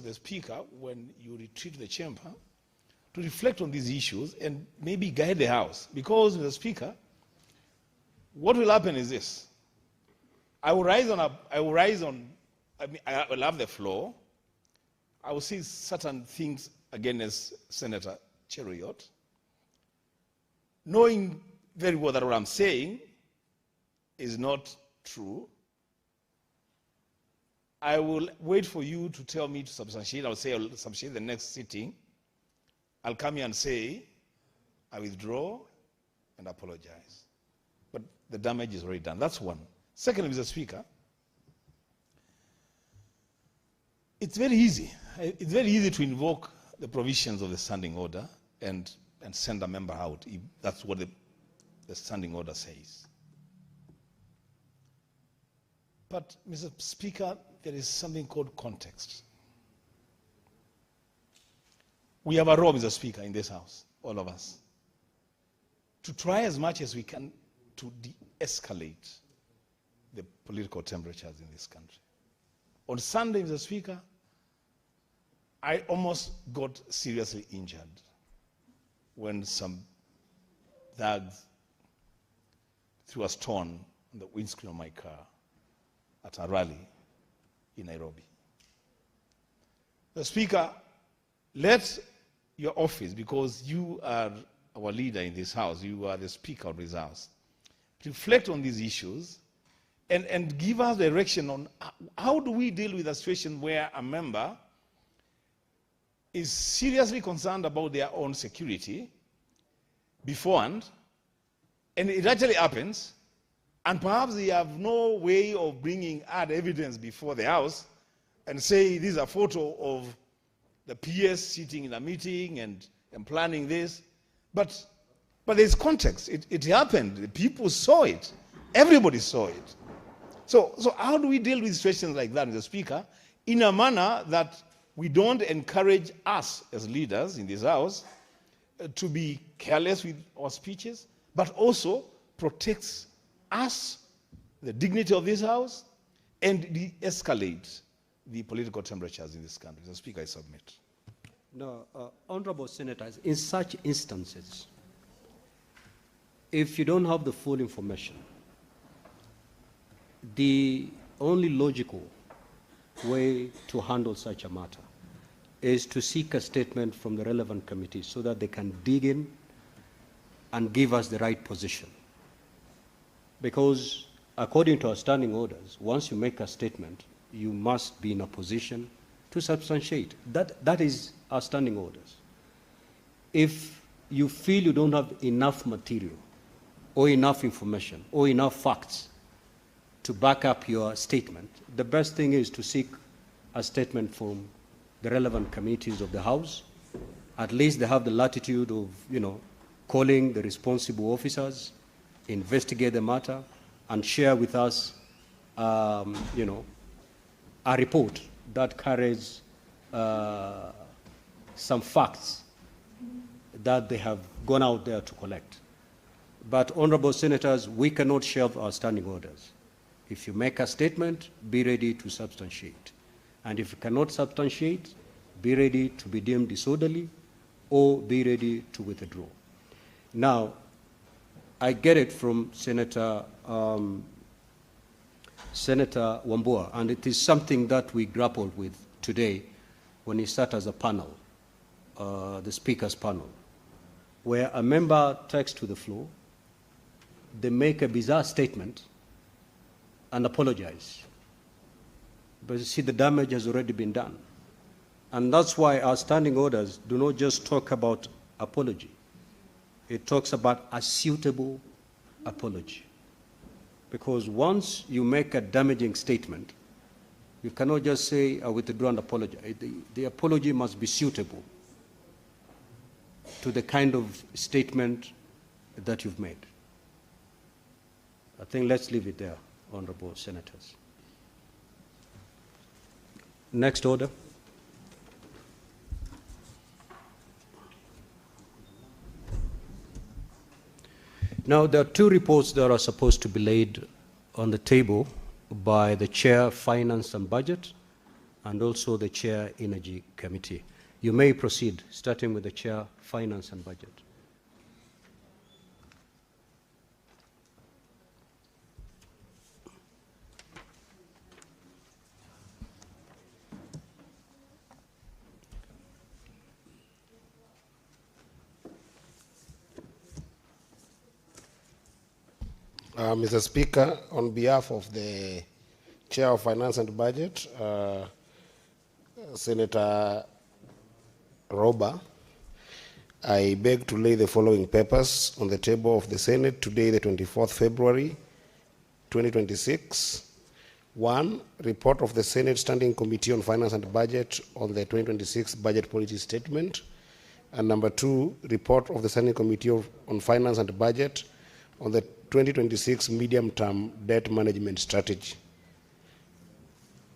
the Speaker, when you retreat to the chamber, to reflect on these issues and maybe guide the House. Because, Mr. Speaker, what will happen is this. I will have the floor. I will say certain things against Senator Cheruiyot, knowing very well that what I'm saying is not true. I will wait for you to tell me to substantiate. I'll say I'll substantiate the next sitting. I'll come here and say, I withdraw and apologize. But the damage is already done. That's one. Secondly, Mr. Speaker, it's very easy. It's very easy to invoke the provisions of the standing order and send a member out if that's what the standing order says. But, Mr. Speaker, there is something called context. We have a role, Mr. Speaker, in this House, all of us, to try as much as we can to de-escalate the political temperatures in this country. On Sunday, Mr. Speaker, I almost got seriously injured when some thugs threw a stone on the windscreen of my car at a rally in Nairobi. The Speaker, let your office, because you are our leader in this House, you are the Speaker of this House, reflect on these issues and give us direction on how do we deal with a situation where a member is seriously concerned about their own security beforehand, and it actually happens, and perhaps they have no way of bringing add evidence before the House and say this is a photo of the PS sitting in a meeting and planning this. But there's context. It happened. The people saw it. Everybody saw it. So how do we deal with situations like that, Mr. Speaker, in a manner that we don't encourage us as leaders in this House to be careless with our speeches, but also protects us, the dignity of this House, and de-escalate the political temperatures in this country? Mr. Speaker, I submit. No, honorable senators, in such instances, if you don't have the full information, the only logical way to handle such a matter is to seek a statement from the relevant committee so that they can dig in and give us the right position. Because according to our standing orders, once you make a statement, you must be in a position to substantiate. That is our standing orders. If you feel you don't have enough material or enough information or enough facts to back up your statement, the best thing is to seek a statement from the relevant committees of the House. At least they have the latitude of, calling the responsible officers, investigate the matter, and share with us, a report that carries some facts that they have gone out there to collect. But, honorable senators, we cannot shelve our standing orders. If you make a statement, be ready to substantiate. And if you cannot substantiate, be ready to be deemed disorderly or be ready to withdraw. Now, I get it from Senator Wambua, and it is something that we grappled with today when he sat as a panel, the Speaker's panel, where a member takes to the floor, they make a bizarre statement and apologize. But you see, the damage has already been done. And that's why our standing orders do not just talk about apology. It talks about a suitable apology. Because once you make a damaging statement, you cannot just say, I withdraw and apologize. The apology must be suitable to the kind of statement that you've made. I think let's leave it there, honorable senators. Next order. Now, there are two reports that are supposed to be laid on the table by the Chair, Finance and Budget, and also the Chair Energy Committee. You may proceed, starting with the Chair Finance and Budget. Mr. Speaker, on behalf of the Chair of Finance and Budget, Senator Roba, I beg to lay the following papers on the table of the Senate today, the 24th February, 2026. 1, report of the Senate Standing Committee on Finance and Budget on the 2026 Budget Policy Statement. And number 2, report of the Standing Committee on Finance and Budget on the 2026 Medium-Term Debt Management Strategy.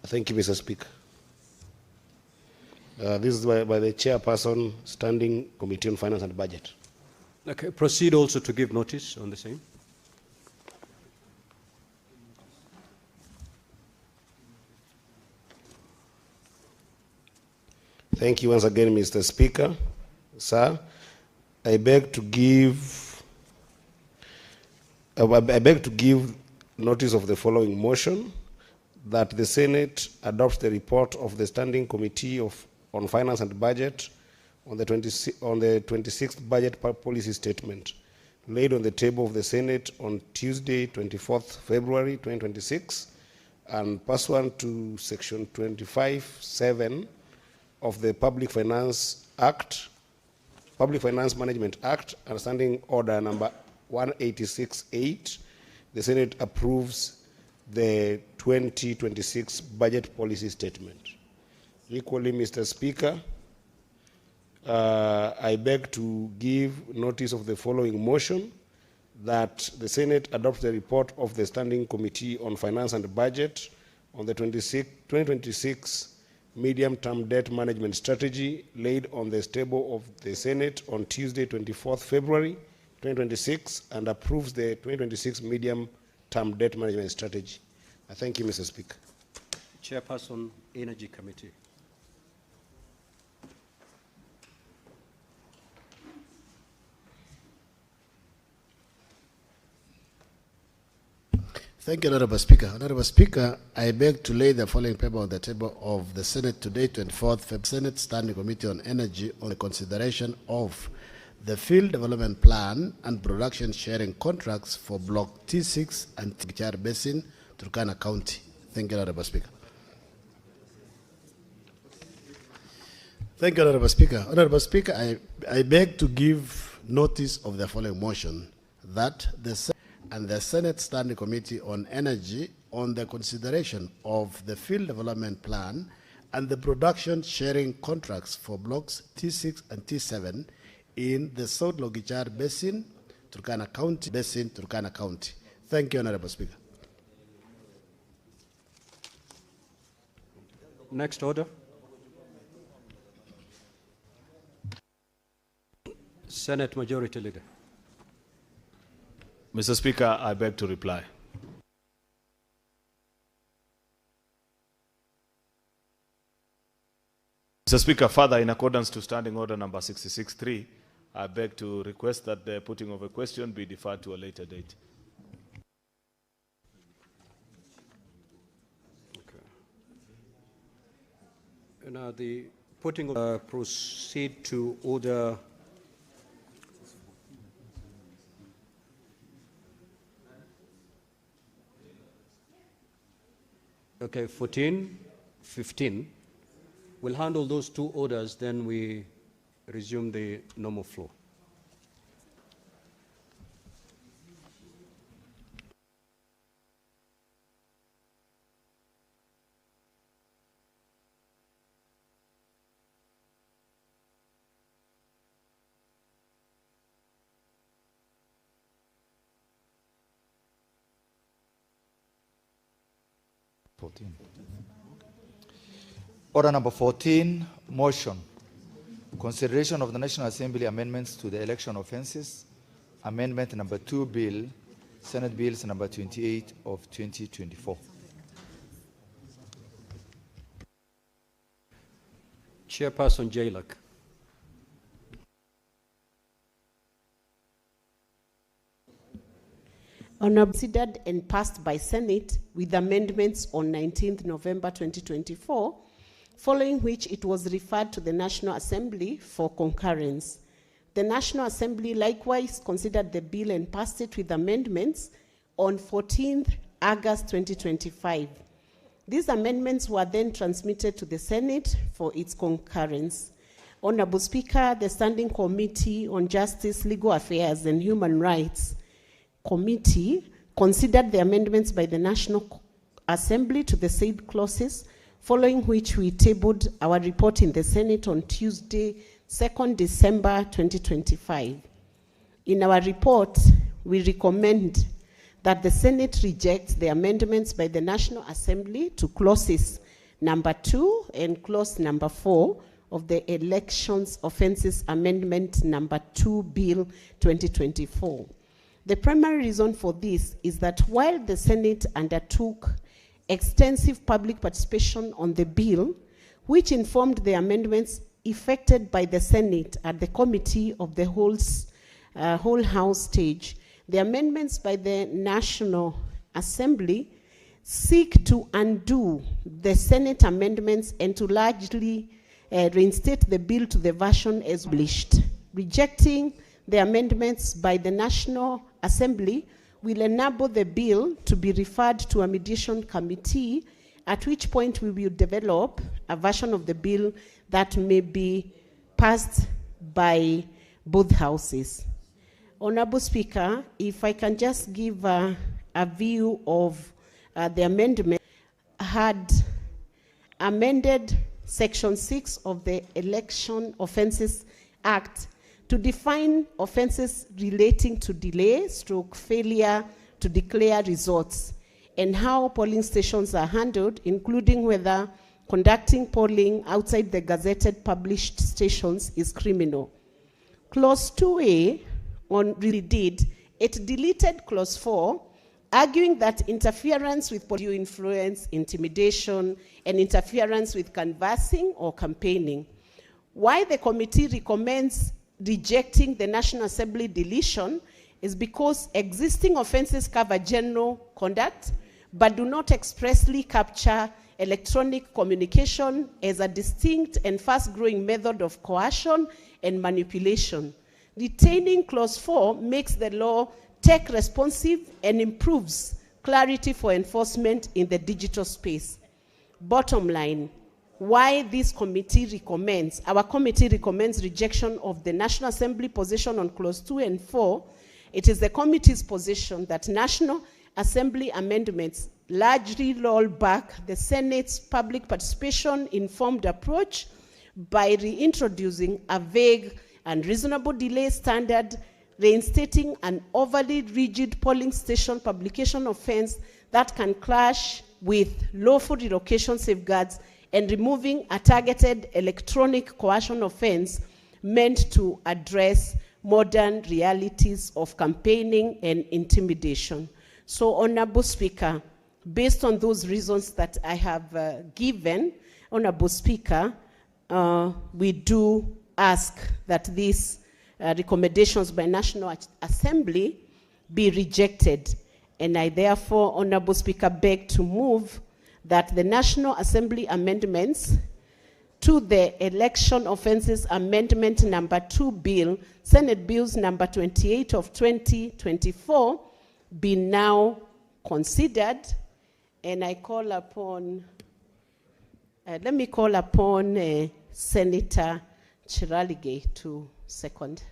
Thank you, Mr. Speaker. This is by the Chairperson, Standing Committee on Finance and Budget. Okay, proceed also to give notice on the same. Thank you once again, Mr. Speaker. Sir, I beg to give notice of the following motion, that the Senate adopts the report of the Standing Committee on Finance and Budget on the 26th Budget Policy Statement, laid on the table of the Senate on Tuesday, 24th February 2026, and pursuant to Section 25(7) of the Public Finance Management Act, and Standing Order number 186.8, the Senate approves the 2026 Budget Policy Statement. Equally, Mr. Speaker, I beg to give notice of the following motion, that the Senate adopts the report of the Standing Committee on Finance and Budget on the 2026 Medium-Term Debt Management Strategy, laid on the table of the Senate on Tuesday, 24th February 2026, and approves the 2026 Medium-Term Debt Management Strategy. I thank you, Mr. Speaker. Chairperson, Energy Committee. Thank you, Honorable Speaker. Honorable Speaker, I beg to lay the following paper on the table of the Senate today, 24th February, Senate Standing Committee on Energy, on the consideration of the Field Development Plan and Production Sharing Contracts for Block T6 and Tichar Basin, Turkana County. Thank you, Honorable Speaker. Thank you, Honorable Speaker. Honorable Speaker, I beg to give notice of the following motion, that the Senate and the Senate Standing Committee on Energy, on the consideration of the Field Development Plan and the Production Sharing Contracts for Blocks T6 and T7 in the South Logichar Basin, Turkana County. Thank you, Honorable Speaker. Next order. Senate Majority Leader. Mr. Speaker, I beg to reply. Mr. Speaker, further, in accordance to Standing Order number 66.3, I beg to request that the putting of a question be deferred to a later date. Okay. Now the putting of proceed to order. Okay, 14, 15. We'll handle those two orders, then we resume the normal flow. Order number 14, motion. Consideration of the National Assembly amendments to the election offenses. Amendment number 2 bill, Senate Bills number 28 of 2024. Chairperson Jailak. Considered and passed by Senate with amendments on 19th November 2024, following which it was referred to the National Assembly for concurrence. The National Assembly likewise considered the bill and passed it with amendments on 14th August 2025. These amendments were then transmitted to the Senate for its concurrence. Honorable Speaker, the Standing Committee on Justice, Legal Affairs and Human Rights Committee considered the amendments by the National Assembly to the said clauses, following which we tabled our report in the Senate on Tuesday, 2nd December 2025. In our report, we recommend that the Senate rejects the amendments by the National Assembly to clauses number 2 and clause number 4 of the Elections Offences Amendment number 2 Bill 2024. The primary reason for this is that while the Senate undertook extensive public participation on the bill, which informed the amendments effected by the Senate at the Committee of the Whole House stage, the amendments by the National Assembly seek to undo the Senate amendments and to largely reinstate the bill to the version as published. Rejecting the amendments by the National Assembly will enable the bill to be referred to a mediation committee, at which point we will develop a version of the bill that may be passed by both houses. Honorable Speaker, if I can just give a view of the amendment, had amended Section 6 of the Election Offences Act to define offences relating to delay, failure to declare results, and how polling stations are handled, including whether conducting polling outside the gazetted published stations is criminal. Clause 2A it deleted Clause 4, arguing that interference with political influence, intimidation, and interference with canvassing or campaigning. Why the committee recommends rejecting the National Assembly deletion is because existing offenses cover general conduct, but do not expressly capture electronic communication as a distinct and fast-growing method of coercion and manipulation. Retaining Clause 4 makes the law tech responsive and improves clarity for enforcement in the digital space. Bottom line, why this committee recommends, our committee recommends rejection of the National Assembly position on Clause 2 and 4. It is the committee's position that National Assembly amendments largely roll back the Senate's public participation informed approach by reintroducing a vague and reasonable delay standard, reinstating an overly rigid polling station publication offense that can clash with lawful relocation safeguards, and removing a targeted electronic coercion offense meant to address modern realities of campaigning and intimidation. So, Honorable Speaker, based on those reasons that I have given, Honorable Speaker, we do ask that these recommendations by National Assembly be rejected. And I therefore, Honorable Speaker, beg to move that the National Assembly amendments to the Election Offences Amendment number 2 Bill, Senate Bills number 28 of 2024, be now considered. And I call upon, let me call upon Senator Chiralige to second.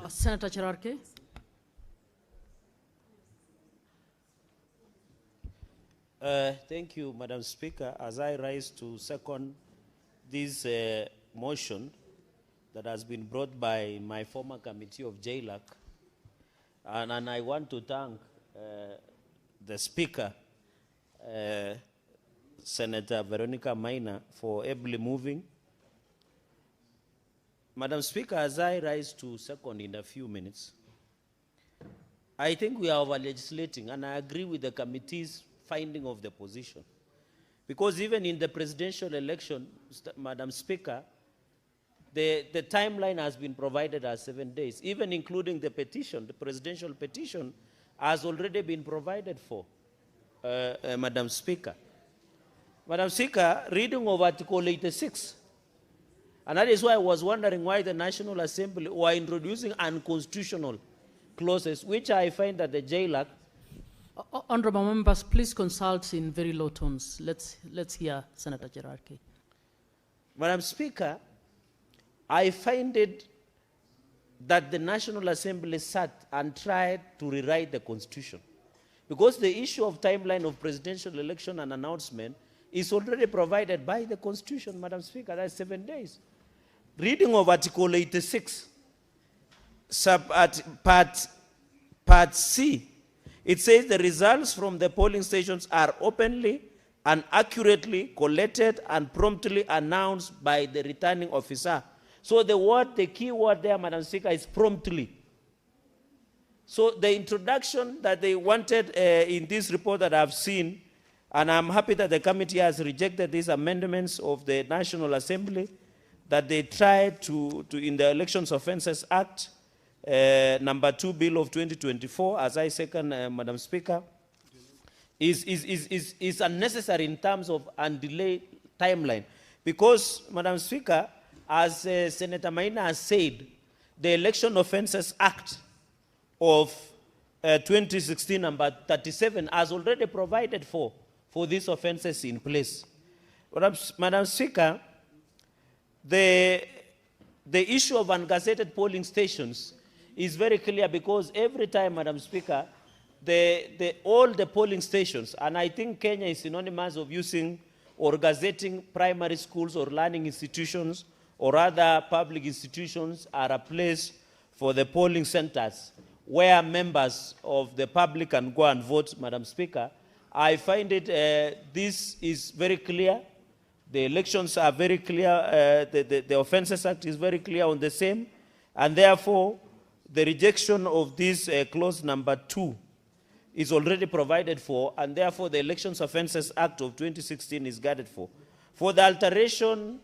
Senator Chirarke. Thank you, Madam Speaker. As I rise to second this motion that has been brought by my former committee of JLAC, and I want to thank the Speaker, Senator Veronica Maina, for ably moving. Madam Speaker, as I rise to second in a few minutes, I think we are over-legislating, and I agree with the committee's finding of the position. Because even in the presidential election, Madam Speaker, the timeline has been provided as 7 days, even including the petition. The presidential petition has already been provided for, Madam Speaker. Madam Speaker, reading of Article 86, and that is why I was wondering why the National Assembly were introducing unconstitutional clauses, which I find that the JLAC. Honorable members, please consult in very low tones. Let's hear Senator Cherargei. Madam Speaker, I find it that the National Assembly sat and tried to rewrite the Constitution, because the issue of timeline of presidential election and announcement is already provided by the Constitution, Madam Speaker. That's 7 days. Reading of Article 86, Part C, it says the results from the polling stations are openly and accurately collected and promptly announced by the returning officer. So the key word there, Madam Speaker, is promptly. So the introduction that they wanted in this report that I've seen, and I'm happy that the committee has rejected these amendments of the National Assembly, that they tried to in the Elections Offences Act, number 2 bill of 2024, as I second, Madam Speaker, is unnecessary in terms of undelayed timeline. Because, Madam Speaker, as Senator Maina has said, the Election Offences Act of 2016, number 37, has already provided for these offences in place. Madam Speaker, the issue of ungazetted polling stations is very clear, because every time, Madam Speaker, all the polling stations, and I think Kenya is synonymous of using or gazetting primary schools or learning institutions or other public institutions, are a place for the polling centers where members of the public can go and vote, Madam Speaker. I find it, this is very clear. The elections are very clear. The Offences Act is very clear on the same. And therefore, the rejection of this clause number 2 is already provided for, and therefore the Elections Offences Act of 2016 is guarded for. For the alteration,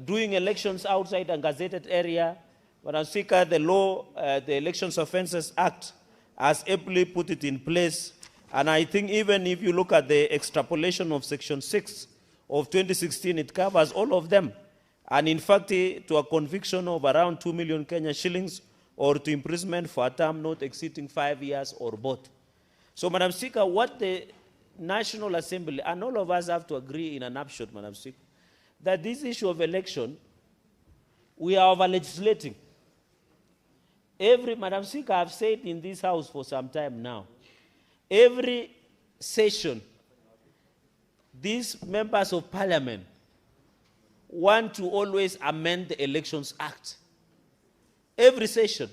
doing elections outside a gazetted area, Madam Speaker, the law, the Elections Offences Act has aptly put it in place. And I think even if you look at the extrapolation of Section 6 of 2016, it covers all of them. And in fact, to a conviction of around 2 million Kenya shillings or to imprisonment for a term not exceeding 5 years or both. So, Madam Speaker, what the National Assembly, and all of us have to agree in an upshot, Madam Speaker, that this issue of election, we are over-legislating. Madam Speaker, I've said in this House for some time now, every session, these members of Parliament want to always amend the Elections Act. Every session.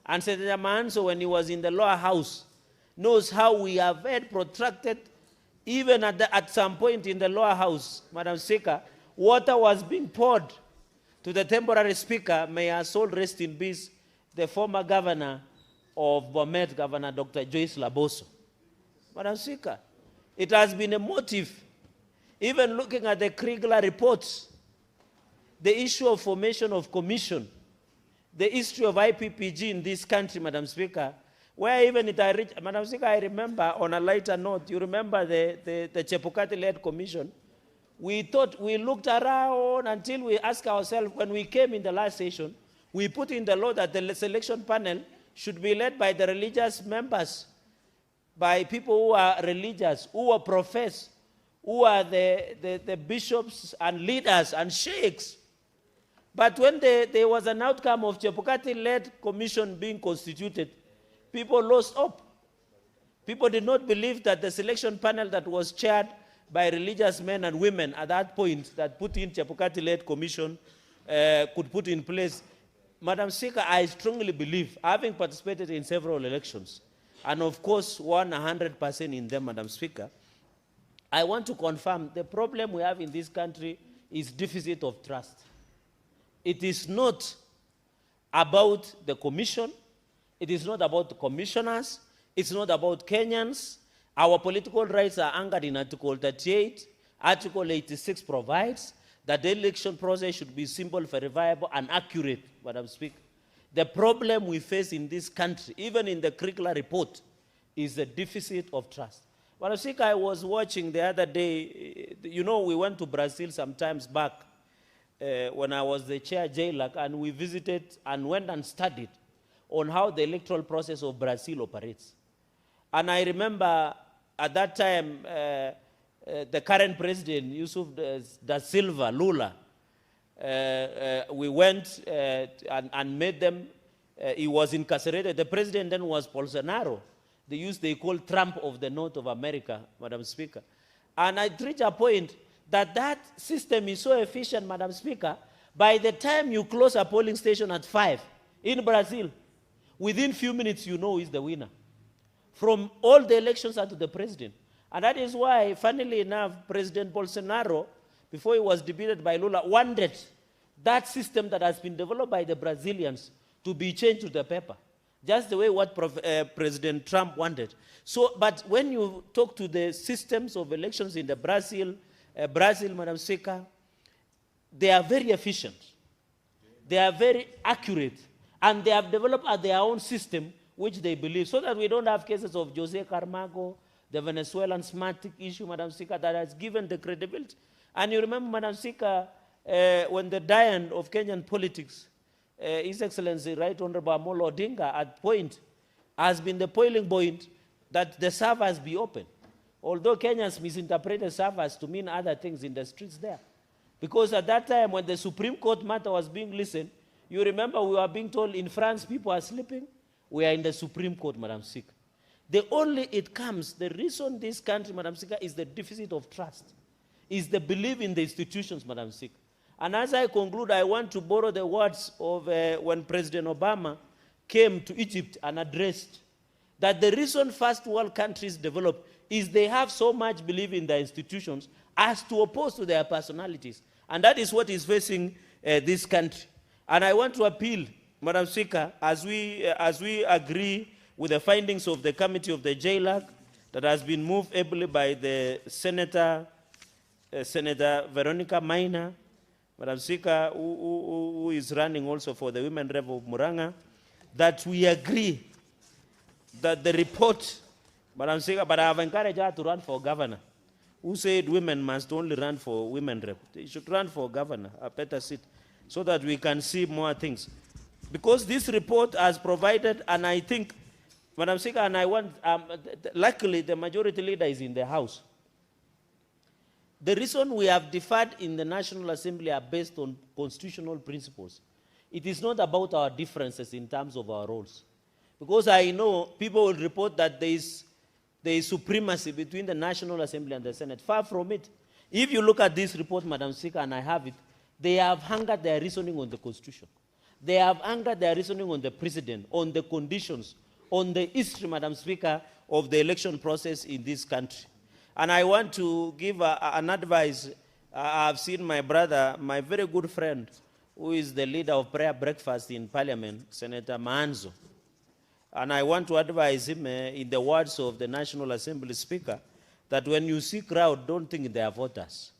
And Senator Manso, when he was in the lower house, knows how we have had protracted, even at some point in the lower house, Madam Speaker, water was being poured to the temporary speaker, may her soul rest in peace, the former governor of Bomet, Governor Dr. Joyce Laboso. Madam Speaker, it has been a motive. Even looking at the Kriegler reports, the issue of formation of commission, the history of IPPG in this country, Madam Speaker, where even it I reached, Madam Speaker, I remember on a lighter note, you remember the Chebukati-led commission. We thought, we looked around until we asked ourselves, when we came in the last session, we put in the law that the selection panel should be led by the religious members, by people who are religious, who are professed, who are the bishops and leaders and sheikhs. But when there was an outcome of Chebukati-led commission being constituted, people lost hope. People did not believe that the selection panel that was chaired by religious men and women at that point that put in Chebukati-led commission could put in place. Madam Speaker, I strongly believe, having participated in several elections, and of course won 100% in them, Madam Speaker, I want to confirm the problem we have in this country is deficit of trust. It is not about the commission. It is not about the commissioners. It's not about Kenyans. Our political rights are anchored in Article 38. Article 86 provides that the election process should be simple, verifiable, and accurate, Madam Speaker. The problem we face in this country, even in the curricular report, is the deficit of trust. Madam Speaker, I was watching the other day, you know, we went to Brazil some times back when I was the chair, JLAC, and we visited and went and studied on how the electoral process of Brazil operates. And I remember at that time, the current president, Yusuf da Silva, Lula, we went and made them, he was incarcerated. The president then was Bolsonaro. They call Trump of the North of America, Madam Speaker. And I reached a point that that system is so efficient, Madam Speaker, by the time you close a polling station at 5 in Brazil, within few minutes you know who is the winner. From all the elections up to the president. And that is why, funnily enough, President Bolsonaro, before he was defeated by Lula, wanted that system that has been developed by the Brazilians to be changed to the paper. Just the way what President Trump wanted. So, but when you talk to the systems of elections in the Brazil, Madam Speaker, they are very efficient. They are very accurate. And they have developed their own system, which they believe, so that we don't have cases of Jose Carmago, the Venezuelan Smartic issue, Madam Speaker, that has given the credibility. And you remember, Madam Speaker, when the Dian of Kenyan politics, His Excellency Right Honorable Amolo Odinga at point has been the boiling point that the servers be open. Although Kenyans misinterpreted servers to mean other things in the streets there. Because at that time when the Supreme Court matter was being listened, you remember we were being told in France people are sleeping. We are in the Supreme Court, Madam Speaker. The reason this country, Madam Speaker, is the deficit of trust, is the belief in the institutions, Madam Speaker. And as I conclude, I want to borrow the words of when President Obama came to Egypt and addressed that the reason first world countries develop is they have so much belief in their institutions as to oppose to their personalities. And that is what is facing this country. And I want to appeal, Madam Speaker, as we agree with the findings of the committee of the JLAC that has been moved ably by the Senator Veronica Maina, Madam Speaker, who is running also for the Women Rep of Muranga, that we agree that the report, Madam Speaker, but I have encouraged her to run for governor. Who said women must only run for women rep? They should run for governor, a better seat, so that we can see more things. Because this report has provided, and I think, Madam Speaker, and I want, luckily the majority leader is in the House. The reason we have deferred in the National Assembly are based on constitutional principles. It is not about our differences in terms of our roles. Because I know people will report that there is supremacy between the National Assembly and the Senate. Far from it. If you look at this report, Madam Speaker, and I have it, they have anchored their reasoning on the Constitution. They have anchored their reasoning on the President, on the conditions, on the history, Madam Speaker, of the election process in this country. And I want to give an advice. I've seen my brother, my very good friend, who is the leader of prayer breakfast in Parliament, Senator Manzo. And I want to advise him, in the words of the National Assembly Speaker, that when you see crowd, don't think they are voters.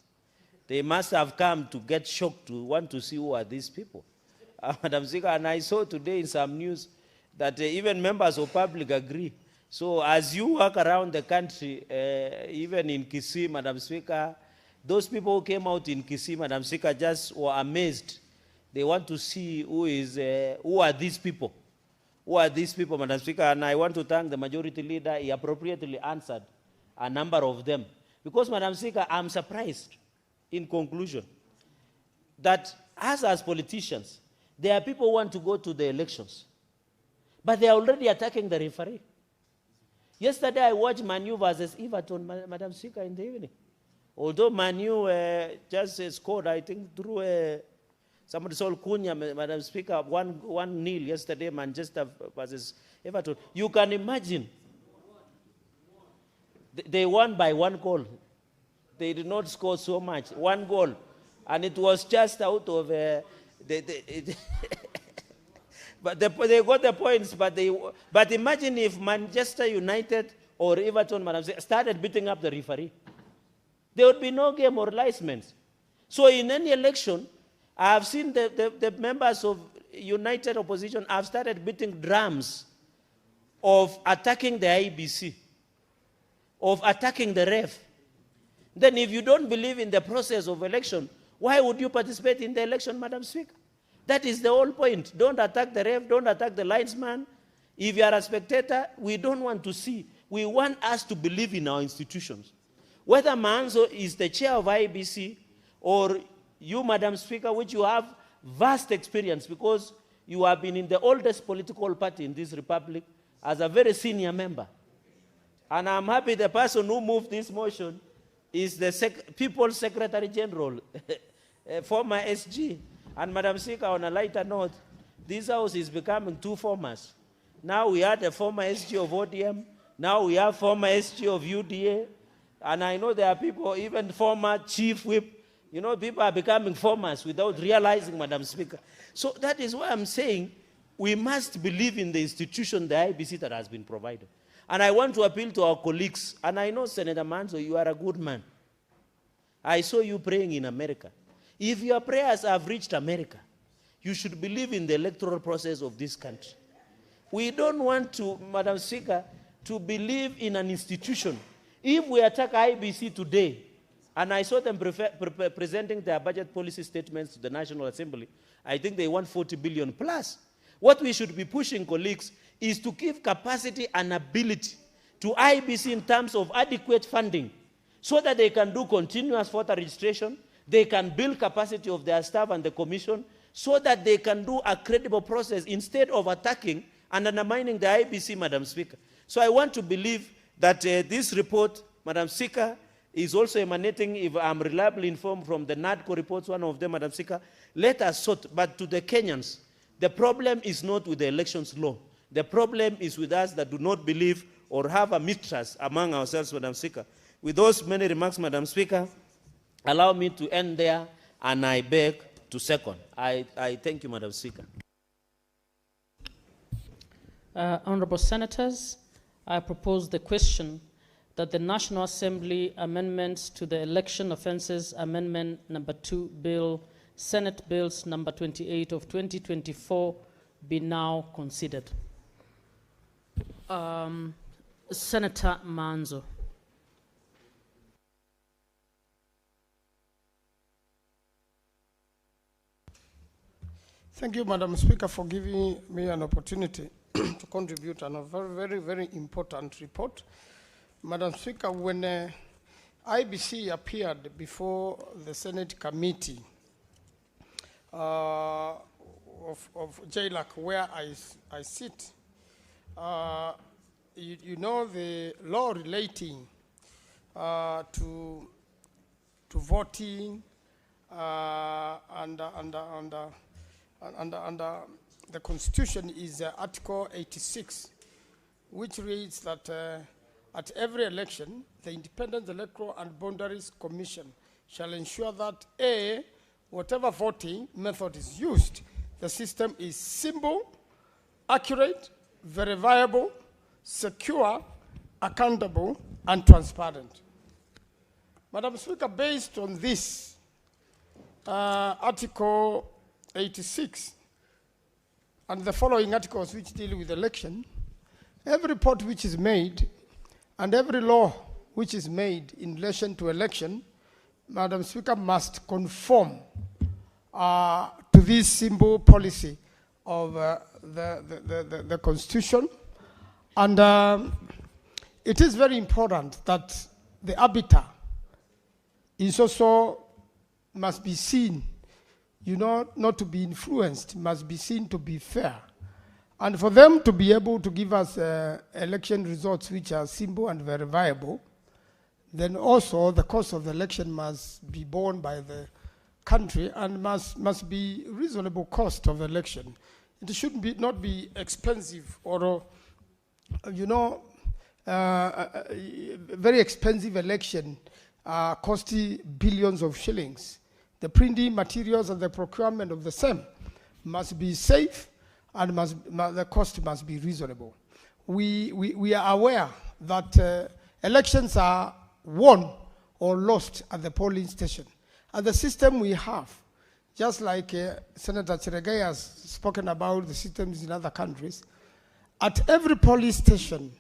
They must have come to get shocked to want to see who are these people. Madam Speaker, and I saw today in some news that even members of public agree. So as you walk around the country, even in Kisii, Madam Speaker, those people who came out in Kisii, Madam Speaker, just were amazed. They want to see who are these people. Who are these people, Madam Speaker? And I want to thank the majority leader. He appropriately answered a number of them. Because, Madam Speaker, I'm surprised, in conclusion, that as politicians, there are people who want to go to the elections, but they are already attacking the referee. Yesterday, I watched Manu versus Everton, Madam Speaker, in the evening. Although Manu just scored, I think, through somebody saw Kunya, Madam Speaker, 1-0 yesterday, Manchester versus Everton. You can imagine. They won by 1 goal. They did not score so much. 1 goal. And it was just out of... but they got the points, but imagine if Manchester United or Everton, Madam Speaker, started beating up the referee, there would be no game or license. So in any election, I have seen the members of United Opposition have started beating drums of attacking the IBC, of attacking the ref. Then if you don't believe in the process of election, why would you participate in the election, Madam Speaker? That is the whole point. Don't attack the ref, don't attack the linesman. If you are a spectator, we don't want to see. We want us to believe in our institutions. Whether Manzo is the chair of IBC or you, Madam Speaker, which you have vast experience because you have been in the oldest political party in this republic as a very senior member. And I'm happy the person who moved this motion is the People's Secretary General, former SG. And Madam Speaker, on a lighter note, this house is becoming two formers. Now we had a former SG of ODM, now we have former SG of UDA, and I know there are people, even former chief whip, you know, people are becoming formers without realizing, Madam Speaker. So that is why I'm saying we must believe in the institution, the IBC that has been provided. And I want to appeal to our colleagues, and I know, Senator Manzo, you are a good man. I saw you praying in America. If your prayers have reached America, you should believe in the electoral process of this country. We don't want to, Madam Speaker, to believe in an institution. If we attack IBC today, and I saw them presenting their budget policy statements to the National Assembly, I think they want 40 billion plus. What we should be pushing, colleagues, is to give capacity and ability to IBC in terms of adequate funding so that they can do continuous voter registration, they can build capacity of their staff and the commission so that they can do a credible process instead of attacking and undermining the IBC, Madam Speaker. So I want to believe that this report, Madam Speaker, is also emanating, if I'm reliably informed, from the NADCO reports, one of them, Madam Speaker. Let us sort, but to the Kenyans, the problem is not with the elections law. The problem is with us that do not believe or have a mistrust among ourselves, Madam Speaker. With those many remarks, Madam Speaker, allow me to end there, and I beg to second. I thank you, Madam Speaker. Honorable Senators, I propose the question that the National Assembly amendments to the Election Offences Amendment number 2 Bill, Senate Bills number 28 of 2024 be now considered. Senator Manzo. Thank you, Madam Speaker, for giving me an opportunity to contribute on a very, very, very important report. Madam Speaker, when IBC appeared before the Senate committee of JLAC, where I sit, you know the law relating to voting under the Constitution is Article 86, which reads that at every election, the Independent Electoral and Boundaries Commission shall ensure that A, whatever voting method is used, the system is simple, accurate, verifiable, secure, accountable, and transparent. Madam Speaker, based on this, Article 86 and the following articles which deal with election, every report which is made and every law which is made in relation to election, Madam Speaker, must conform to this simple policy of the Constitution. And it is very important that the arbiter is also must be seen, you know, not to be influenced, must be seen to be fair. And for them to be able to give us election results which are simple and verifiable, then also the cost of the election must be borne by the country and must be reasonable cost of election. It should not be expensive or, you know, very expensive election costing billions of shillings. The printing materials and the procurement of the same must be safe and the cost must be reasonable. We are aware that elections are won or lost at the polling station. And the system we have, just like Senator Cheregei has spoken about the systems in other countries, at every polling station,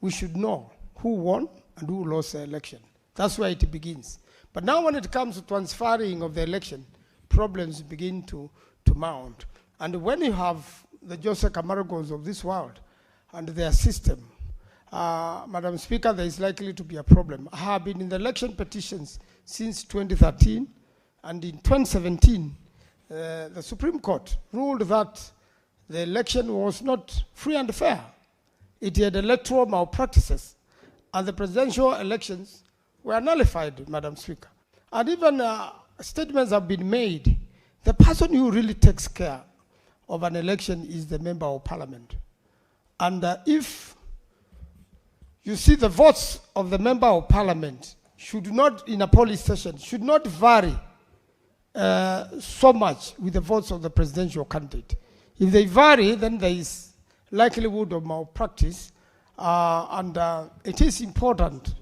we should know who won and who lost the election. That's where it begins. But now when it comes to transferring of the election, problems begin to mount. And when you have the Jose Camargos of this world and their system, Madam Speaker, there is likely to be a problem. I have been in the election petitions since 2013, and in 2017, the Supreme Court ruled that the election was not free and fair. It had electoral malpractices, and the presidential elections were nullified, Madam Speaker. And even statements have been made. The person who really takes care of an election is the member of parliament. And if you see the votes of the member of parliament should not, in a polling station, should not vary so much with the votes of the presidential candidate. If they vary, then there is likelihood of malpractice, and it is important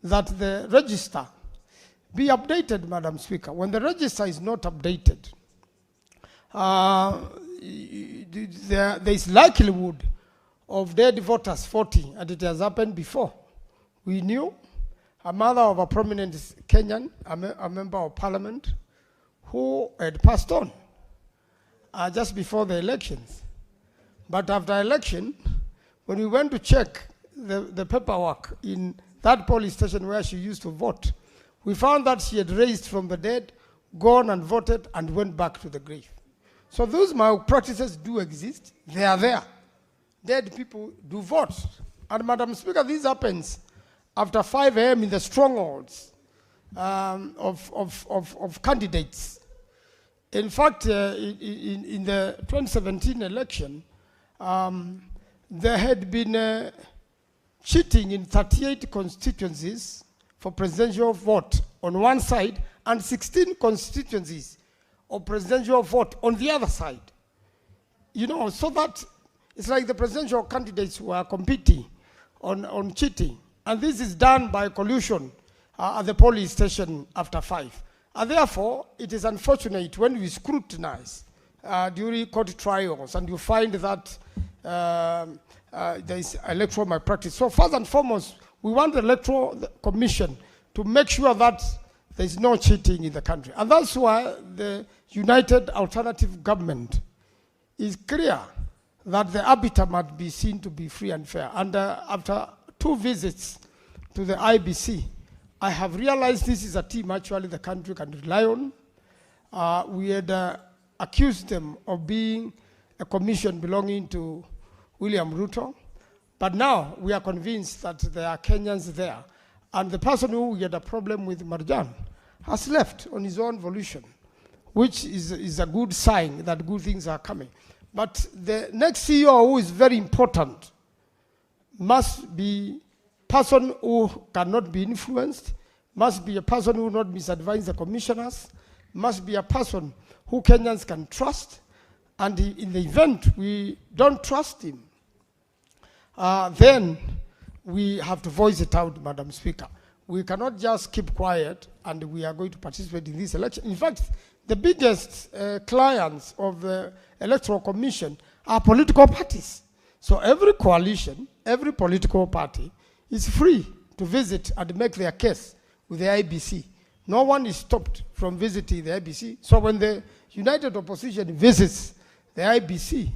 that the register be updated, Madam Speaker. When the register is not updated, there is likelihood of dead voters voting, and it has happened before. We knew a mother of a prominent Kenyan, a member of parliament, who had passed on just before the elections. But after election, when we went to check the paperwork in that polling station where she used to vote, we found that she had raised from the dead, gone and voted, and went back to the grave. So those malpractices do exist. They are there. Dead people do vote. And Madam Speaker, this happens after 5 a.m. in the strongholds of candidates. In fact, in the 2017 election, there had been cheating in 38 constituencies for presidential vote on one side and 16 constituencies of presidential vote on the other side. You know, so that it's like the presidential candidates who are competing on cheating. And this is done by collusion at the polling station after 5. And therefore, it is unfortunate when we scrutinize during court trials and you find that there is electoral malpractice. So first and foremost, we want the Electoral Commission to make sure that there is no cheating in the country. And that's why the United Alternative Government is clear that the arbiter must be seen to be free and fair. And after 2 visits to the IBC, I have realized this is a team actually the country can rely on. We had accused them of being a commission belonging to William Ruto, but now we are convinced that there are Kenyans there. And the person who we had a problem with, Marjan, has left on his own volition, which is a good sign that good things are coming. But the next CEO, who is very important, must be a person who cannot be influenced, must be a person who will not misadvise the commissioners, must be a person who Kenyans can trust, and in the event we don't trust him, then we have to voice it out, Madam Speaker. We cannot just keep quiet and we are going to participate in this election. In fact, the biggest clients of the Electoral Commission are political parties. So every coalition, every political party is free to visit and make their case with the IBC. No one is stopped from visiting the IBC. So when the United Opposition visits the IBC,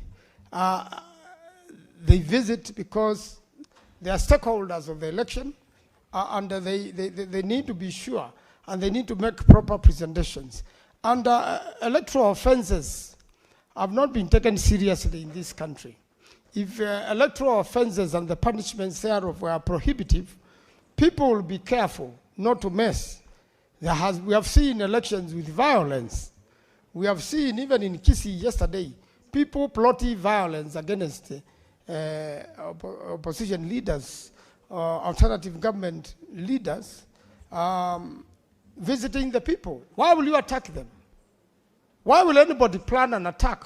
they visit because they are stakeholders of the election, and they need to be sure, and they need to make proper presentations. And electoral offenses have not been taken seriously in this country. If electoral offenses and the punishments thereof were prohibitive, people will be careful not to mess. We have seen elections with violence. We have seen, even in Kisii yesterday, people plotting violence against opposition leaders, alternative government leaders, visiting the people. Why will you attack them? Why will anybody plan an attack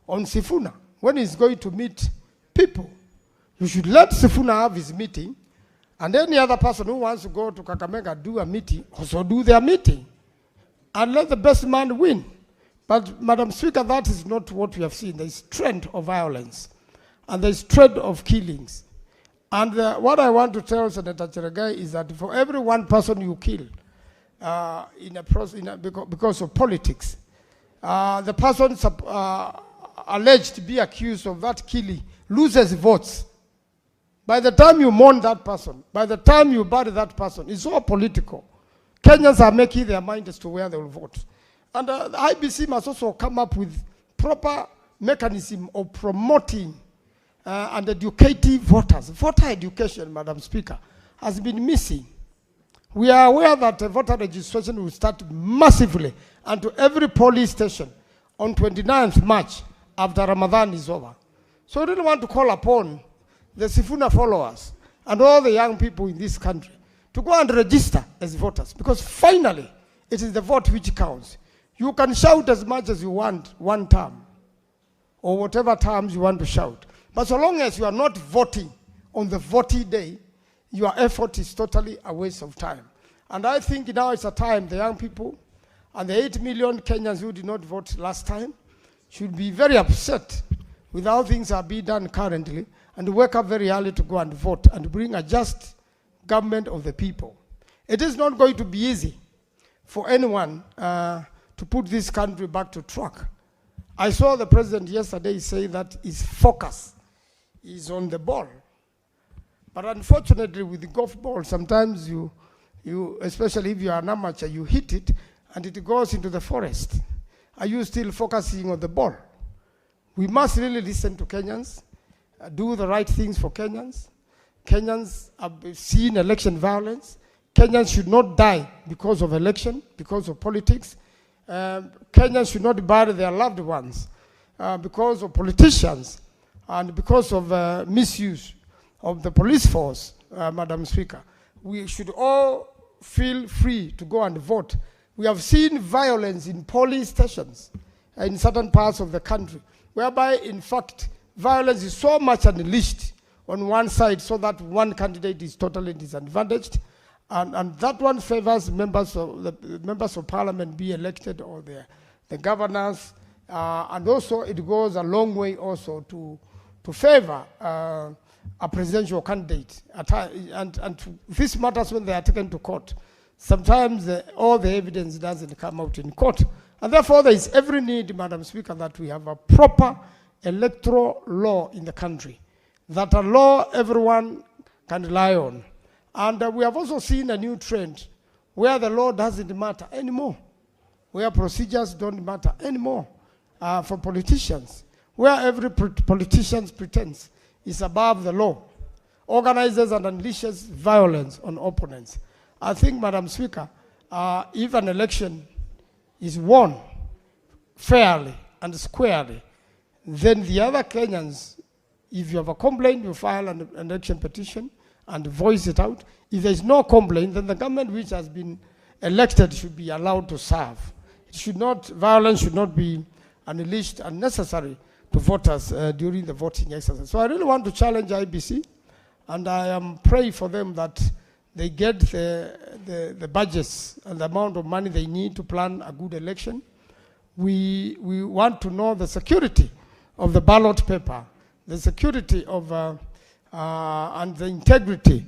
on Sifuna when he's going to meet people? You should let Sifuna have his meeting And any other person who wants to go to Kakamega, do a meeting, also do their meeting. And let the best man win. But, Madam Speaker, that is not what we have seen. There is trend of violence. And there is trend of killings. And what I want to tell Senator Cheregai is that for every one person you kill because of politics, the person alleged to be accused of that killing loses votes. By the time you mourn that person, by the time you bury that person, it's all political. Kenyans are making their mind as to where they will vote. And the IBC must also come up with proper mechanism of promoting and educating voters. Voter education, Madam Speaker, has been missing. We are aware that voter registration will start massively and to every police station on 29th March after Ramadan is over. So I really want to call upon the Sifuna followers and all the young people in this country to go and register as voters, because finally it is the vote which counts. You can shout as much as you want one term or whatever terms you want to shout. But so long as you are not voting on the voting day, your effort is totally a waste of time. And I think now it's a time the young people and the 8 million Kenyans who did not vote last time should be very upset with how things are being done currently, and wake up very early to go and vote and bring a just government of the people. It is not going to be easy for anyone to put this country back to track. I saw the president yesterday say that his focus is on the ball. But unfortunately, with the golf ball, sometimes you, especially if you are an amateur, you hit it and it goes into the forest. Are you still focusing on the ball? We must really listen to Kenyans, do the right things for Kenyans. Kenyans have seen election violence. Kenyans should not die because of election, because of politics. Kenyans should not bury their loved ones because of politicians and because of misuse of the police force, Madam Speaker. We should all feel free to go and vote. We have seen violence in police stations in certain parts of the country, whereby, in fact, violence is so much unleashed on one side so that one candidate is totally disadvantaged, and that one favors members of parliament be elected, or the governors, and also it goes a long way also to favor a presidential candidate. And this matters when they are taken to court. Sometimes all the evidence doesn't come out in court. And therefore, there is every need, Madam Speaker, that we have a proper electoral law in the country, that a law everyone can rely on. And we have also seen a new trend where the law doesn't matter anymore, where procedures don't matter anymore for politicians, where every politician's pretense is above the law, organizes and unleashes violence on opponents. I think, Madam Speaker, if an election is won fairly and squarely, then the other Kenyans, if you have a complaint, you file an election petition and voice it out. If there is no complaint, then the government which has been elected should be allowed to serve. It should not, violence should not be unleashed unnecessary to voters during the voting exercise. So I really want to challenge IBC, and I am praying for them that they get the budgets and the amount of money they need to plan a good election. We want to know the security of the ballot paper, the security of and the integrity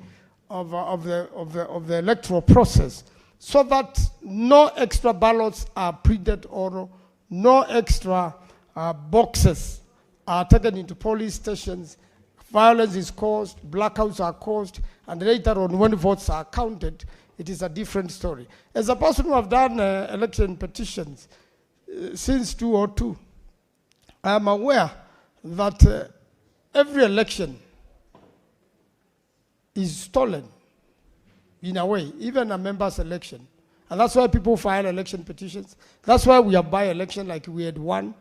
of the electoral process, so that no extra ballots are printed or no extra boxes are taken into police stations. Violence is caused, blackouts are caused, and later on when votes are counted, it is a different story. As a person who have done election petitions since 2002, I am aware that every election is stolen in a way, even a member's election. And that's why people file election petitions. That's why we have by-election like we had one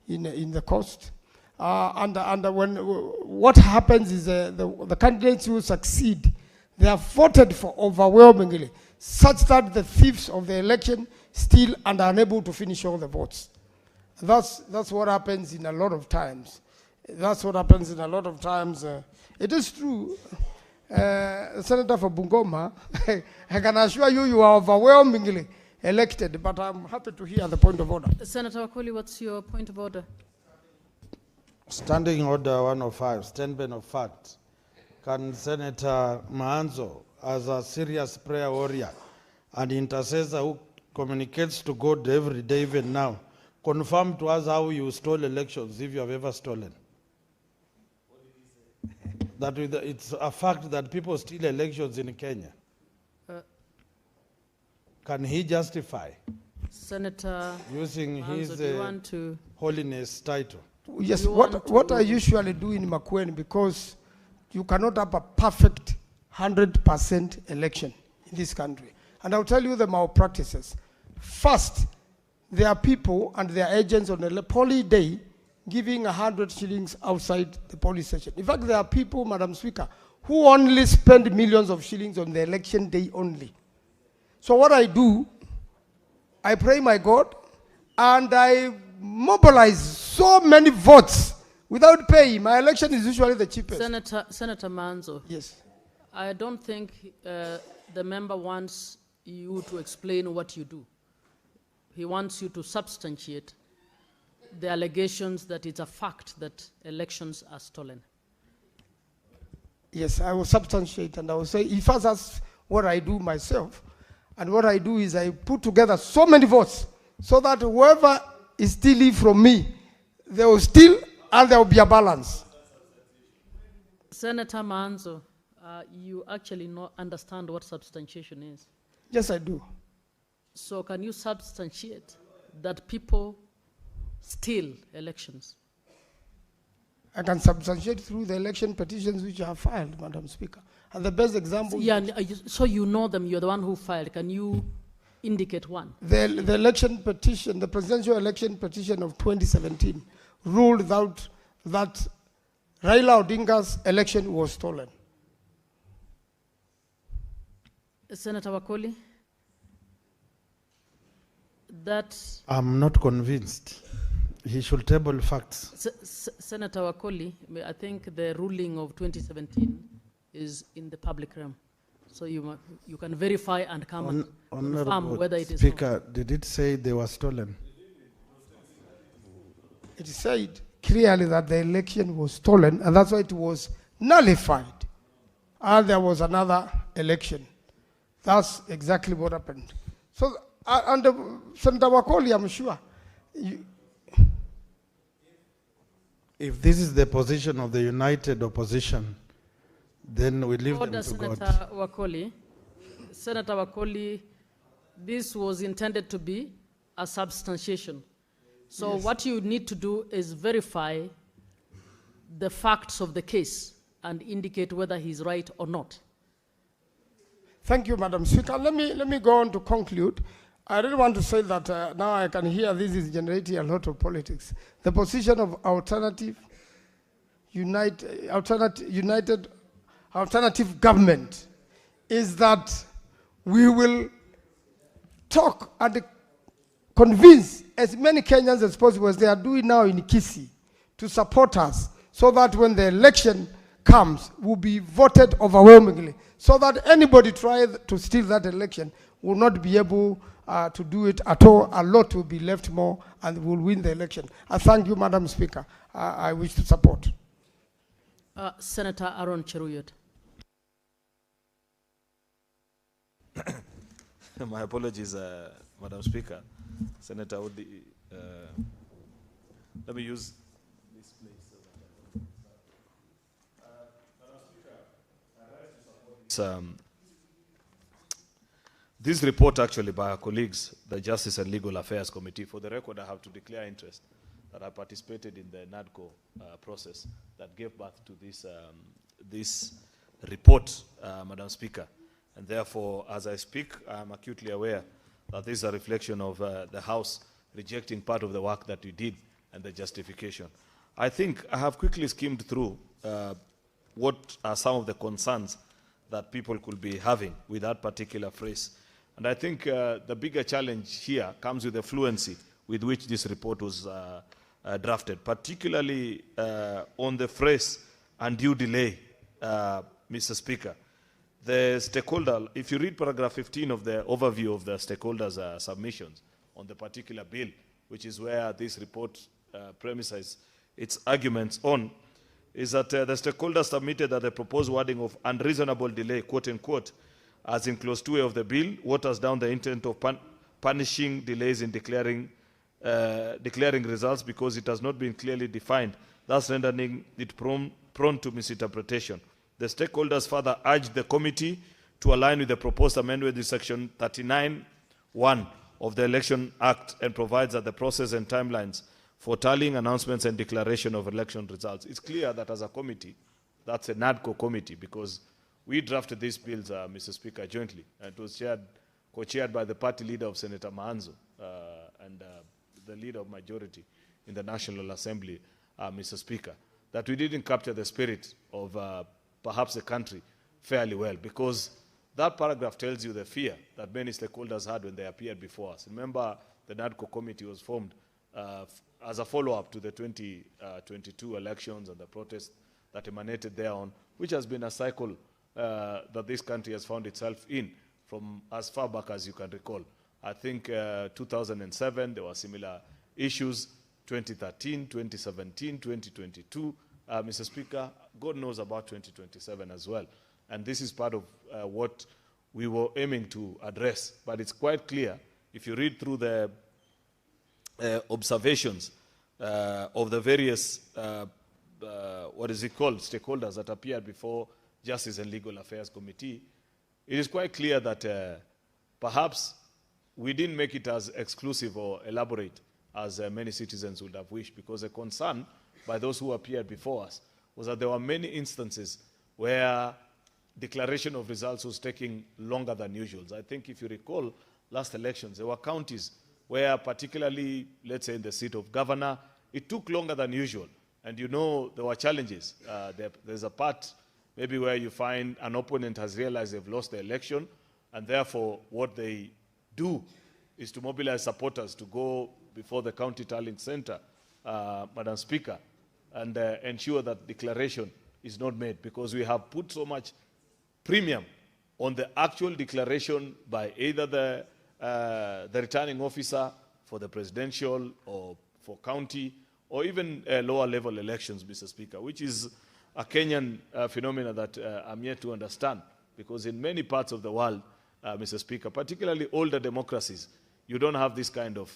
in the coast. What happens is the candidates who succeed, they are voted for overwhelmingly, such that the thieves of the election steal and are unable to finish all the votes. That's what happens in a lot of times. That's what happens in a lot of times. It is true, Senator for Bungoma, I can assure you, you are overwhelmingly elected, but I'm happy to hear the point of order. Senator Wakoli, what's your point of order? Standing Order 105, statement of fact. Can Senator Maanzo, as a serious prayer warrior and intercessor who communicates to God every day, even now, confirm to us how you stole elections, if you have ever stolen? That it's a fact that people steal elections in Kenya. Can he justify Senator using Maanzo, his do you want to? holiness title? Yes, what I usually do in makwiny, because you cannot have a perfect 100% election in this country. And I'll tell you the malpractices. First, there are people and their agents on a polling day giving 100 shillings outside the polling station. In fact, there are people, Madam Speaker, who only spend millions of shillings on the election day only. So what I do, I pray my God, and I mobilize so many votes without paying. My election is usually the cheapest. Senator Maanzo. Yes. I don't think the member wants you to explain what you do. He wants you to substantiate the allegations that it's a fact that elections are stolen. Yes, I will substantiate, and I will say, if that's what I do myself, and what I do is I put together so many votes so that whoever is stealing from me, they will steal and there will be a balance. Senator Maanzo, you actually not understand what substantiation is. Yes, I do. So can you substantiate that people steal elections? I can substantiate through the election petitions which I have filed, Madam Speaker. And the best example... Yeah, so you know them, you're the one who filed. Can you indicate one? The election petition, the presidential election petition of 2017 ruled out that Raila Odinga's election was stolen. Senator Wakoli, that... I'm not convinced. He should table facts. Senator Wakoli, I think the ruling of 2017 is in the public realm. So you can verify and come and confirm whether it is Speaker, did it say they were stolen? It said clearly that the election was stolen, and that's why it was nullified. And there was another election. That's exactly what happened. So, under Senator Wakoli, I'm sure. If this is the position of the united opposition, then we leave them to Senator God. Wakoli. Senator Wakoli, this was intended to be a substantiation. So yes, what you need to do is verify the facts of the case and indicate whether he's right or not. Thank you, Madam Speaker. Let me go on to conclude. I really want to say that now I can hear this is generating a lot of politics. The position of alternative government is that we will talk and convince as many Kenyans as possible, as they are doing now in Kisii, to support us, so that when the election comes, will be voted overwhelmingly, so that anybody try to steal that election will not be able to do it at all. A lot will be left more and will win the election. I thank you, Madam Speaker. I wish to support. Senator Aaron Cheruyot. My apologies, Madam Speaker. Senator Odi, let me use this place. Madam Speaker, I rise to support this report actually by our colleagues, the Justice and Legal Affairs Committee. For the record, I have to declare interest that I participated in the NADCO process that gave birth to this report, Madam Speaker. And therefore, as I speak, I'm acutely aware that this is a reflection of the House rejecting part of the work that we did and the justification. I think I have quickly skimmed through what are some of the concerns that people could be having with that particular phrase. And I think the bigger challenge here comes with the fluency with which this report was drafted, particularly on the phrase undue delay, Mr. Speaker. the stakeholder, if you read paragraph 15 of the overview of the stakeholders' submissions on the particular bill, which is where this report premises its arguments on, is that the stakeholders submitted that the proposed wording of unreasonable delay, quote unquote, as in clause 2A of the bill, waters down the intent of punishing delays in declaring results because it has not been clearly defined, thus rendering it prone to misinterpretation. The stakeholders further urged the committee to align with the proposed amendment in section 39(1) of the Election Act and provides that the process and timelines for tallying, announcements and declaration of election results. It's clear that as a committee, that's a NADCO committee, because we drafted these bills, Mr. Speaker, jointly, and it was co-chaired by the party leader of Senator Maanzo and the leader of majority in the National Assembly, Mr. Speaker, that we didn't capture the spirit of perhaps the country fairly well, because that paragraph tells you the fear that many stakeholders had when they appeared before us. Remember, the NADCO committee was formed as a follow-up to the 2022 elections and the protests that emanated thereon, which has been a cycle that this country has found itself in from as far back as you can recall. I think 2007, there were similar issues, 2013, 2017, 2022. Mr. Speaker, God knows about 2027 as well. And this is part of what we were aiming to address. But it's quite clear, if you read through the observations of the various, stakeholders that appeared before Justice and Legal Affairs Committee, it is quite clear that perhaps we didn't make it as exclusive or elaborate as many citizens would have wished, because a concern by those who appeared before us was that there were many instances where declaration of results was taking longer than usual. I think if you recall last elections, there were counties where particularly, let's say in the seat of governor, it took longer than usual. And you know there were challenges. There's a part maybe where you find an opponent has realized they've lost the election, and therefore what they do is to mobilize supporters to go before the county tallying center, Madam Speaker, and ensure that declaration is not made, because we have put so much premium on the actual declaration by either the returning officer for the presidential or for county or even lower level elections, Mr. Speaker, which is a Kenyan phenomenon that I'm yet to understand, because in many parts of the world, Mr. Speaker, particularly older democracies, you don't have this kind of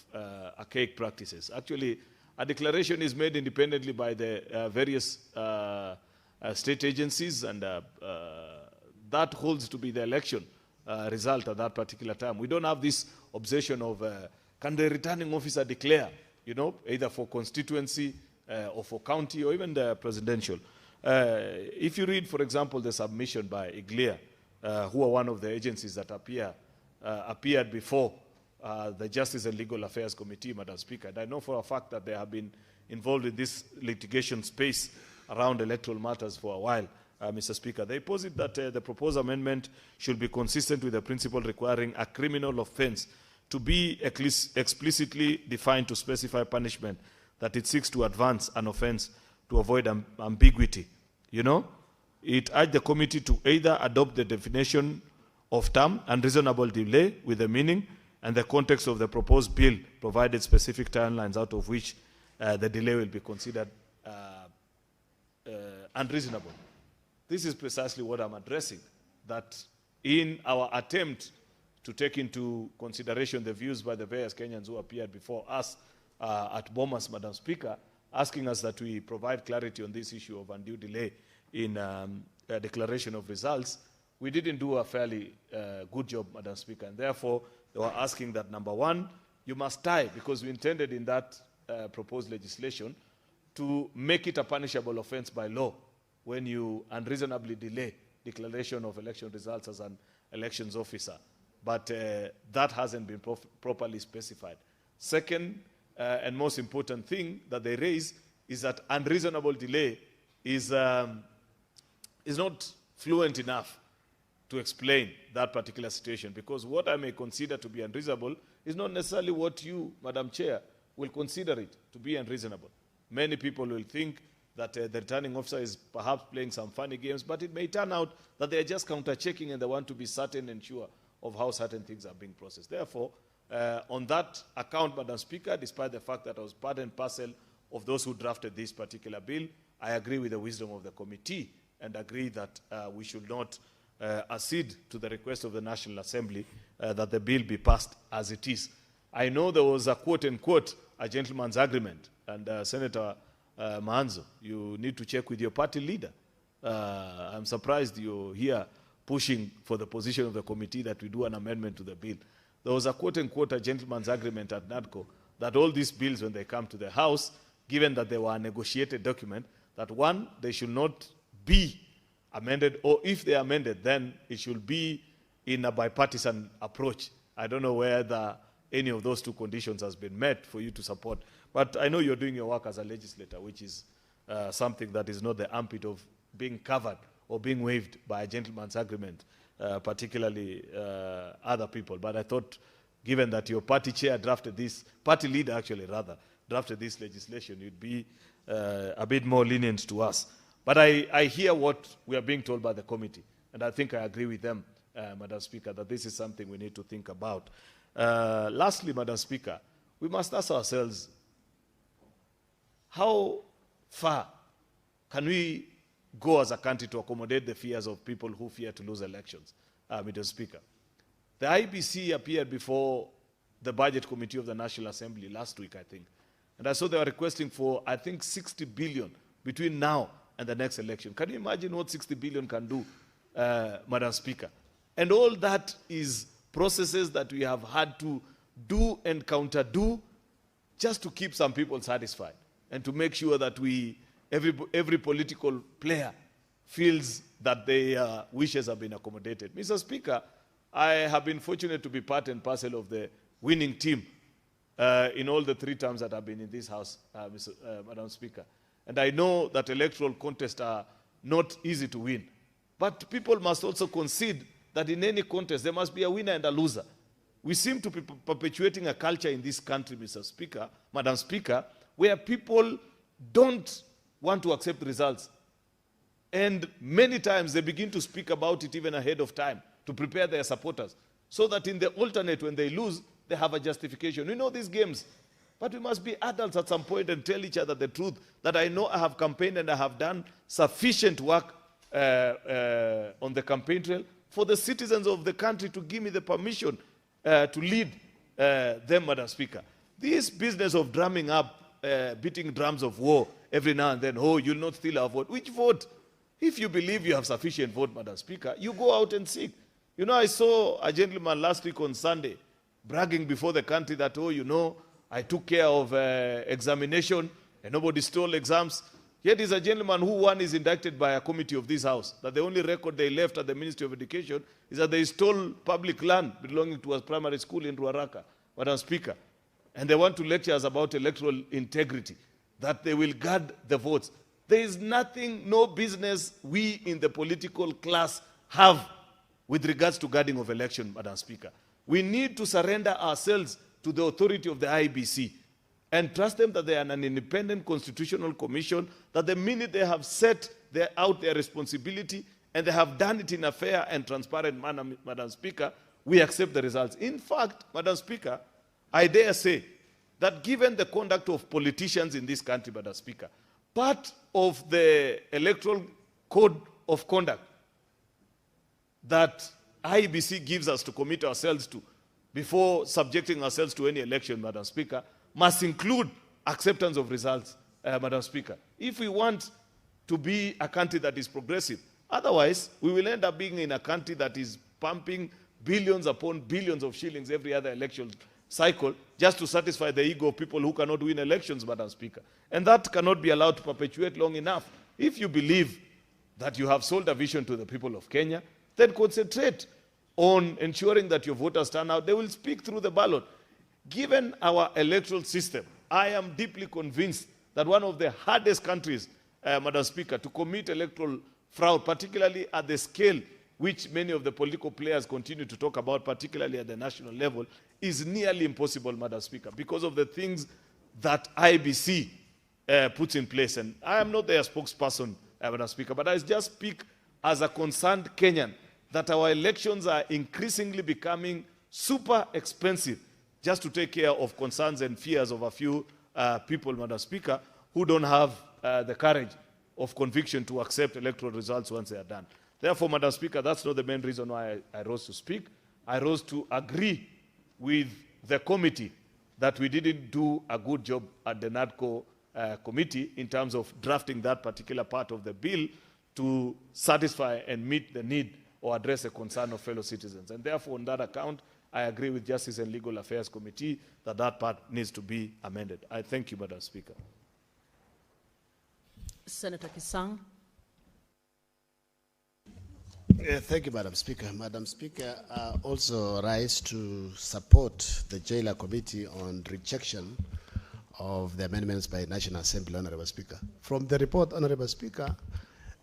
archaic practices. Actually, a declaration is made independently by the various state agencies, and that holds to be the election result at that particular time. We don't have this obsession of can the returning officer declare, you know, either for constituency or for county or even the presidential. If you read, for example, the submission by IGLEA, who are one of the agencies that appeared before the Justice and Legal Affairs Committee, Madam Speaker, and I know for a fact that they have been involved in this litigation space around electoral matters for a while, Mr. Speaker. They posit that the proposed amendment should be consistent with the principle requiring a criminal offense to be explicitly defined to specify punishment that it seeks to advance an offense to avoid ambiguity. You know, it urged the committee to either adopt the definition of term unreasonable delay with the meaning and the context of the proposed bill, provided specific timelines out of which the delay will be considered unreasonable. This is precisely what I'm addressing, that in our attempt to take into consideration the views by the various Kenyans who appeared before us at Bomas, Madam Speaker, asking us that we provide clarity on this issue of undue delay in declaration of results, we didn't do a fairly good job, Madam Speaker. And therefore, they were asking that, number one, you must tie, because we intended in that proposed legislation to make it a punishable offense by law when you unreasonably delay declaration of election results as an elections officer. But that hasn't been properly specified. Second, and most important thing that they raise is that unreasonable delay is not fluent enough to explain that particular situation, because what I may consider to be unreasonable is not necessarily what you, Madam Chair, will consider it to be unreasonable. Many people will think that the returning officer is perhaps playing some funny games, but it may turn out that they are just counter-checking and they want to be certain and sure of how certain things are being processed. Therefore, on that account, Madam Speaker, despite the fact that I was part and parcel of those who drafted this particular bill, I agree with the wisdom of the committee and agree that we should not accede to the request of the National Assembly that the bill be passed as it is. I know there was a quote-unquote a gentleman's agreement, and Senator Manzo, you need to check with your party leader. I'm surprised you're here pushing for the position of the committee that we do an amendment to the bill. There was a quote-unquote a gentleman's agreement at NADCO that all these bills, when they come to the House, given that they were a negotiated document, that one, they should not be amended, or if they are amended, then it should be in a bipartisan approach. I don't know whether any of those two conditions has been met for you to support. But I know you're doing your work as a legislator, which is something that is not the armpit of being covered or being waived by a gentleman's agreement, particularly other people. But I thought, given that your party chair drafted this, party leader actually rather, drafted this legislation, you'd be a bit more lenient to us. But I hear what we are being told by the committee, and I think I agree with them, Madam Speaker, that this is something we need to think about. Lastly, Madam Speaker, we must ask ourselves, how far can we go as a country to accommodate the fears of people who fear to lose elections, Madam Speaker? The IBC appeared before the Budget Committee of the National Assembly last week, I think. And I saw they were requesting for, I think, 60 billion between now and the next election. Can you imagine what 60 billion can do, Madam Speaker? And all that is processes that we have had to do and counter-do just to keep some people satisfied and to make sure that every political player feels that their wishes have been accommodated. Mr. Speaker, I have been fortunate to be part and parcel of the winning team in all the 3 terms that I've been in this House, Madam Speaker. And I know that electoral contests are not easy to win. But people must also concede that in any contest, there must be a winner and a loser. We seem to be perpetuating a culture in this country, Mr. Speaker, Madam Speaker, where people don't want to accept results. And many times they begin to speak about it even ahead of time to prepare their supporters, so that in the alternate, when they lose, they have a justification. We know these games, but we must be adults at some point and tell each other the truth, that I know I have campaigned and I have done sufficient work on the campaign trail for the citizens of the country to give me the permission to lead them, Madam Speaker. This business of drumming up, beating drums of war every now and then, oh, you'll not steal our vote. Which vote? If you believe you have sufficient vote, Madam Speaker, you go out and seek. You know, I saw a gentleman last week on Sunday bragging before the country that, oh, you know, I took care of examination and nobody stole exams. Yet is a gentleman who one is indicted by a committee of this House, that the only record they left at the Ministry of Education is that they stole public land belonging to a primary school in Ruaraka, Madam Speaker. And they want to lecture us about electoral integrity, that they will guard the votes. There is nothing, no business we in the political class have with regards to guarding of election, Madam Speaker. We need to surrender ourselves to the authority of the IBC and trust them that they are an independent constitutional commission, that the minute they have set out their responsibility and they have done it in a fair and transparent manner, Madam Speaker, we accept the results. In fact, Madam Speaker, I dare say that given the conduct of politicians in this country, Madam Speaker, part of the electoral code of conduct that IBC gives us to commit ourselves to before subjecting ourselves to any election, Madam Speaker, must include acceptance of results, Madam Speaker, if we want to be a country that is progressive. Otherwise, we will end up being in a country that is pumping billions upon billions of shillings every other election cycle just to satisfy the ego of people who cannot win elections, Madam Speaker. And that cannot be allowed to perpetuate long enough. If you believe that you have sold a vision to the people of Kenya, then concentrate on ensuring that your voters turn out. They will speak through the ballot. Given our electoral system, I am deeply convinced that one of the hardest countries, Madam Speaker, to commit electoral fraud, particularly at the scale which many of the political players continue to talk about, particularly at the national level, is nearly impossible, Madam Speaker, because of the things that IBC puts in place. And I am not their spokesperson, Madam Speaker, but I just speak as a concerned Kenyan that our elections are increasingly becoming super expensive just to take care of concerns and fears of a few people, Madam Speaker, who don't have the courage of conviction to accept electoral results once they are done. Therefore, Madam Speaker, that's not the main reason why I rose to speak. I rose to agree with the committee that we didn't do a good job at the NADCO committee in terms of drafting that particular part of the bill to satisfy and meet the need or address the concern of fellow citizens. And therefore, on that account, I agree with Justice and Legal Affairs Committee that that part needs to be amended. I thank you, Madam Speaker. Senator Kisang. Thank you, Madam Speaker. Madam Speaker, also rise to support the Jailer Committee on rejection of the amendments by National Assembly, Honorable Speaker. From the report, Honorable Speaker,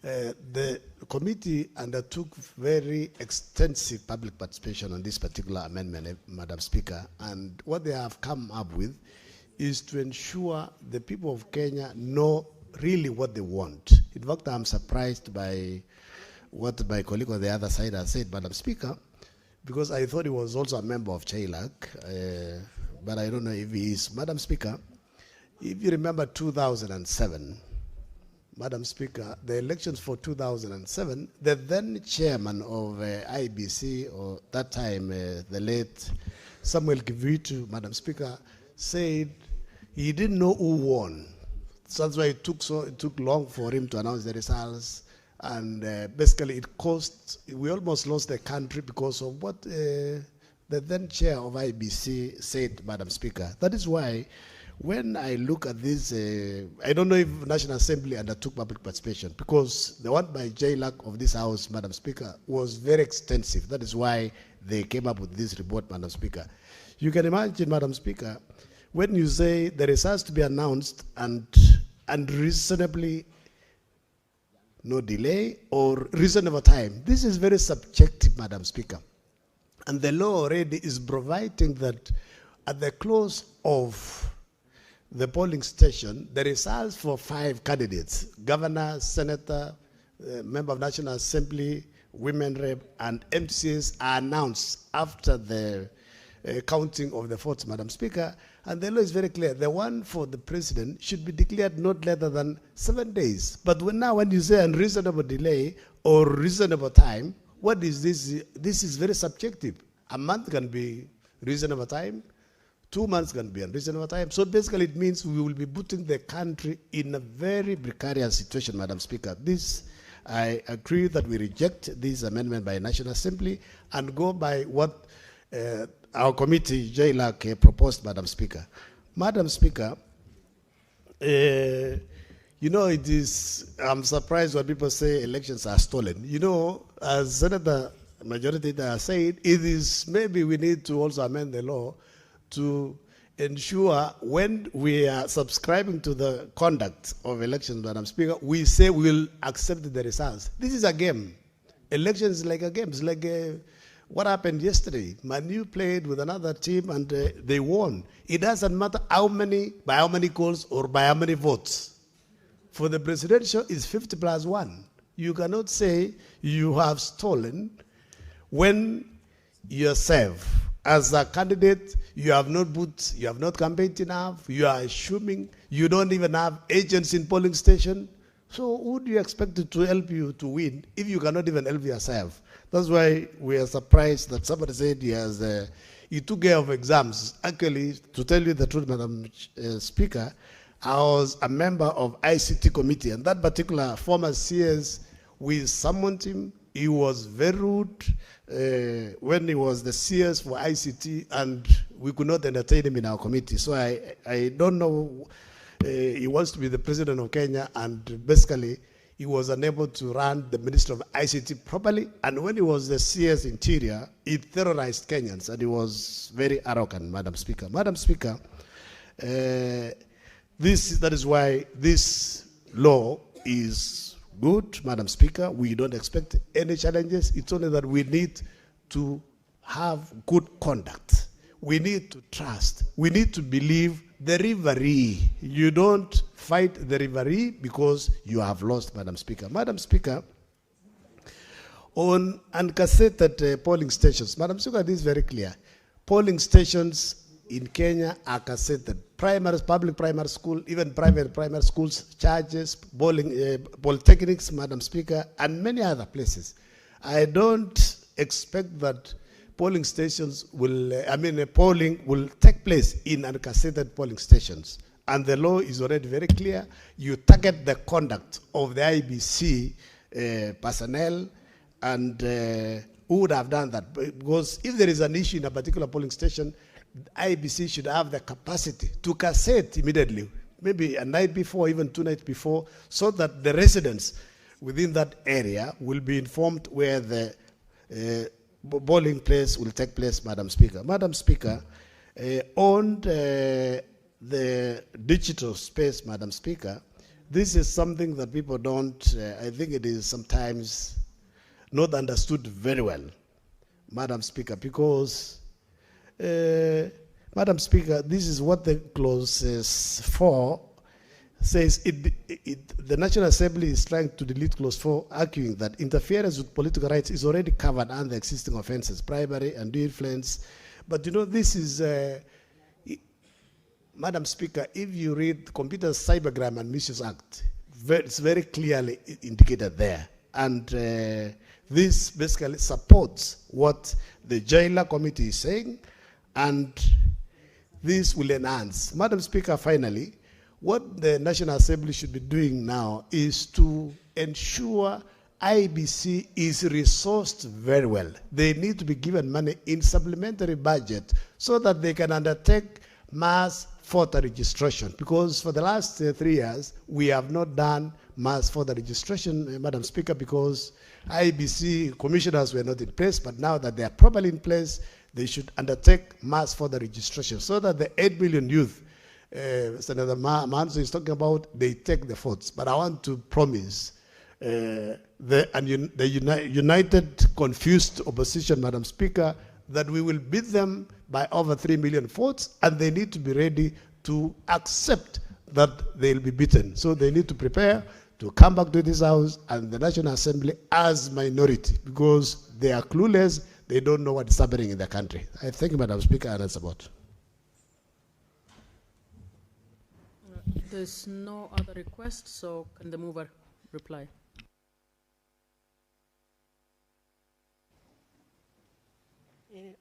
the committee undertook very extensive public participation on this particular amendment, Madam Speaker, and what they have come up with is to ensure the people of Kenya know really what they want. In fact, I'm surprised by what my colleague on the other side has said, Madam Speaker, because I thought he was also a member of CHAILAC, but I don't know if he is. Madam Speaker, if you remember 2007, Madam Speaker, the elections for 2007, the then chairman of IBC, or that time the late Samuel Kivitu, Madam Speaker, said he didn't know who won. So that's why it took long for him to announce the results. And basically we almost lost the country because of what the then chair of IBC said, Madam Speaker. That is why when I look at this, I don't know if National Assembly undertook public participation, because the one by JLAC of this House, Madam Speaker, was very extensive. That is why they came up with this report, Madam Speaker. You can imagine, Madam Speaker, when you say the results to be announced and reasonably no delay or reasonable time. This is very subjective, Madam Speaker. And the law already is providing that at the close of the polling station, the results for 5 candidates, governor, senator, member of National Assembly, women rep, and MCs are announced after the counting of the votes, Madam Speaker. And the law is very clear. The one for the president should be declared not later than 7 days. But when you say unreasonable delay or reasonable time, what is this? This is very subjective. A month can be reasonable time. 2 months can be unreasonable time. So basically it means we will be putting the country in a very precarious situation, Madam Speaker. I agree that we reject this amendment by National Assembly and go by what our committee, JLAC, proposed, Madam Speaker. Madam Speaker, you know, I'm surprised when people say elections are stolen. You know, as Senator Majority Leader said, maybe we need to also amend the law to ensure when we are subscribing to the conduct of elections, Madam Speaker, we say we'll accept the results. This is a game. Elections is like a game. It's like what happened yesterday. Manu played with another team and they won. It doesn't matter by how many goals or by how many votes. For the presidential, it's 50+1. You cannot say you have stolen when yourself, as a candidate, you have not campaigned enough, you are assuming you don't even have agents in polling station. So who do you expect to help you to win if you cannot even help yourself? That's why we are surprised that somebody said he took care of exams. Actually, to tell you the truth, Madam Speaker, I was a member of ICT committee, and that particular former CS, we summoned him. He was very rude when he was the CS for ICT, and we could not entertain him in our committee. So I don't know. He wants to be the president of Kenya, and basically he was unable to run the Ministry of ICT properly. And when he was the CS Interior, he terrorized Kenyans, and he was very arrogant, Madam Speaker. Madam Speaker, that is why this law is good, Madam Speaker. We don't expect any challenges. It's only that we need to have good conduct. We need to trust. We need to believe the referee. You don't fight the referee because you have lost, Madam Speaker. Madam Speaker, on uncassetted polling stations, Madam Speaker, this is very clear. Polling stations in Kenya are cassetted. Primary, public primary school, even private primary schools, churches, polytechnics, Madam Speaker, and many other places. I don't expect that polling stations will, polling will take place in uncassetted polling stations. And the law is already very clear. You target the conduct of the IBC personnel, and who would have done that? Because if there is an issue in a particular polling station, IBC should have the capacity to cassette immediately, maybe a night before, even 2 nights before, so that the residents within that area will be informed where the polling place will take place, Madam Speaker. Madam Speaker, on the digital space, Madam Speaker, this is something that people don't, I think it is sometimes not understood very well, Madam Speaker, because Madam Speaker, this is what the clause 4 says. The National Assembly is trying to delete clause 4, arguing that interference with political rights is already covered under existing offenses, bribery and influence. But you know, this is, Madam Speaker, if you read the Computer Cybercrime and Misuse Act, it's very clearly indicated there. And this basically supports what the Jailer Committee is saying, and this will enhance. Madam Speaker, finally, what the National Assembly should be doing now is to ensure IBC is resourced very well. They need to be given money in supplementary budget so that they can undertake mass voter registration, because for the last 3 years, we have not done mass voter registration, Madam Speaker, because IBC commissioners were not in place, but now that they are properly in place, they should undertake mass voter registration so that the 8 million youth Senator Manzo is talking about, they take the votes. But I want to promise the united, confused opposition, Madam Speaker, that we will beat them by over 3 million votes, and they need to be ready to accept that they'll be beaten. So they need to prepare to come back to this House and the National Assembly as minority, because they are clueless. They don't know what is happening in the country. I thank you, Madam Speaker, and that's about. There's no other request, so can the mover reply?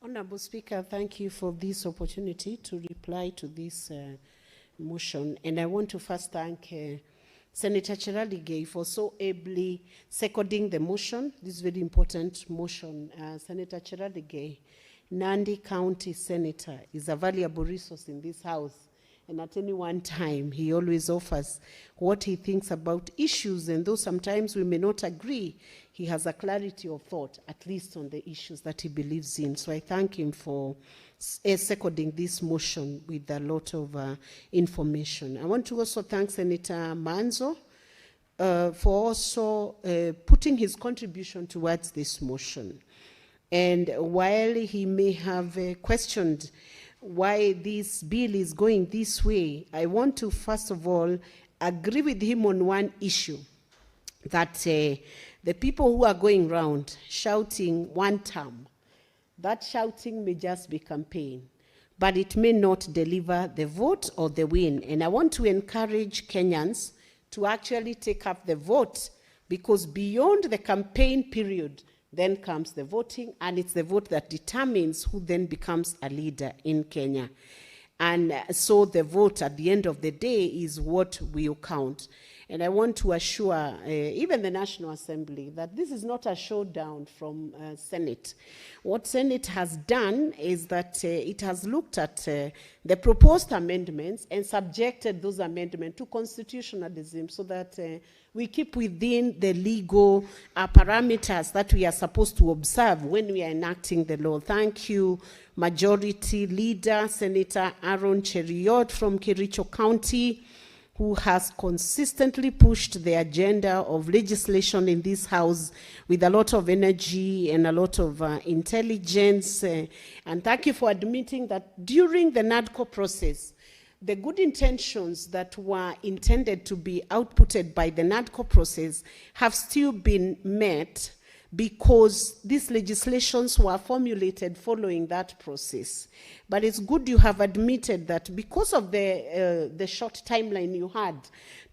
Honorable Speaker, thank you for this opportunity to reply to this motion. And I want to first thank Senator Cherargei for so ably seconding the motion, this very important motion. Senator Cherargei, Nandi County Senator, is a valuable resource in this House. And at any one time, he always offers what he thinks about issues. And though sometimes we may not agree, he has a clarity of thought, at least on the issues that he believes in. So I thank him for seconding this motion with a lot of information. I want to also thank Senator Manzo for also putting his contribution towards this motion. And while he may have questioned why this bill is going this way, I want to first of all agree with him on one issue, that the people who are going around shouting one term, that shouting may just be campaign, but it may not deliver the vote or the win. And I want to encourage Kenyans to actually take up the vote, because beyond the campaign period, then comes the voting, and it's the vote that determines who then becomes a leader in Kenya. And so the vote at the end of the day is what will count. And I want to assure even the National Assembly that this is not a showdown from Senate. What Senate has done is that it has looked at the proposed amendments and subjected those amendments to constitutionalism, so that we keep within the legal parameters that we are supposed to observe when we are enacting the law. Thank you, Majority Leader Senator Aaron Cheriot from Kericho County, who has consistently pushed the agenda of legislation in this House with a lot of energy and a lot of intelligence. And thank you for admitting that during the NADCO process, the good intentions that were intended to be outputted by the NADCO process have still been met, because these legislations were formulated following that process. But it's good you have admitted that because of the short timeline you had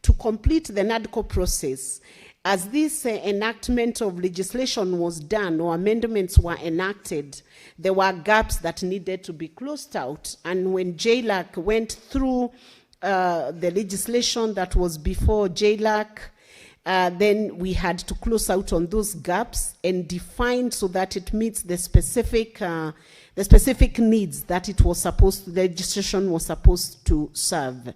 to complete the NADCO process, as this enactment of legislation was done or amendments were enacted, there were gaps that needed to be closed out. And when JLAC went through the legislation that was before JLAC, then we had to close out on those gaps and define so that it meets the specific needs that the legislation was supposed to serve.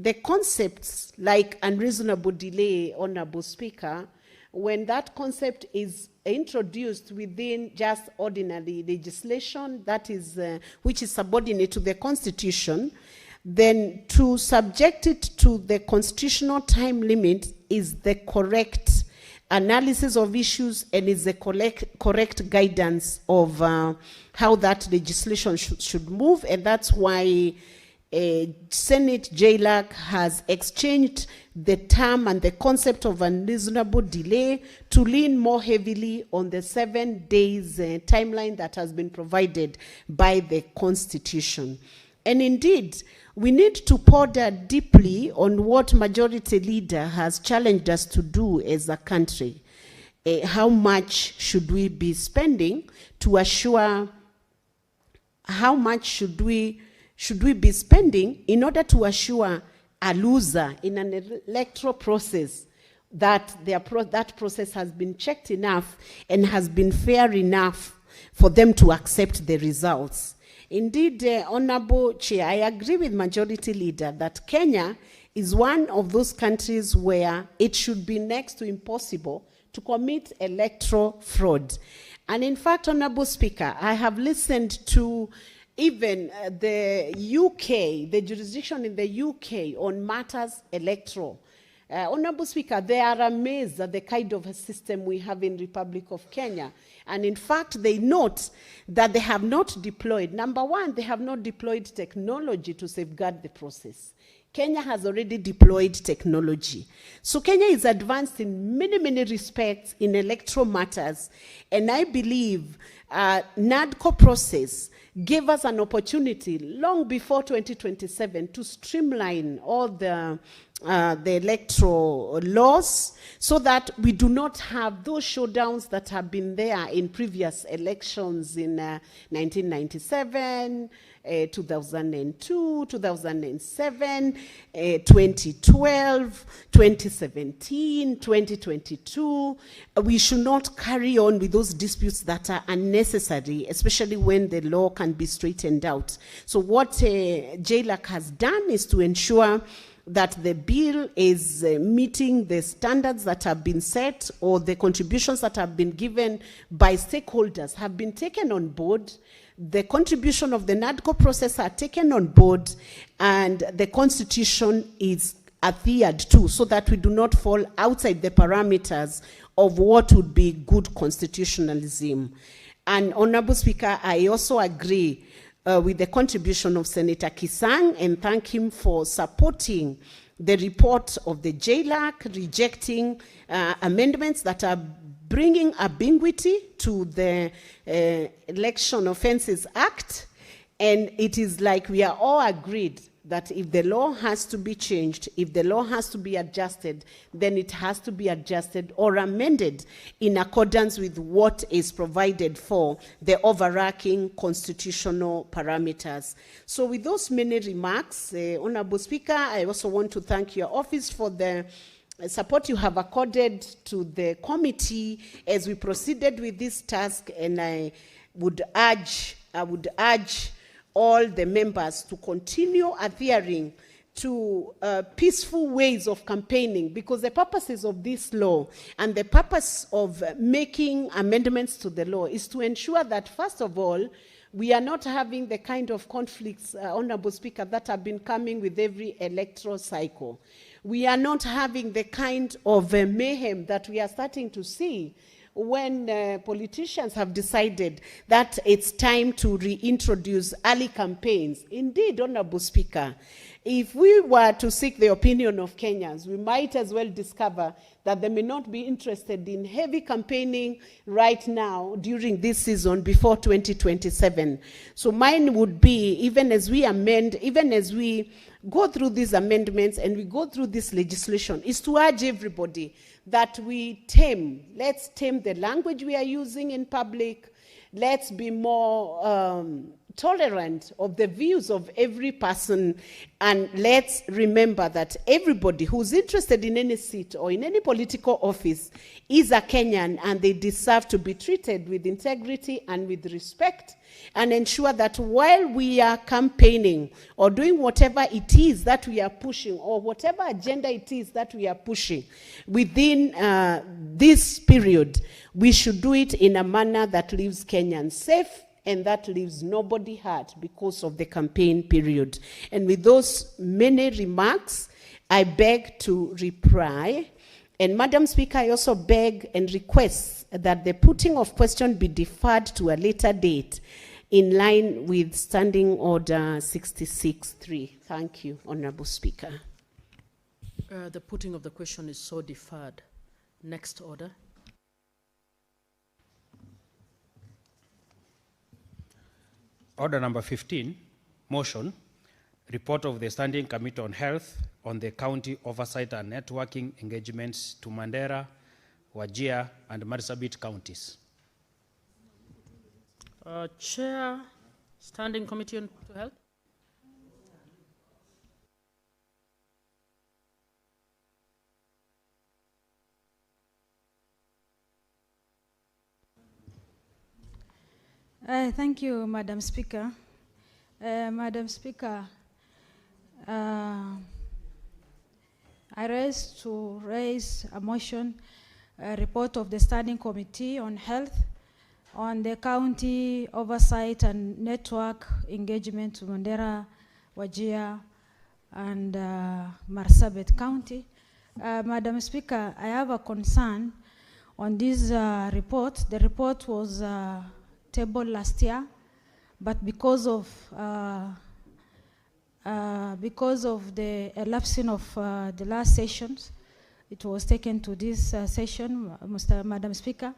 The concepts like unreasonable delay, Honorable Speaker, when that concept is introduced within just ordinary legislation that is which is subordinate to the Constitution, then to subject it to the constitutional time limit is the correct analysis of issues and is the correct guidance of how that legislation should move. And that's why Senate JLAC has exchanged the term and the concept of unreasonable delay to lean more heavily on the 7 days timeline that has been provided by the Constitution. And indeed, we need to ponder deeply on what Majority Leader has challenged us to do as a country. How much should we be spending to assure, how much should we be spending in order to assure a loser in an electoral process that that process has been checked enough and has been fair enough for them to accept the results? Indeed, Honorable Chair, I agree with Majority Leader that Kenya is one of those countries where it should be next to impossible to commit electoral fraud. And in fact, Honorable Speaker, I have listened to even the UK, the jurisdiction in the UK on matters electoral. Honorable Speaker, they are amazed at the kind of a system we have in Republic of Kenya. And in fact, they note that they have not deployed, number one, they have not deployed technology to safeguard the process. Kenya has already deployed technology. So Kenya is advanced in many, many respects in electoral matters. And I believe NADCO process gave us an opportunity long before 2027 to streamline all the electoral laws so that we do not have those showdowns that have been there in previous elections in 1997, 2002, 2007, 2012, 2017, 2022. We should not carry on with those disputes that are unnecessary, especially when the law can be straightened out. So what JLAC has done is to ensure that the bill is meeting the standards that have been set, or the contributions that have been given by stakeholders have been taken on board. The contribution of the NADCO process are taken on board, and the Constitution is adhered to so that we do not fall outside the parameters of what would be good constitutionalism. And Honorable Speaker, I also agree with the contribution of Senator Kisang and thank him for supporting the report of the JLAC, rejecting amendments that are bringing ambiguity to the Election Offences Act. And it is like we are all agreed that if the law has to be changed, if the law has to be adjusted, then it has to be adjusted or amended in accordance with what is provided for the overarching constitutional parameters. So with those many remarks, Honorable Speaker, I also want to thank your office for the support you have accorded to the committee as we proceeded with this task, and I would urge all the members to continue adhering to peaceful ways of campaigning, because the purposes of this law and the purpose of making amendments to the law is to ensure that, first of all, we are not having the kind of conflicts, Honorable Speaker, that have been coming with every electoral cycle. We are not having the kind of mayhem that we are starting to see when politicians have decided that it's time to reintroduce early campaigns. Indeed, Honorable Speaker, if we were to seek the opinion of Kenyans, we might as well discover that they may not be interested in heavy campaigning right now during this season before 2027. So mine would be, even as we amend, even as we go through these amendments and we go through this legislation, is to urge everybody that let's tame the language we are using in public. Let's be more tolerant of the views of every person, and let's remember that everybody who's interested in any seat or in any political office is a Kenyan, and they deserve to be treated with integrity and with respect, and ensure that while we are campaigning or doing whatever it is that we are pushing, or whatever agenda it is that we are pushing within this period, we should do it in a manner that leaves Kenyans safe and that leaves nobody hurt because of the campaign period. And with those many remarks, I beg to reply. And Madam Speaker, I also beg and request that the putting of question be deferred to a later date in line with Standing Order 66.3. Thank you, Honorable Speaker. The putting of the question is so deferred. Next order. Order number 15, motion, report of the Standing Committee on Health on the county oversight and networking engagements to Mandera, Wajir, and Marsabit counties. Chair, Standing Committee on Health. Thank you, Madam Speaker. Madam Speaker, I raise a motion, a report of the Standing Committee on Health on the county oversight and network engagement to Mandera, Wajir, and Marsabit County. Madam Speaker, I have a concern on this report. The report was tabled last year, but because of the elapsing of the last sessions, it was taken to this session, Madam Speaker.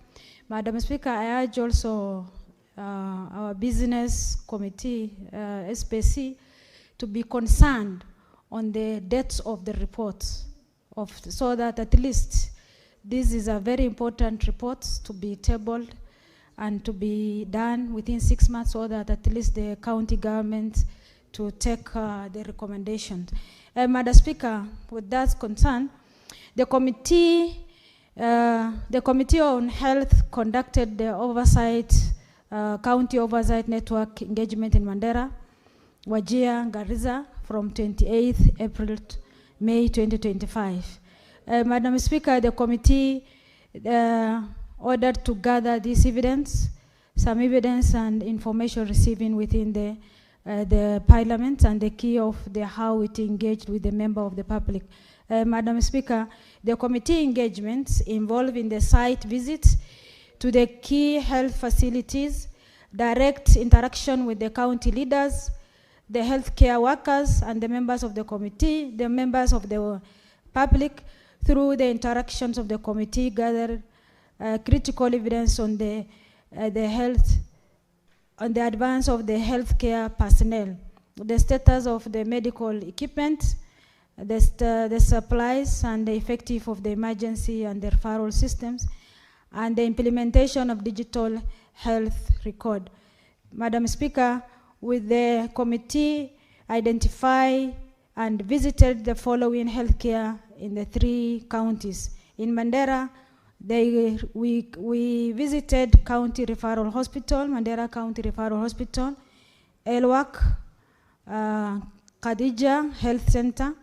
Madam Speaker, I urge also our business committee, SPC, to be concerned on the dates of the reports, so that at least this is a very important report to be tabled and to be done within 6 months, so that at least the county government to take the recommendations. Madam Speaker, with that concern, the committee on health conducted the county oversight network engagement in Mandera, Wajir, Garissa from 28th April to May 2025. Madam Speaker, the committee ordered to gather this evidence, some evidence and information receiving within the parliament, and the key of how it engaged with the member of the public. Madam Speaker, the committee engagements involve in the site visits to the key health facilities, direct interaction with the county leaders, the healthcare workers, and the members of the committee, the members of the public. Through the interactions of the committee, gathered critical evidence on the advance of the healthcare personnel, the status of the medical equipment, the supplies, and the effective of the emergency and the referral systems, and the implementation of digital health record. Madam Speaker, with the committee identify and visited the following healthcare in the 3 counties. In Mandera, we visited County Referral Hospital, Mandera County Referral Hospital, Elwak, Khadija Health Center,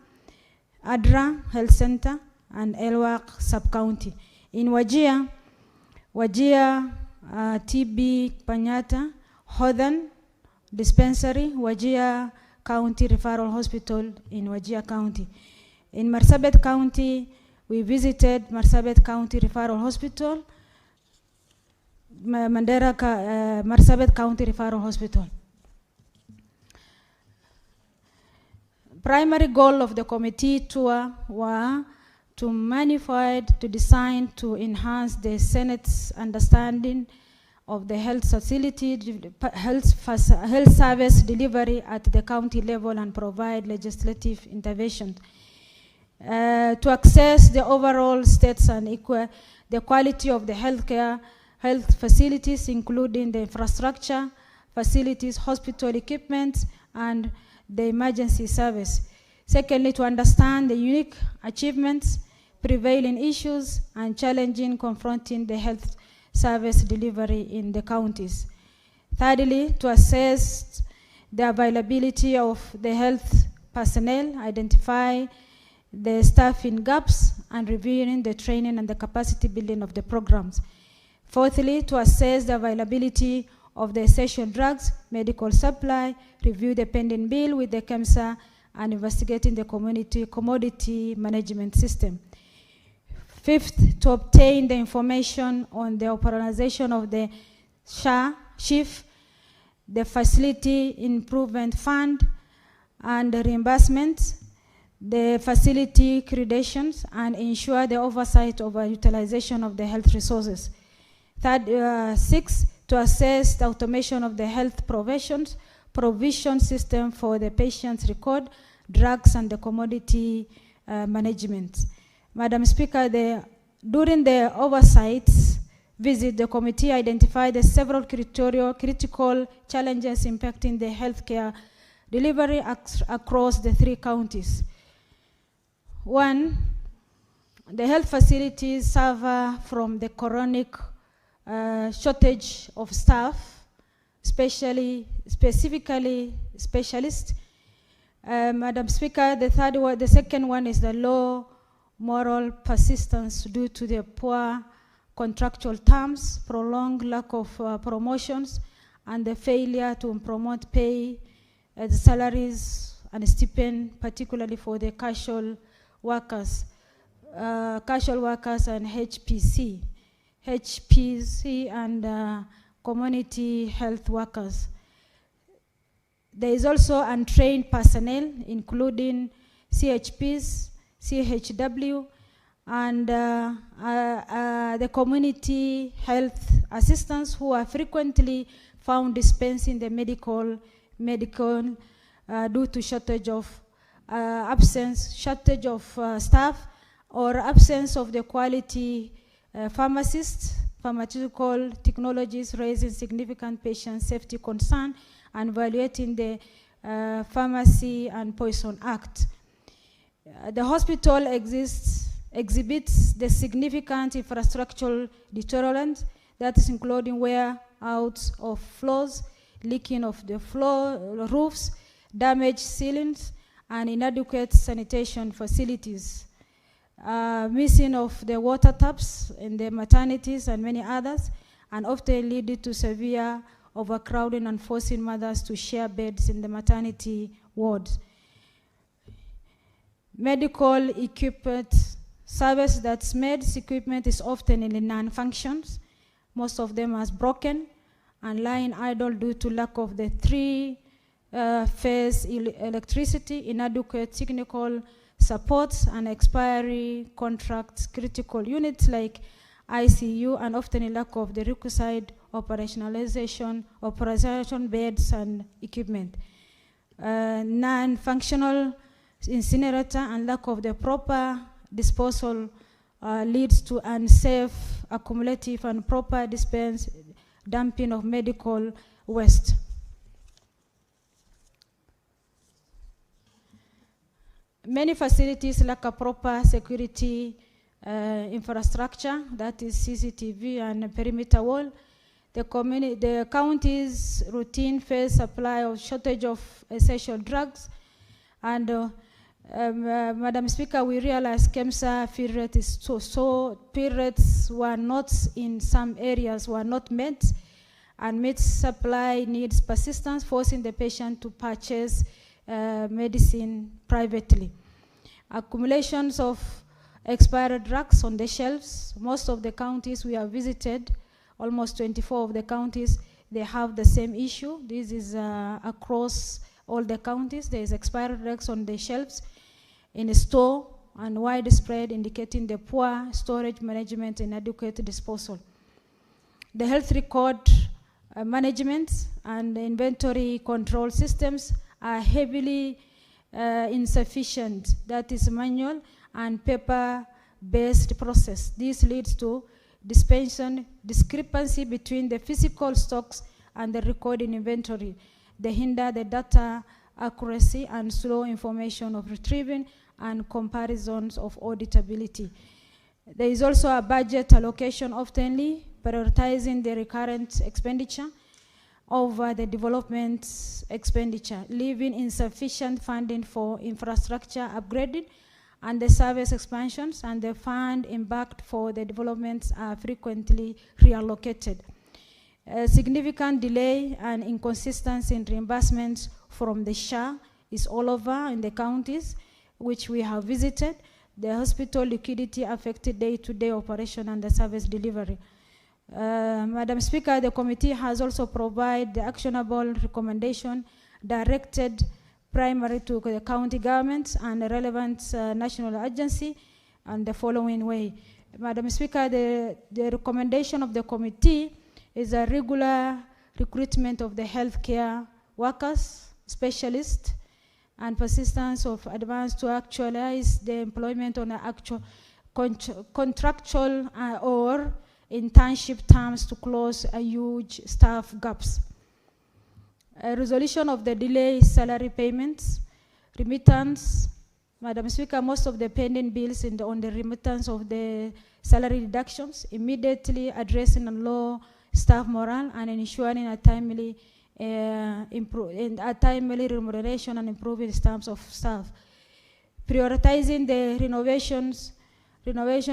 Adra Health Center, and Elwak Sub-County. In Wajir, TB Panyata, Hodan Dispensary, Wajir County Referral Hospital in Wajir County. In Marsabit County, we visited Marsabit County Referral Hospital, Mandera Marsabit County Referral Hospital. Primary goal of the committee tour were to manifest, to design, to enhance the Senate's understanding of the health facility, health service delivery at the county level and provide legislative intervention. To access the overall states and the quality of the health facilities, including the infrastructure, facilities, hospital equipment, and the emergency service. Secondly, to understand the unique achievements, prevailing issues, and challenging confronting the health service delivery in the counties. Thirdly, to assess the availability of the health personnel, identify the staffing gaps, and reviewing the training and the capacity building of the programs. Fourthly, to assess the availability of the essential drugs, medical supply, review the pending bill with the KEMSA, and investigating the commodity management system. Fifth, to obtain the information on the operationalization of the SHIF, the Facility Improvement Fund, and the reimbursement, the facility accreditations, and ensure the oversight of utilization of the health resources. Sixth, to assess the automation of the health provision system for the patient's record, drugs, and the commodity management. Madam Speaker, during the oversight visit, the committee identified the several critical challenges impacting the healthcare delivery across the 3 counties. One, the health facilities suffer from the chronic shortage of staff, specifically specialists. Madam Speaker, the second one is the low moral persistence due to the poor contractual terms, prolonged lack of promotions, and the failure to promote pay, the salaries and stipend, particularly for the casual workers and HPC and community health workers. There is also untrained personnel, including CHPs, CHW, and the community health assistants who are frequently found dispensing the medical due to shortage of staff or absence of the quality pharmacists, pharmaceutical technologies, raising significant patient safety concern and violating the Pharmacy and Poison Act. The hospital exhibits the significant infrastructural deterioration that is including wear out of floors, leaking of the floor roofs, damaged ceilings, and inadequate sanitation facilities. Missing of the water taps in the maternities and many others, and often leading to severe overcrowding and forcing mothers to share beds in the maternity wards. Medical equipment service that's made, equipment is often in non-functions. Most of them are broken and lying idle due to lack of the 3-phase electricity, inadequate technical supports, and expiry contracts, critical units like ICU, and often a lack of the requisite operation beds and equipment. Non-functional incinerator and lack of the proper disposal leads to unsafe, accumulative, and proper dumping of medical waste. Many facilities lack a proper security infrastructure, that is CCTV and perimeter wall. The county's routine face supply of shortage of essential drugs. And Madam Speaker, we realize KEMSA fill rate is so fill rates were not in some areas were not met, and meat supply needs persistence, forcing the patient to purchase medicine privately. Accumulations of expired drugs on the shelves. Most of the counties we have visited almost 24 of the counties, they have the same issue. This is across all the counties. There is expired drugs on the shelves in a store and widespread, indicating the poor storage management and inadequate disposal. The health record management and inventory control systems are heavily insufficient. That is manual and paper-based process. This leads to discrepancy between the physical stocks and the recorded inventory. They hinder the data accuracy and slow information of retrieving and comparisons of auditability. There is also a budget allocation oftenly prioritizing the recurrent expenditure over the development expenditure, leaving insufficient funding for infrastructure upgrading and the service expansions, and the fund embarked for the developments are frequently reallocated. A significant delay and inconsistency in reimbursements from the SHA is all over in the counties which we have visited. The hospital liquidity affected day-to-day operation and the service delivery. Madam Speaker, the committee has also provided the actionable recommendation directed primary to the county governments and the relevant national agency and the following way. Madam Speaker, the recommendation of the committee is a regular recruitment of the healthcare workers, specialists, and persistence of advance to actualize the employment on an actual contractual or internship terms to close a huge staff gaps. A resolution of the delay salary payments, remittance. Madam Speaker, most of the pending bills on the remittance of the salary reductions, immediately addressing on low staff morale and ensuring a timely remuneration and improving stamps of staff. Prioritizing the renovation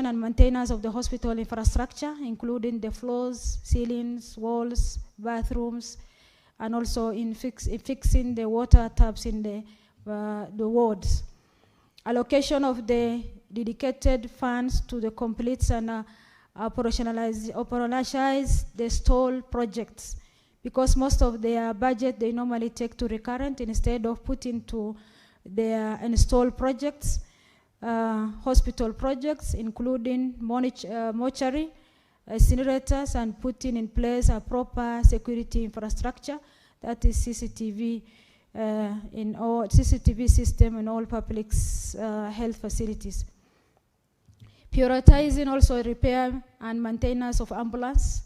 and maintenance of the hospital infrastructure, including the floors, ceilings, walls, bathrooms, and also in fixing the water taps in the wards. Allocation of the dedicated funds to the complete and operationalize the stall projects, because most of their budget they normally take to recurrent instead of putting to their install projects, hospital projects, including mortuary, incinerators, and putting in place a proper security infrastructure, that is CCTV in all CCTV system in all public health facilities. Prioritizing also repair and maintenance of ambulance,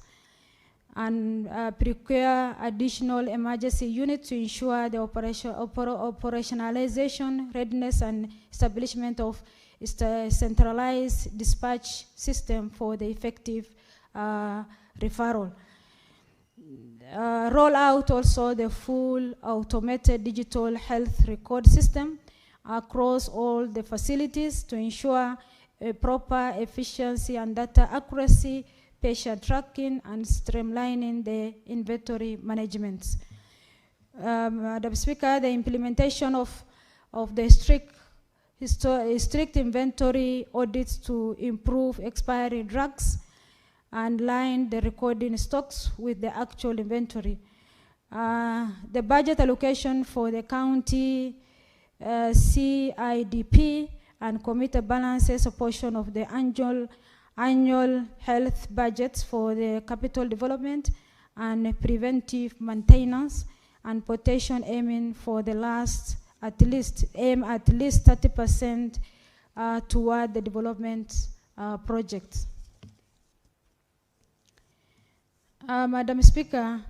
and procure additional emergency units to ensure the operationalization, readiness, and establishment of centralized dispatch system for the effective referral. Roll out also the full automated digital health record system across all the facilities to ensure a proper efficiency and data accuracy, patient tracking, and streamlining the inventory management. Madam Speaker, the implementation of the strict inventory audits to improve expiry drugs and line the recording stocks with the actual inventory. The budget allocation for the county CIDP and committee balances a portion of the annual health budgets for the capital development and preventive maintenance, and protection aiming for the last at least 30% toward the development projects. Madam Speaker,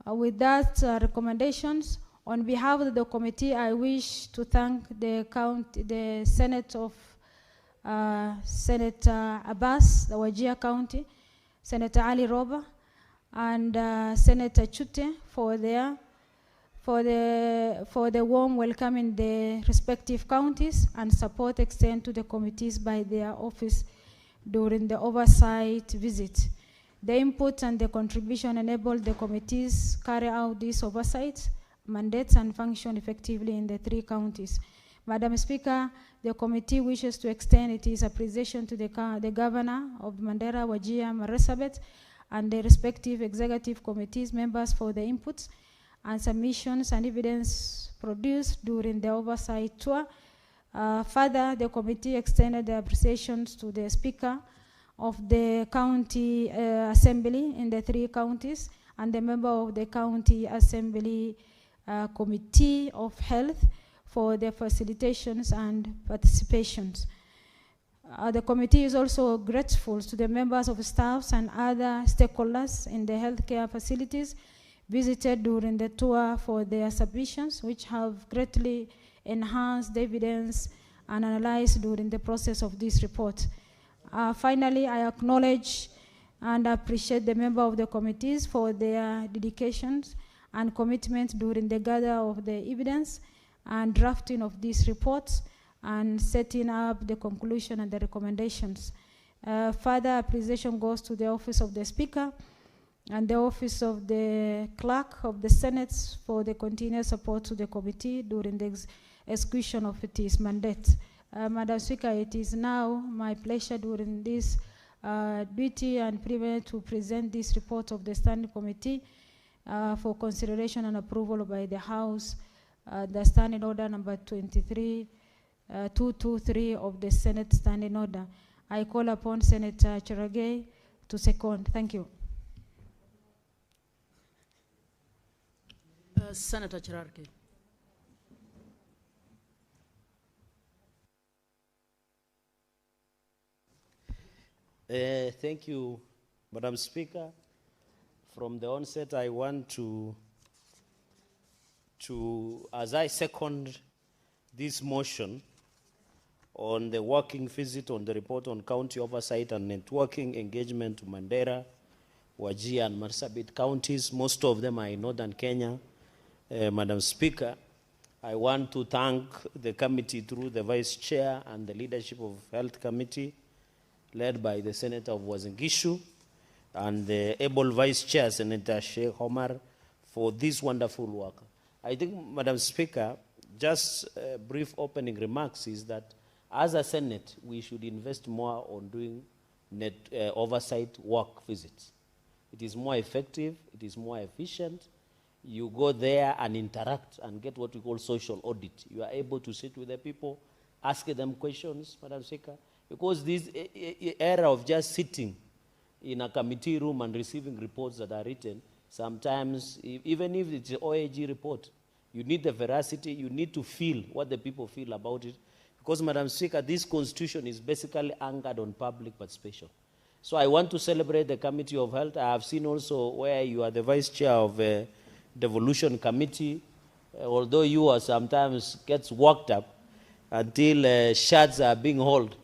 with that recommendations, on behalf of the committee, I wish to thank the Senate of Senator Abbas, the Wajir County, Senator Ali Roba, and Senator Chute for the warm welcome in the respective counties, and support extended to the committees by their office during the oversight visit. The input and the contribution enabled the committees carry out these oversight mandates and function effectively in the 3 counties. Madam Speaker, the committee wishes to extend its appreciation to the Governor of Mandera, Wajir Marsabit, and the respective executive committees members for the inputs and submissions and evidence produced during the oversight tour. Further, the committee extended their appreciations to the Speaker of the County Assembly in the 3 counties and the member of the County Assembly Committee of Health for their facilitations and participations. The committee is also grateful to the members of staffs and other stakeholders in the healthcare facilities visited during the tour for their submissions, which have greatly enhanced the evidence and analyzed during the process of this report. Finally, I acknowledge and appreciate the members of the committees for their dedications and commitment during the gather of the evidence and drafting of these reports and setting up the conclusion and the recommendations. Further appreciation goes to the Office of the Speaker and the Office of the Clerk of the Senate for the continued support to the committee during the execution of its mandate. Madam Speaker, it is now my pleasure during this duty and privilege to present this report of the Standing Committee for consideration and approval by the House, the Standing Order number 223 of the Senate Standing Order. I call upon Senator Cherargei to second. Thank you. Senator Cherargei. Thank you, Madam Speaker. From the onset, I want to as I second this motion on the working visit on the report on county oversight and networking engagement to Mandera, Wajir and Marsabit counties, most of them are in northern Kenya. Madam Speaker, I want to thank the committee through the Vice Chair and the leadership of Health Committee, led by the Senator of Uasin Gishu, and the able Vice Chair, Senator Sheikh Omar, for this wonderful work. I think, Madam Speaker, just brief opening remarks is that as a Senate, we should invest more on doing oversight work visits. It is more effective, it is more efficient. You go there and interact and get what we call social audit. You are able to sit with the people, ask them questions, Madam Speaker, because this era of just sitting in a committee room and receiving reports that are written, sometimes, even if it's an OAG report, you need the veracity, you need to feel what the people feel about it. Because, Madam Speaker, this constitution is basically anchored on public participation. So I want to celebrate the Committee of Health. I have seen also where you are the Vice Chair of the Devolution Committee, although you are sometimes gets worked up until shots are being held,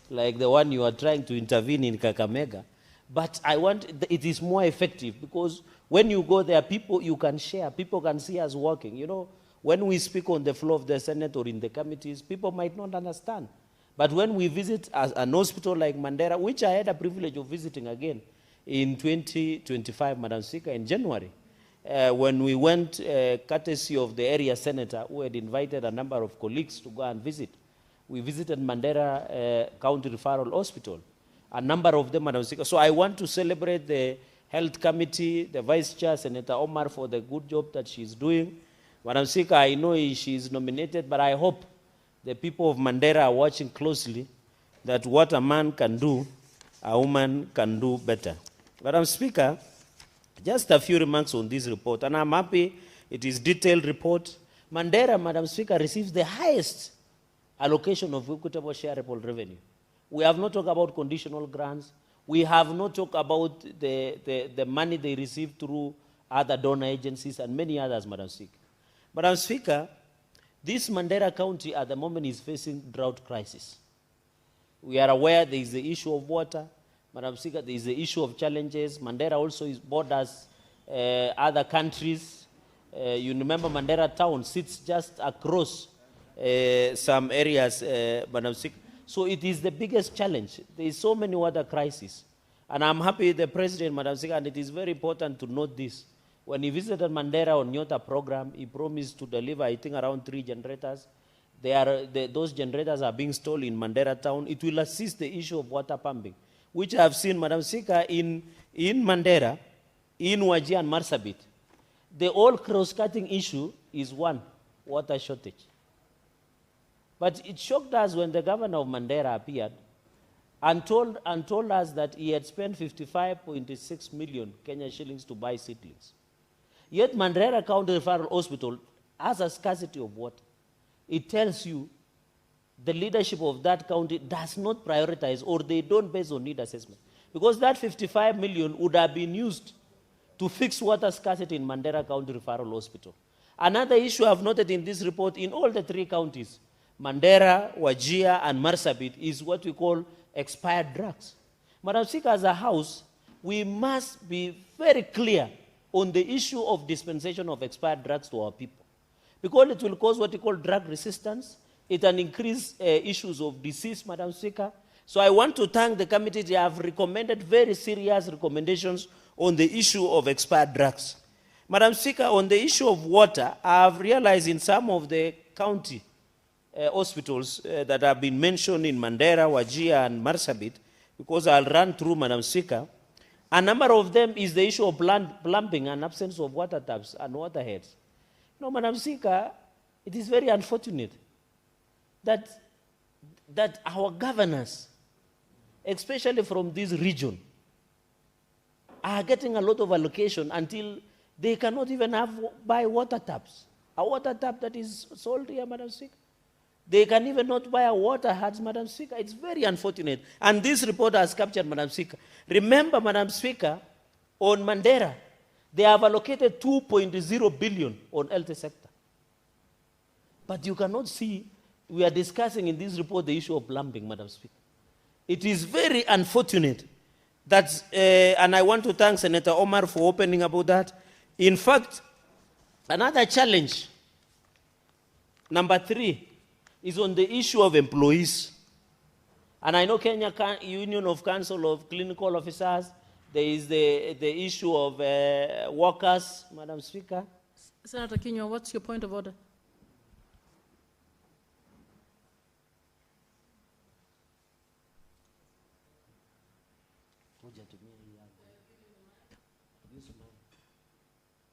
like the one you are trying to intervene in Kakamega. But I want, it is more effective because when you go there, people, you can share, people can see us working. You know, when we speak on the floor of the Senate or in the committees, people might not understand. But when we visit an hospital like Mandera, which I had a privilege of visiting again in 2025, Madam Speaker, in January, when we went, courtesy of the area senator who had invited a number of colleagues to go and visit, we visited Mandera County Referral Hospital. A number of them, Madam Speaker. So I want to celebrate the Health Committee, the Vice Chair, Senator Omar, for the good job that she's doing. Madam Speaker, I know she's nominated, but I hope the people of Mandera are watching closely that what a man can do, a woman can do better. Madam Speaker, just a few remarks on this report, and I'm happy it is a detailed report. Mandera, Madam Speaker, receives the highest allocation of equitable shareable revenue. We have not talked about conditional grants. We have not talked about the money they receive through other donor agencies and many others, Madam Speaker. Madam Speaker, this Mandera County at the moment is facing drought crisis. We are aware there is the issue of water. Madam Speaker, there is the issue of challenges. Mandera also borders other countries. You remember Mandera town sits just across some areas, Madam Speaker. So it is the biggest challenge. There is so many water crises. And I'm happy the President, Madam Speaker, and it is very important to note this. When he visited Mandera on Nyota program, he promised to deliver, I think, around 3 generators. Those generators are being installed in Mandera town. It will assist the issue of water pumping. which I have seen, Madam Speaker, in Mandera, in Wajir and Marsabit. The all cross-cutting issue is one, water shortage. But it shocked us when the governor of Mandera appeared and told us that he had spent 55.6 million Kenya shillings to buy seedlings. Yet Mandera County Referral Hospital has a scarcity of water. It tells you the leadership of that county does not prioritize, or they don't base on need assessment. Because that 55 million would have been used to fix water scarcity in Mandera County Referral Hospital. Another issue I've noted in this report, in all the 3 counties, Mandera, Wajir, and Marsabit, is what we call expired drugs. Madam Speaker, as a House, we must be very clear on the issue of dispensation of expired drugs to our people, because it will cause what we call drug resistance. It can increase issues of disease, Madam Speaker. So I want to thank the committee. They have recommended very serious recommendations on the issue of expired drugs. Madam Speaker, on the issue of water, I have realized in some of the county hospitals that have been mentioned in Mandera, Wajir, and Marsabit, because I'll run through, Madam Speaker, a number of them is the issue of plumbing and absence of water taps and water heads. No, Madam Speaker, it is very unfortunate that our governors, especially from this region, are getting a lot of allocation until they cannot even buy water taps. A water tap that is sold here, Madam Speaker. They can even not buy a water hose, Madam Speaker. It's very unfortunate. And this report has captured, Madam Speaker. Remember, Madam Speaker, on Mandera, they have allocated 2.0 billion on health sector. But you cannot see, we are discussing in this report the issue of plumbing, Madam Speaker. It is very unfortunate that, and I want to thank Senator Omar for opening about that. In fact, another challenge, number 3, is on the issue of employees. And I know Kenya Union of Council of Clinical Officers, there is the issue of workers, Madam Speaker. Senator Kinyua, what's your point of order?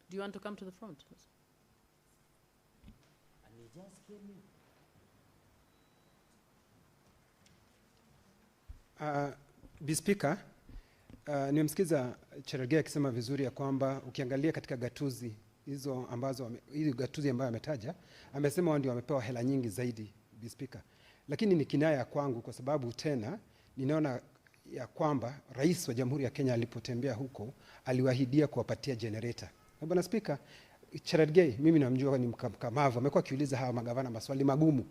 Do you want to come to the front? Bi Speaker, nimemsikiza Cherargei akisema vizuri ya kwamba ukiangalia katika gatuzi hizo ambazo gatuzi ambayo ametaja, amesema wao ndio wamepewa hela nyingi zaidi, Bi Speaker. Lakini ni kinaya kwangu kwa sababu tena ninaona ya kwamba Rais wa Jamhuri ya Kenya alipotembea huko aliwahidia kuwapatia generator. Na Bwana Speaker, Cherargei mimi namjua ni mkamavu, amekuwa akiuliza hawa magavana maswali magumu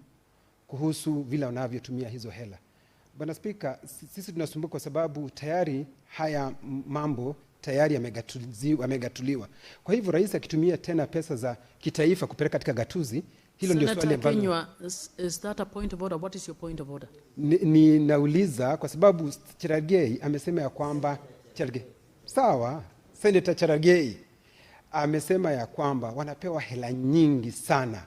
kuhusu vile wanavyotumia hizo hela. Bwana Speaker, sisi tunasumbuka kwa sababu tayari haya mambo tayari yamegatuliwa. Kwa hivyo rais akitumia tena pesa za kitaifa kupeleka katika gatuzi, hilo ndio swali ambalo. Kenywa, is that a point of order? What is your point of order? Ninauliza kwa sababu Cherargei amesema ya kwamba sawa, Senator Cherargei amesema ya kwamba wanapewa hela nyingi sana.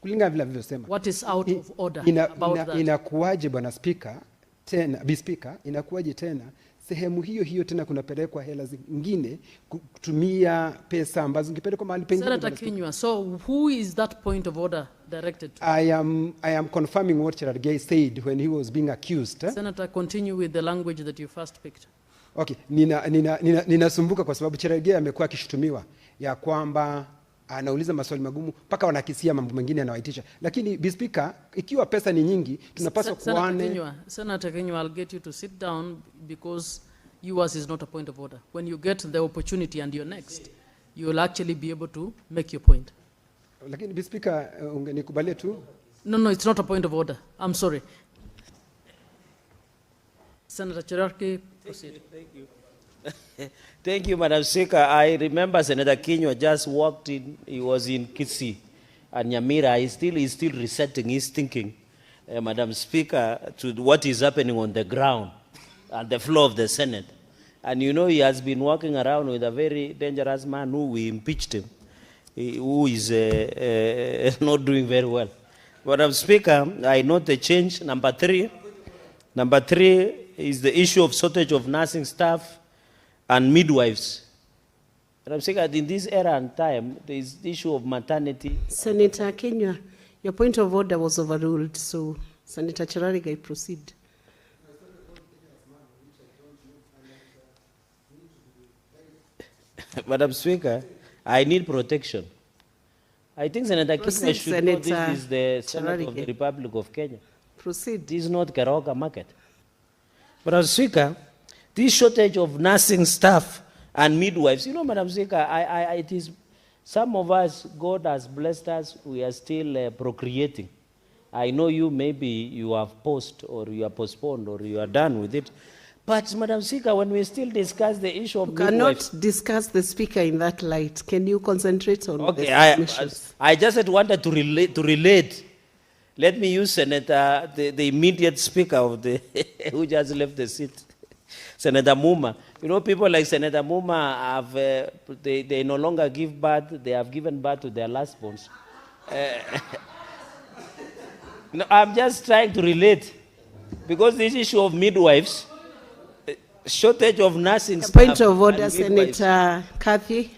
Kulingana vile alivyosema. What is out of order about that? Inakuwaje Bwana Speaker tena, Bi Speaker, inakuwaje tena sehemu hiyo tena kunapelekwa hela zingine kutumia pesa ambazo zingepelekwa mahali pengine? Senator Kinyua, so who is that point of order directed to? I am confirming what Cherargei said when he was being accused. Senator, continue with the language that you first picked. Okay, ninasumbuka kwa sababu Cherargei amekuwa akishutumiwa ya kwamba anauliza maswali magumu mpaka wanakisia mambo mengine anawaitisha. Lakini Bi Speaker, ikiwa pesa ni nyingi tunapaswa kuone. Senator Kenywa, I'll get you to sit down because yours is not a point of order. When you get the opportunity and you're next, you will actually be able to make your point. Lakini Bi Speaker, ungenikubalia tu? No, it's not a point of order. I'm sorry. Senator Cherargei, proceed. Thank you. Thank you, Madam Speaker. I remember Senator Kinyua just walked in. He was in Kisii and Nyamira. He's still resetting his thinking, Madam Speaker, to what is happening on the ground, at the floor of the Senate. And you know, he has been walking around with a very dangerous man who we impeached him, who is not doing very well. Madam Speaker, I note the change. Number three, is the issue of shortage of nursing staff and midwives. And I'm saying that in this era and time, there is the issue of maternity. Senator Kenya, your point of order was overruled, so Senator Cherarigai, proceed. Madam Speaker, I need protection. I think Senator Kenya should know this is the Senate of the Republic of Kenya. Proceed. This is not Karoga Market. Madam Speaker, this shortage of nursing staff and midwives, you know, Madam Speaker, it is, some of us, God has blessed us, we are still procreating. I know you, maybe you have paused or you are postponed or you are done with it. But, Madam Speaker, when we still discuss the issue of midwives... cannot discuss the speaker in that light. Can you concentrate on okay, the I just wanted to relate. Let me use Senator, the immediate speaker of the, who just left the seat, Senator Muma. You know, people like Senator Muma have, they no longer give birth, they have given birth to their last borns. No, I'm just trying to relate, because this issue of midwives, shortage of nursing staff. Point of order, Senator Kathy.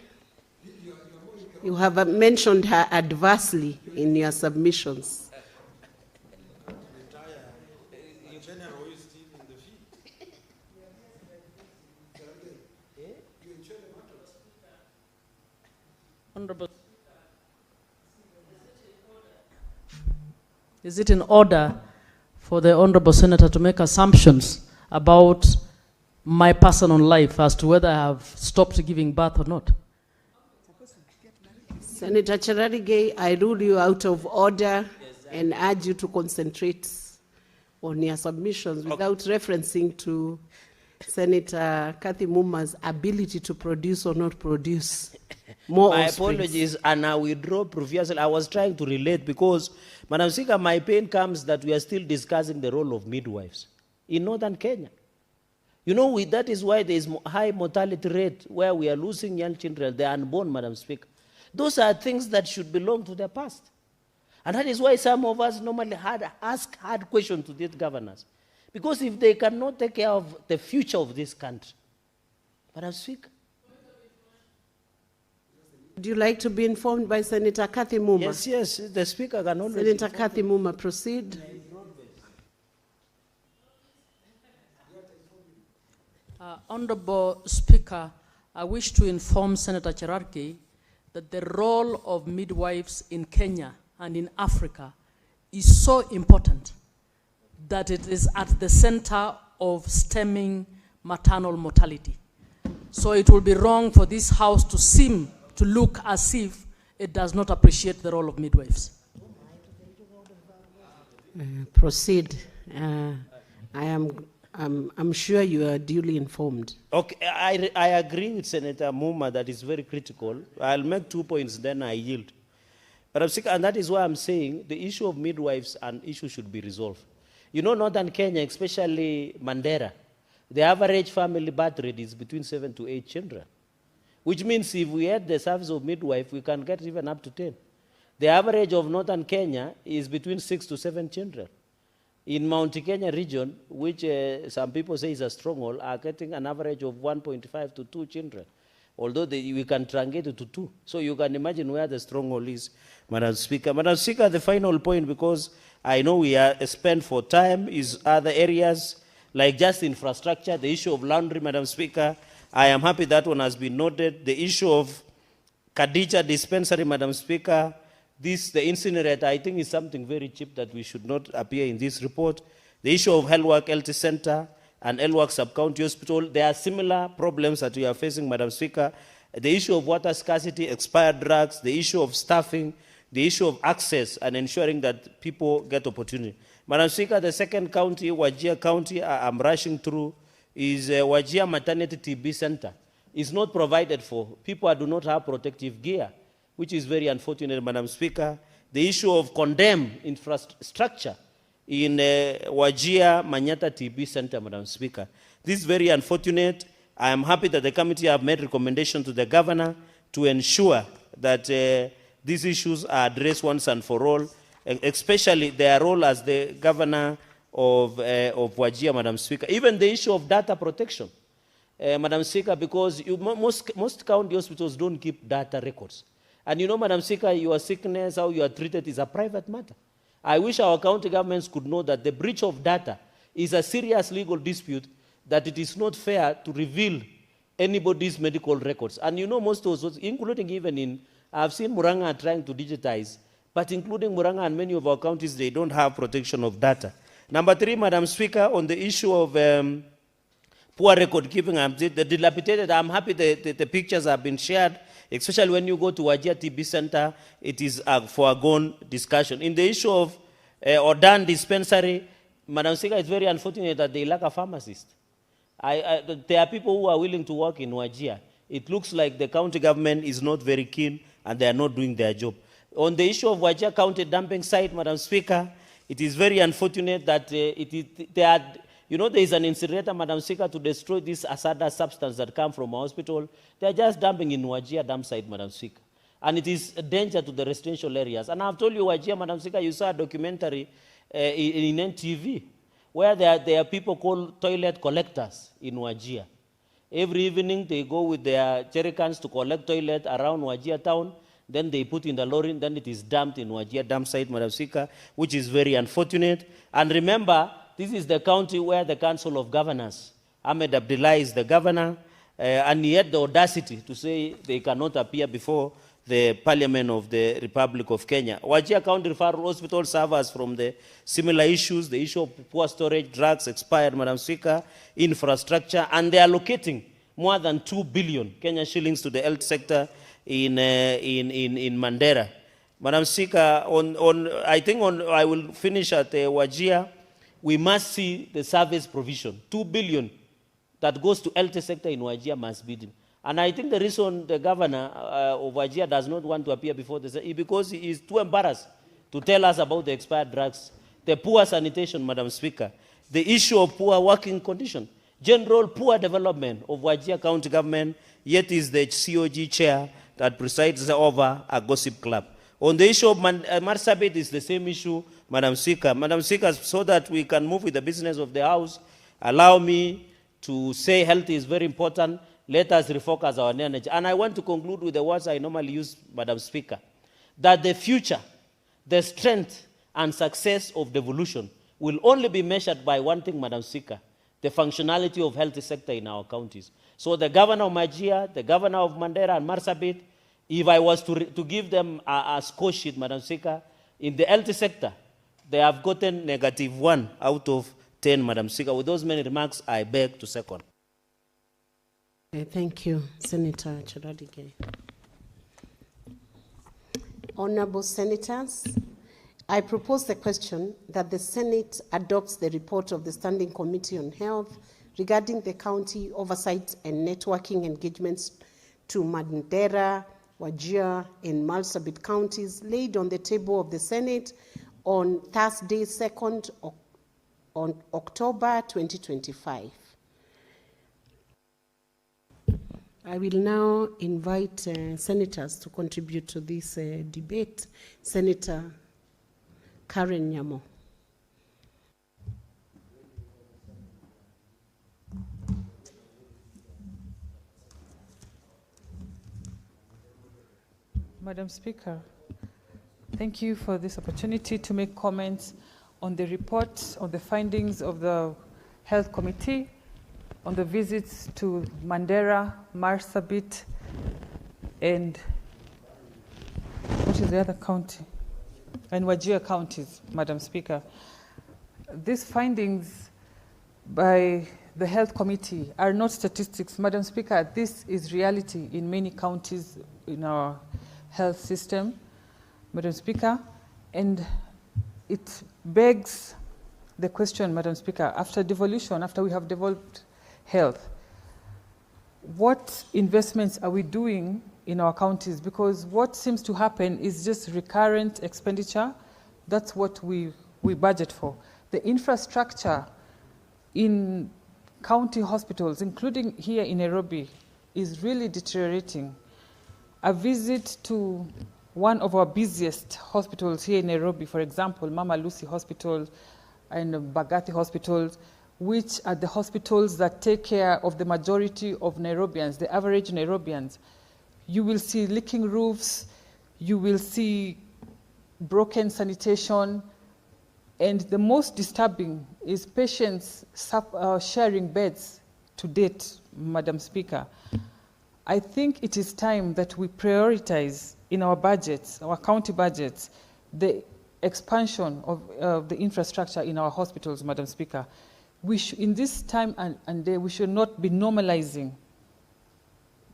You have mentioned her adversely in your submissions. Honorable, is it in order for the Honorable Senator to make assumptions about my personal life as to whether I have stopped giving birth or not? Senator Cherarigei, I rule you out of order and urge you to concentrate on your submissions without referencing to Senator Kathy Muma's ability to produce or not produce more My offsprings. apologies, and I withdraw previously. I was trying to relate because, Madam Speaker, my pain comes that we are still discussing the role of midwives in northern Kenya. You know, that is why there is high mortality rate where we are losing young children, they are unborn, Madam Speaker. Those are things that should belong to the past. And that is why some of us normally ask hard questions to these governors. Because if they cannot take care of the future of this country, Madam Speaker. Would you like to be informed by Senator Kathy Muma? Yes, the Speaker can always... Senator Kathy Muma, proceed. Honorable Speaker, I wish to inform Senator Cherarigei that the role of midwives in Kenya and in Africa is so important that it is at the center of stemming maternal mortality. So it will be wrong for this House to seem to look as if it does not appreciate the role of midwives. Proceed. I'm sure you are duly informed. Okay, I agree with Senator Muma that is very critical. I'll make 2 points, then I yield. But and that is why I'm saying the issue of midwives and issue should be resolved. You know, northern Kenya, especially Mandera, the average family birth rate is between 7 to 8 children, which means if we had the service of midwife, we can get even up to 10. The average of northern Kenya is between 6 to 7 children. In Mount Kenya region, which some people say is a stronghold, are getting an average of 1.5 to 2 children, although we can truncate it to 2. So you can imagine where the stronghold is, Madam Speaker. Madam Speaker, the final point, because I know we are spent for time, is other areas like just infrastructure, the issue of laundry, Madam Speaker. I am happy that one has been noted. The issue of Khadija dispensary, Madam Speaker. The incinerator, I think, is something very cheap that we should not appear in this report. The issue of Hellwork Health Center and Hellwork Sub-County Hospital, there are similar problems that we are facing, Madam Speaker. The issue of water scarcity, expired drugs, the issue of staffing, the issue of access and ensuring that people get opportunity. Madam Speaker, the second county, Wajir County, I'm rushing through, is Wajir Maternity TB Center. It's not provided for. People do not have protective gear, which is very unfortunate, Madam Speaker. The issue of condemned infrastructure in Wajir Manyata TB Center, Madam Speaker. This is very unfortunate. I am happy that the committee have made recommendations to the governor to ensure that these issues are addressed once and for all, especially their role as the governor Wajir, Madam Speaker. Even the issue of data protection, Madam Speaker, because most county hospitals don't keep data records. And you know, Madam Speaker, your sickness, how you are treated is a private matter. I wish our county governments could know that the breach of data is a serious legal dispute, that it is not fair to reveal anybody's medical records. And you know, most of us, including even in, I've seen Murang'a trying to digitize, but including Murang'a and many of our counties, they don't have protection of data. Number 3, Madam Speaker, on the issue of poor record keeping, the dilapidated, I'm happy the pictures have been shared, especially when you go to Wajir TB Center, it is a foregone discussion. In the issue of Odan dispensary, Madam Speaker, it's very unfortunate that they lack a pharmacist. There are people who are willing to work in Wajir. It looks like the county government is not very keen and they are not doing their job. On the issue of Wajir County dumping site, Madam Speaker, it is very unfortunate that there is an incinerator, Madam Speaker, to destroy this hazardous substance that come from a hospital. They are just dumping in Wajir dump site, Madam Speaker. And it is a danger to the residential areas. And I've told you, Wajir, Madam Speaker, you saw a documentary in NTV where there are people called toilet collectors in Wajir. Every evening they go with their jerry cans to collect toilet around Wajir town. Then they put in the lorry, then it is dumped in Wajir dump site, Madam Speaker, which is very unfortunate. And remember, this is the county where the Council of Governors, Ahmed Abdullah is the governor, and he had the audacity to say they cannot appear before the Parliament of the Republic of Kenya. Wajir County Referral Hospital suffers from the similar issues, the issue of poor storage, drugs expired, Madam Speaker, infrastructure, and they are allocating more than 2 billion Kenya shillings to the health sector in Mandera. Madam Speaker, I will finish at Wajir. We must see the service provision. 2 billion that goes to health sector in Wajir must be done. And I think the reason the governor of Wajir does not want to appear before this is because he is too embarrassed to tell us about the expired drugs, the poor sanitation, Madam Speaker, the issue of poor working condition, general poor development of Wajir County government, yet is the COG chair that presides over a gossip club. On the issue of Marsabit, is the same issue, Madam Speaker. Madam Speaker, so that we can move with the business of the House, allow me to say health is very important. Let us refocus our energy. And I want to conclude with the words I normally use, Madam Speaker, that the future, the strength and success of devolution will only be measured by one thing, Madam Speaker, the functionality of health sector in our counties. So the governor of Wajir, the governor of Mandera and Marsabit, if I was to give them a score sheet, Madam Speaker, in the health sector, they have gotten -1 out of 10, Madam Speaker. With those many remarks, I beg to second. Thank you, Senator Chiradige. Honorable Senators, I propose the question that the Senate adopts the report of the Standing Committee on Health regarding the county oversight and networking engagements to Mandera, Wajir, and Marsabit counties laid on the table of the Senate on Thursday, 2nd on October 2025. I will now invite senators to contribute to this debate. Senator Karen Nyamo. Madam Speaker, thank you for this opportunity to make comments on the report, on the findings of the Health Committee, on the visits to Mandera, Marsabit, and what is the other county? And Wajir counties, Madam Speaker. These findings by the Health Committee are not statistics. Madam Speaker, this is reality in many counties in our health system, Madam Speaker, and it begs the question, Madam Speaker, after devolution, after we have devolved health, what investments are we doing in our counties? Because what seems to happen is just recurrent expenditure. That's what we budget for. The infrastructure in county hospitals, including here in Nairobi, is really deteriorating. A visit to one of our busiest hospitals here in Nairobi, for example, Mama Lucy Hospital, and Bagathi hospitals, which are the hospitals that take care of the majority of Nairobians, the average Nairobians. You will see leaking roofs, you will see broken sanitation, and the most disturbing is patients sharing beds to date, Madam Speaker. I think it is time that we prioritize in our budgets, our county budgets, the expansion of the infrastructure in our hospitals, Madam Speaker. In this time and day, we should not be normalizing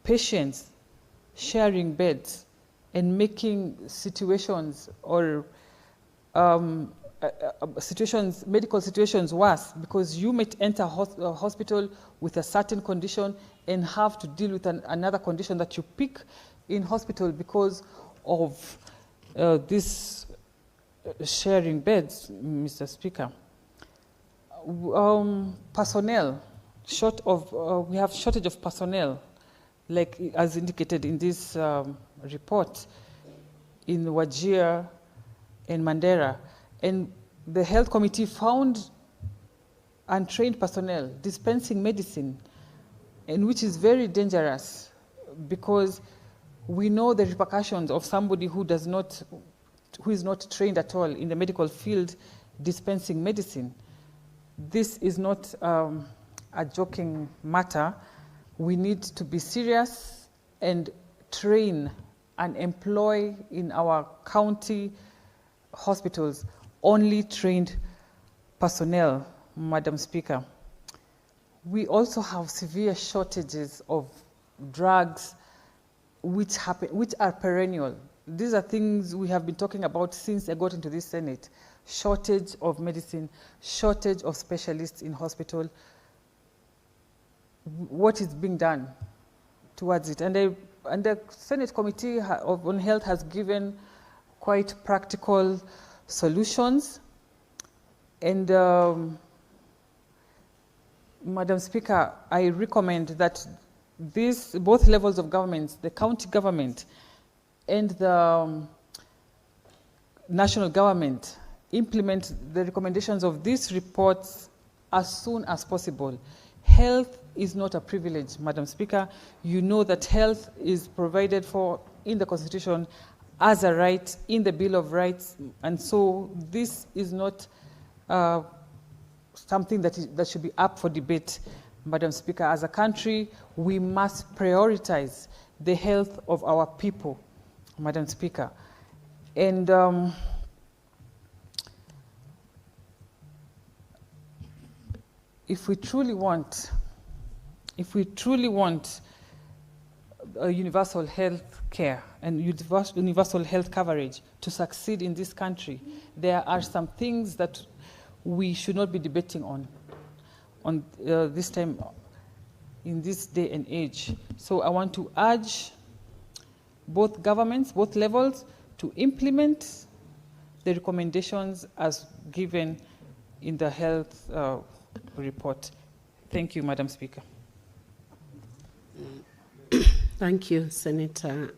patients sharing beds and making situations or medical situations worse, because you might enter a hospital with a certain condition and have to deal with another condition that you pick in hospital because of this sharing beds, Mr. Speaker. Personnel, we have shortage of personnel, like as indicated in this report in Wajir and Mandera. And the health committee found untrained personnel dispensing medicine, and which is very dangerous because we know the repercussions of somebody who is not trained at all in the medical field dispensing medicine. This is not a joking matter. We need to be serious and train and employ in our county hospitals only trained personnel, Madam Speaker. We also have severe shortages of drugs which are perennial. These are things we have been talking about since I got into this Senate. Shortage of medicine, shortage of specialists in hospital. What is being done towards it? And the Senate Committee on Health has given quite practical solutions. And Madam Speaker, I recommend that both levels of governments, the county government and the national government, implement the recommendations of these reports as soon as possible. Health is not a privilege, Madam Speaker. You know that health is provided for in the Constitution as a right in the Bill of Rights, and so this is not something that should be up for debate, Madam Speaker. As a country, we must prioritize the health of our people, Madam Speaker. And if we truly want a universal health care and universal health coverage to succeed in this country, there are some things that we should not be debating on this time, in this day and age. So I want to urge both governments, both levels, to implement the recommendations as given in the health report. Thank you, Madam Speaker. Thank you, Senator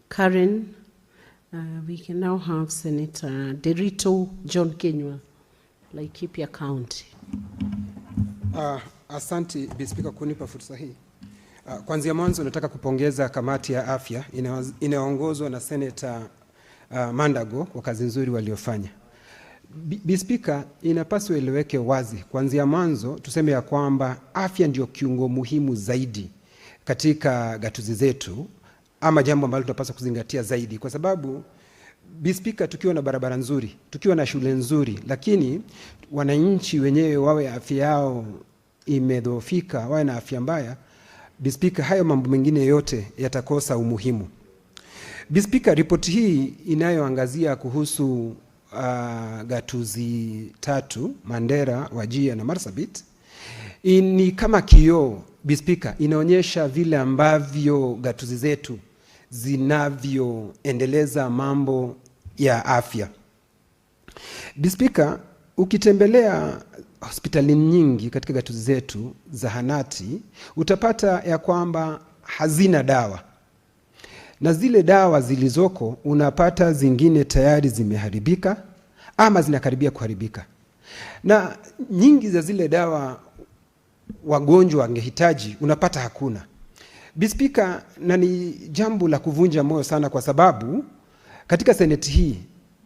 Karen. We can now have Senator Derito John Kenywa, Laikipia County. Asante Bi Speaker kunipa fursa hii. Kwanza mwanzo nataka kupongeza kamati ya afya inayoongozwa na Senator Mandago kwa kazi nzuri waliofanya. Bi Speaker, inapaswa eleweke wazi kwanza mwanzo tuseme ya kwamba afya ndio kiungo muhimu zaidi katika gatuzi zetu, ama jambo ambalo tunapaswa kuzingatia zaidi, kwa sababu Bi Speaker, tukiwa na barabara nzuri, tukiwa na shule nzuri, lakini wananchi wenyewe wawe afya yao imedhoofika, wawe na afya mbaya, Bi Speaker, hayo mambo mengine yote yatakosa umuhimu. Bi Speaker, ripoti hii inayoangazia kuhusu gatuzi 3, Mandera, Wajir na Marsabit, ni kama kioo. Bi Speaker, inaonyesha vile ambavyo gatuzi zetu zinavyoendeleza mambo ya afya. Bi Speaker, ukitembelea hospitali nyingi katika gatuzi zetu, zahanati, utapata ya kwamba hazina dawa. Na zile dawa zilizoko unapata zingine tayari zimeharibika ama zinakaribia kuharibika. Na nyingi za zile dawa wagonjwa wangehitaji unapata hakuna. Bispika, na ni jambo la kuvunja moyo sana, kwa sababu katika seneti hii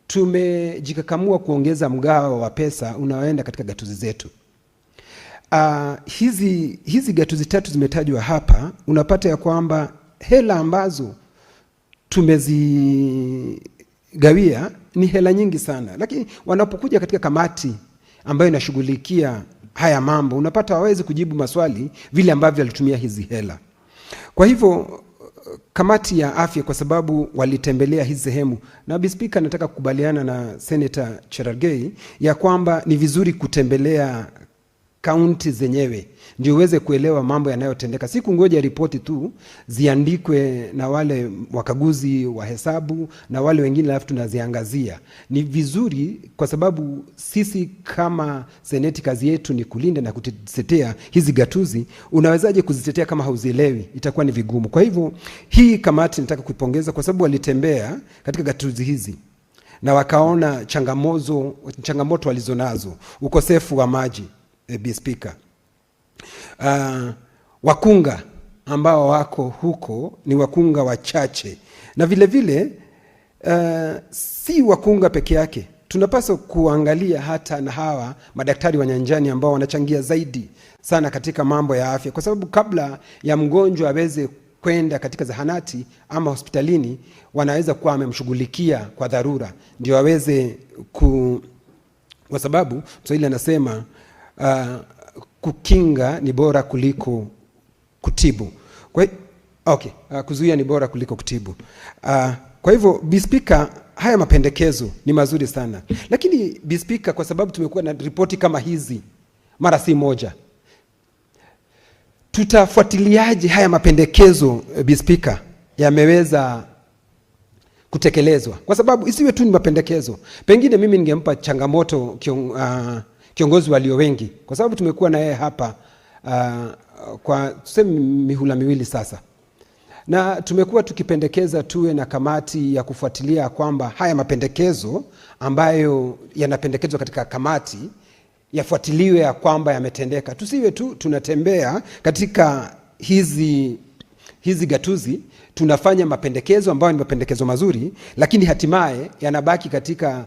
tumejikakamua kuongeza mgao wa pesa unaoenda katika gatuzi zetu. Hizi gatuzi 3 zimetajwa hapa, unapata ya kwamba hela ambazo tumezigawia ni hela nyingi sana, lakini wanapokuja katika kamati ambayo inashughulikia haya mambo, unapata hawezi kujibu maswali vile ambavyo walitumia hizi hela. Kwa hivyo kamati ya afya, kwa sababu walitembelea hizi sehemu, na Bispika, nataka kukubaliana na Senator Cherargei ya kwamba ni vizuri kutembelea kaunti zenyewe ndio uweze kuelewa mambo yanayotendeka. Si kungoja ripoti tu ziandikwe na wale wakaguzi wa hesabu na wale wengine alafu tunaziangazia. Ni vizuri, kwa sababu sisi kama seneti kazi yetu ni kulinda na kutetea hizi gatuzi. Unawezaje kuzitetea kama hauzielewi? Itakuwa ni vigumu. Kwa hivyo hii kamati nataka kuipongeza kwa sababu walitembea katika gatuzi hizi na wakaona changamoto walizonazo, ukosefu wa maji. Bispika, wakunga ambao wako huko ni wakunga wachache, na vile vile si wakunga peke yake. Tunapaswa kuangalia hata na hawa madaktari wa nyanjani ambao wanachangia zaidi sana katika mambo ya afya, kwa sababu kabla ya mgonjwa aweze kwenda katika zahanati ama hospitalini, wanaweza kuwa wamemshughulikia kwa dharura ndio aweze kwa sababu Mswahili anasema kukinga ni bora kuliko kutibu. Kuzuia ni bora kuliko kutibu. Kwa hivyo Bispika, haya mapendekezo ni mazuri sana. Lakini Bispika, kwa sababu tumekuwa na ripoti kama hizi mara si moja, tutafuatiliaje haya mapendekezo Bispika yameweza kutekelezwa? Kwa sababu isiwe tu ni mapendekezo. Pengine mimi ningempa changamoto kiongozi walio wengi, kwa sababu tumekuwa na yeye hapa kwa tuseme mihula miwili sasa, na tumekuwa tukipendekeza tuwe na kamati ya kufuatilia kwamba haya mapendekezo ambayo yanapendekezwa katika kamati yafuatiliwe ya kwamba yametendeka. Tusiwe tu tunatembea katika hizi gatuzi tunafanya mapendekezo ambayo ni mapendekezo mazuri, lakini hatimaye yanabaki katika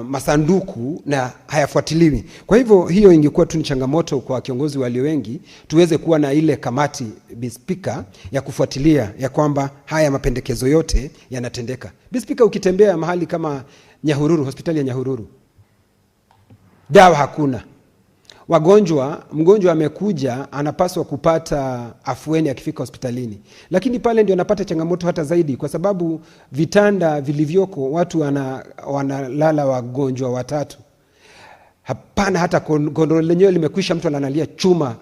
masanduku na hayafuatiliwi. Kwa hivyo hiyo ingekuwa tu ni changamoto kwa kiongozi walio wengi, tuweze kuwa na ile kamati Bispika ya kufuatilia ya kwamba haya mapendekezo yote yanatendeka. Bispika, ukitembea mahali kama Nyahururu, hospitali ya Nyahururu, dawa hakuna. Mgonjwa amekuja anapaswa kupata afueni akifika hospitalini, lakini pale ndio anapata changamoto hata zaidi, kwa sababu vitanda vilivyoko watu wanalala wagonjwa 3. Hapana, hata gondoro lenyewe limekwisha, mtu analia chuma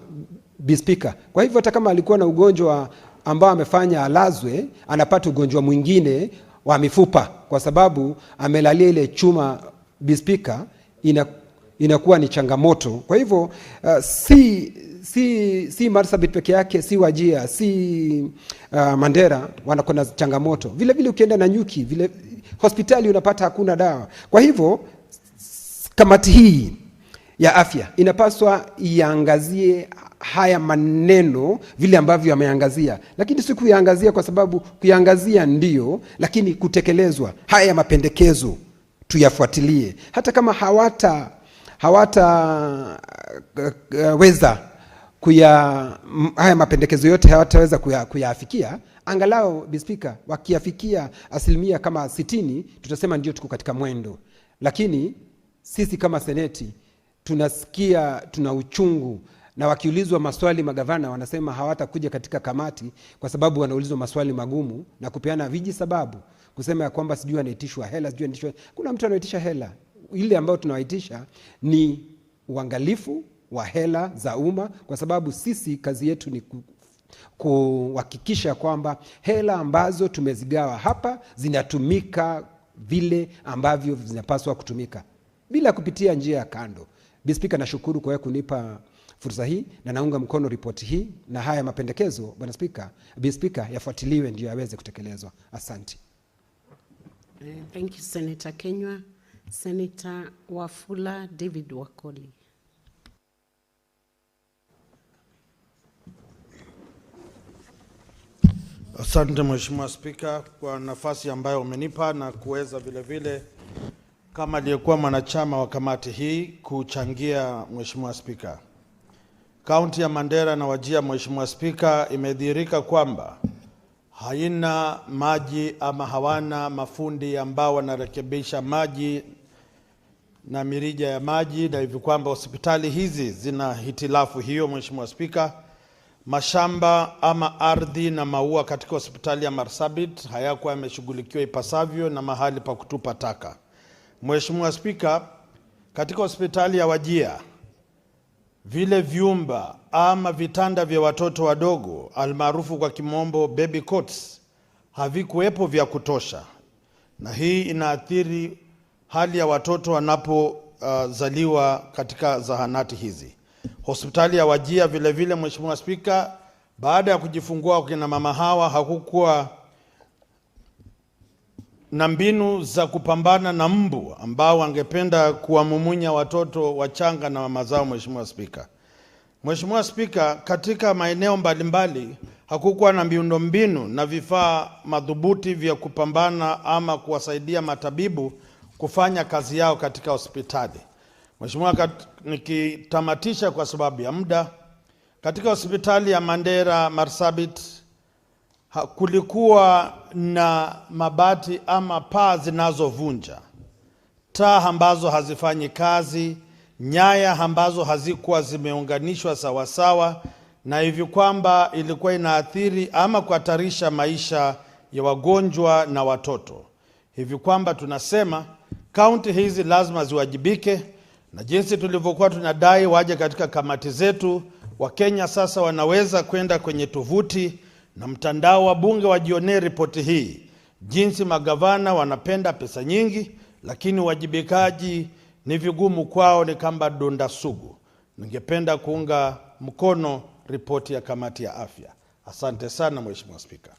Bispika. Kwa hivyo hata kama alikuwa na ugonjwa ambao amefanya alazwe, anapata ugonjwa mwingine wa mifupa kwa sababu amelalia ile chuma Bispika, inakuwa ni changamoto. Kwa hivyo si Marsabit peke yake, si Wajir, si Mandera wanakona changamoto. Vile vile ukienda na Nyuki, vile hospitali unapata hakuna dawa. Kwa hivyo kamati hii ya afya inapaswa iangazie haya maneno vile ambavyo yameangazia, lakini si kuiangazia kwa sababu kuiangazia ndio, lakini kutekelezwa haya mapendekezo tuyafuatilie. Hata kama hawataweza haya mapendekezo yote hawataweza kuyafikia, angalau Bispika wakiafikia 60%, tutasema ndio tuko katika mwendo. Lakini sisi kama seneti tunasikia, tuna uchungu, na wakiulizwa maswali magavana wanasema hawatakuja katika kamati kwa sababu wanaulizwa maswali magumu na kupeana viji sababu, kusema ya kwamba sijui anaitishwa hela, sijui anaitishwa. Kuna mtu anaitisha hela. Ile ambayo tunawaitisha ni uangalifu wa hela za umma, kwa sababu sisi kazi yetu ni kuhakikisha kwamba hela ambazo tumezigawa hapa zinatumika vile ambavyo zinapaswa kutumika bila kupitia njia ya kando. Bispika, nashukuru kwa kunipa fursa hii na naunga mkono ripoti hii, na haya mapendekezo Bwana Bispika yafuatiliwe ndio yaweze kutekelezwa. Asante. Thank you, Senator Kenywa. Senator Wafula David Wakoli. Asante Mheshimiwa Spika kwa nafasi ambayo umenipa na kuweza vile vile kama aliyekuwa mwanachama wa kamati hii kuchangia Mheshimiwa Spika. Kaunti ya Mandera na Wajir, Mheshimiwa Spika, imedhihirika kwamba haina maji ama hawana mafundi ambao wanarekebisha maji na mirija ya maji, na hivi kwamba hospitali hizi zina hitilafu hiyo. Mheshimiwa Spika, mashamba ama ardhi na maua katika hospitali ya Marsabit hayakuwa yameshughulikiwa ipasavyo na mahali pa kutupa taka. Mheshimiwa Spika, katika hospitali ya Wajir vile vyumba ama vitanda vya watoto wadogo almaarufu kwa kimombo baby cots havikuwepo vya kutosha, na hii inaathiri hali ya watoto wanapozaliwa katika zahanati hizi. Hospitali ya Wajir vile vile, Mheshimiwa Spika, baada ya kujifungua kina mama hawa hakukuwa na mbinu za kupambana na mbu ambao wangependa kuwamumunya watoto wachanga na mama zao. Mheshimiwa Spika, Mheshimiwa Spika, katika maeneo mbalimbali hakukuwa na miundombinu na vifaa madhubuti vya kupambana ama kuwasaidia matabibu kufanya kazi yao katika hospitali. Mheshimiwa, nikitamatisha kwa sababu ya muda, katika hospitali ya Mandera Marsabit kulikuwa na mabati ama paa zinazovunja, taa ambazo hazifanyi kazi, nyaya ambazo hazikuwa zimeunganishwa sawasawa, na hivi kwamba ilikuwa inaathiri ama kuhatarisha maisha ya wagonjwa na watoto. Hivi kwamba tunasema kaunti hizi lazima ziwajibike, na jinsi tulivyokuwa tunadai waje katika kamati zetu, Wakenya sasa wanaweza kwenda kwenye tovuti na mtandao wa bunge wajionee ripoti hii, jinsi magavana wanapenda pesa nyingi lakini wajibikaji ni vigumu kwao, ni kama donda sugu. Ningependa kuunga mkono ripoti ya kamati ya afya. Asante sana Mheshimiwa Spika.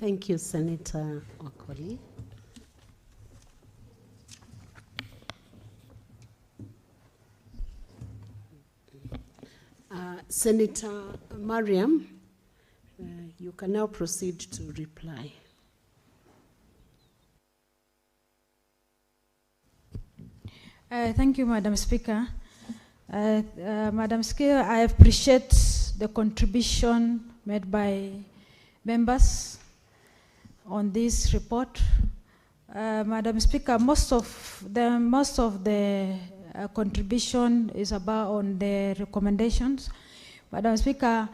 Thank you, Senator Wakoli. Senator Mariam, you can now proceed to reply. Thank you, Madam Speaker. Madam Speaker, I appreciate the contribution made by members on this report. Madam Speaker, most of the contribution is about on the recommendations. Madam Speaker,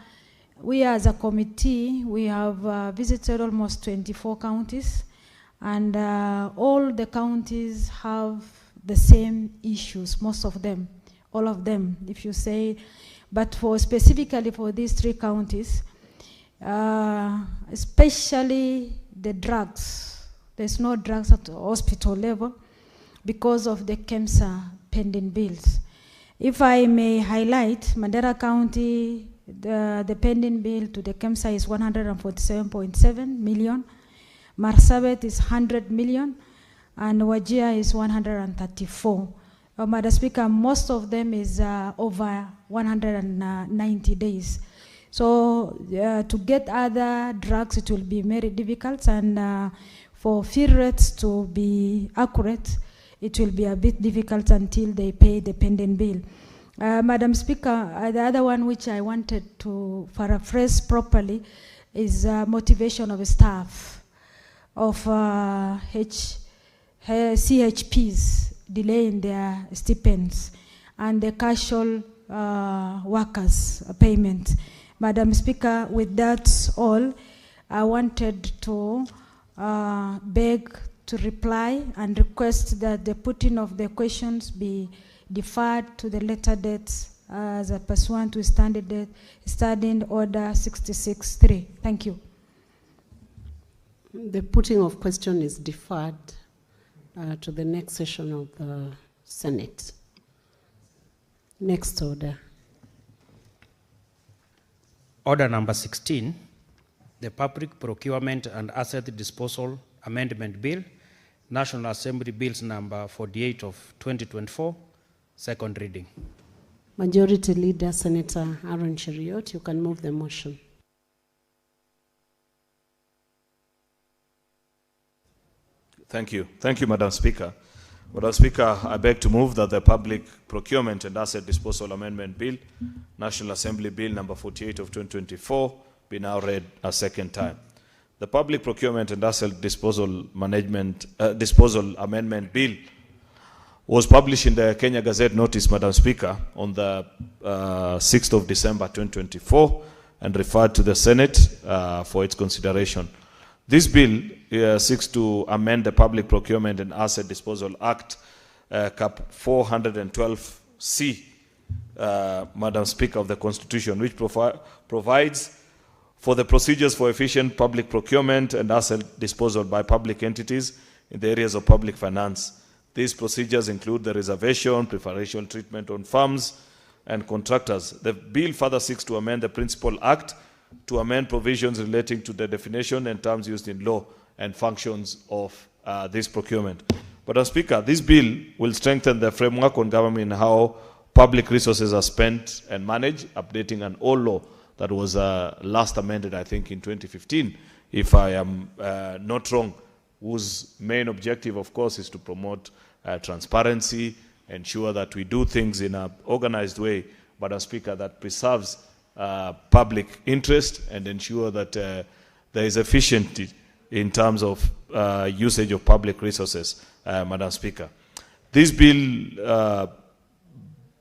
we as a committee, we have visited almost 24 counties, and all the counties have the same issues, most of them, all of them, if you say. But for specifically for these 3 counties, especially the drugs, there's no drugs at the hospital level because of the KEMSA pending bills. If I may highlight, Mandera County, the pending bill to the KEMSA is 147.7 million. Marsabit is 100 million. And Wajir is 134. Madam Speaker, most of them is over 190 days. So to get other drugs, it will be very difficult, and for fill rates to be accurate, it will be a bit difficult until they pay the pending bill. Madam Speaker, the other one which I wanted to paraphrase properly is motivation of staff of CHPs delaying their stipends and the casual workers payment. Madam Speaker, with that all, I wanted to beg to reply and request that the putting of the questions be deferred to the later dates as a pursuant to Standing Order 66.3. Thank you. The putting of question is deferred to the next session of the Senate. Next order. Order number 16, the Public Procurement and Asset Disposal Amendment Bill, National Assembly Bills number 48 of 2024, second reading. Majority Leader Senator Aaron Cheriot, you can move the motion. Thank you. Thank you, Madam Speaker. Madam Speaker, I beg to move that the Public Procurement and Asset Disposal Amendment Bill, National Assembly Bill number 48 of 2024, be now read a second time. The Public Procurement and Asset Disposal Amendment Bill was published in the Kenya Gazette Notice, Madam Speaker, on the 6th of December 2024 and referred to the Senate for its consideration. This bill seeks to amend the Public Procurement and Asset Disposal Act, Cap 412C, Madam Speaker, of the Constitution, which provides for the procedures for efficient public procurement and asset disposal by public entities in the areas of public finance. These procedures include the reservation, preferential treatment on firms and contractors. The bill further seeks to amend the Principal Act to amend provisions relating to the definition and terms used in law and functions of this procurement. Madam Speaker, this bill will strengthen the framework on government and how public resources are spent and managed, updating an old law that was last amended, I think, in 2015, if I am not wrong, whose main objective, of course, is to promote transparency, ensure that we do things in an organized way, Madam Speaker, that preserves public interest and ensure that there is efficiency in terms of usage of public resources, Madam Speaker. This bill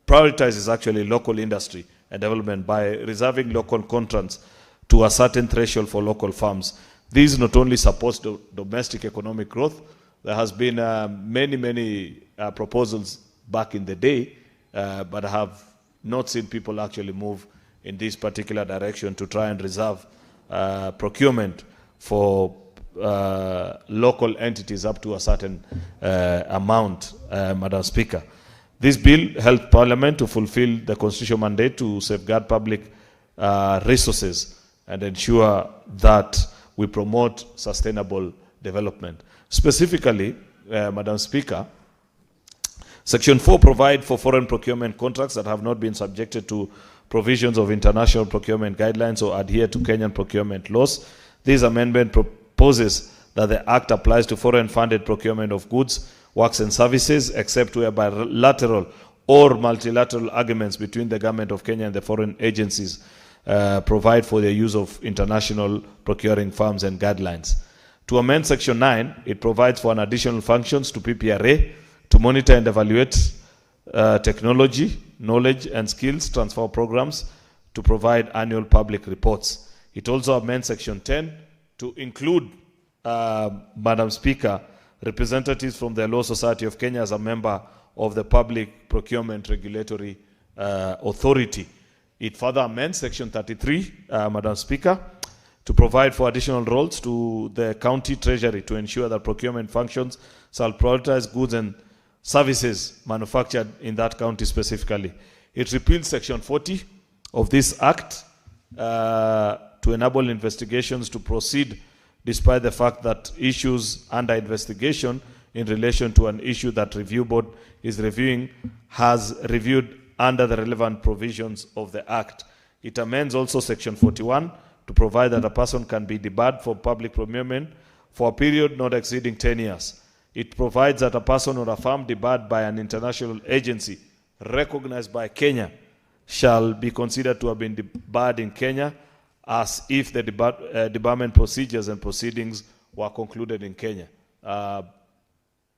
prioritizes actually local industry and development by reserving local contracts to a certain threshold for local farms. This not only supports the domestic economic growth. There has been many proposals back in the day, but I have not seen people actually move in this particular direction to try and reserve procurement for local entities up to a certain amount, Madam Speaker. This bill helped Parliament to fulfill the constitutional mandate to safeguard public resources and ensure that we promote sustainable development. Specifically, Madam Speaker, Section 4 provides for foreign procurement contracts that have not been subjected to provisions of international procurement guidelines or adhere to Kenyan procurement laws. This amendment proposes that the Act applies to foreign funded procurement of goods, works and services, except where bilateral or multilateral agreements between the government of Kenya and the foreign agencies provide for the use of international procuring firms and guidelines. To amend Section 9, it provides for an additional functions to PPRA to monitor and evaluate technology, knowledge and skills transfer programs to provide annual public reports. It also amends Section 10 to include, Madam Speaker, representatives from the Law Society of Kenya as a member of the Public Procurement Regulatory Authority. It further amends Section 33, Madam Speaker, to provide for additional roles to the county treasury to ensure that procurement functions shall prioritize goods and services manufactured in that county specifically. It repeals Section 40 of this Act to enable investigations to proceed despite the fact that issues under investigation in relation to an issue that review board is reviewing has reviewed under the relevant provisions of the Act. It amends also Section 41 to provide that a person can be debarred for public procurement for a period not exceeding 10 years. It provides that a person or a firm debarred by an international agency recognized by Kenya shall be considered to have been debarred in Kenya as if the debarment procedures and proceedings were concluded in Kenya.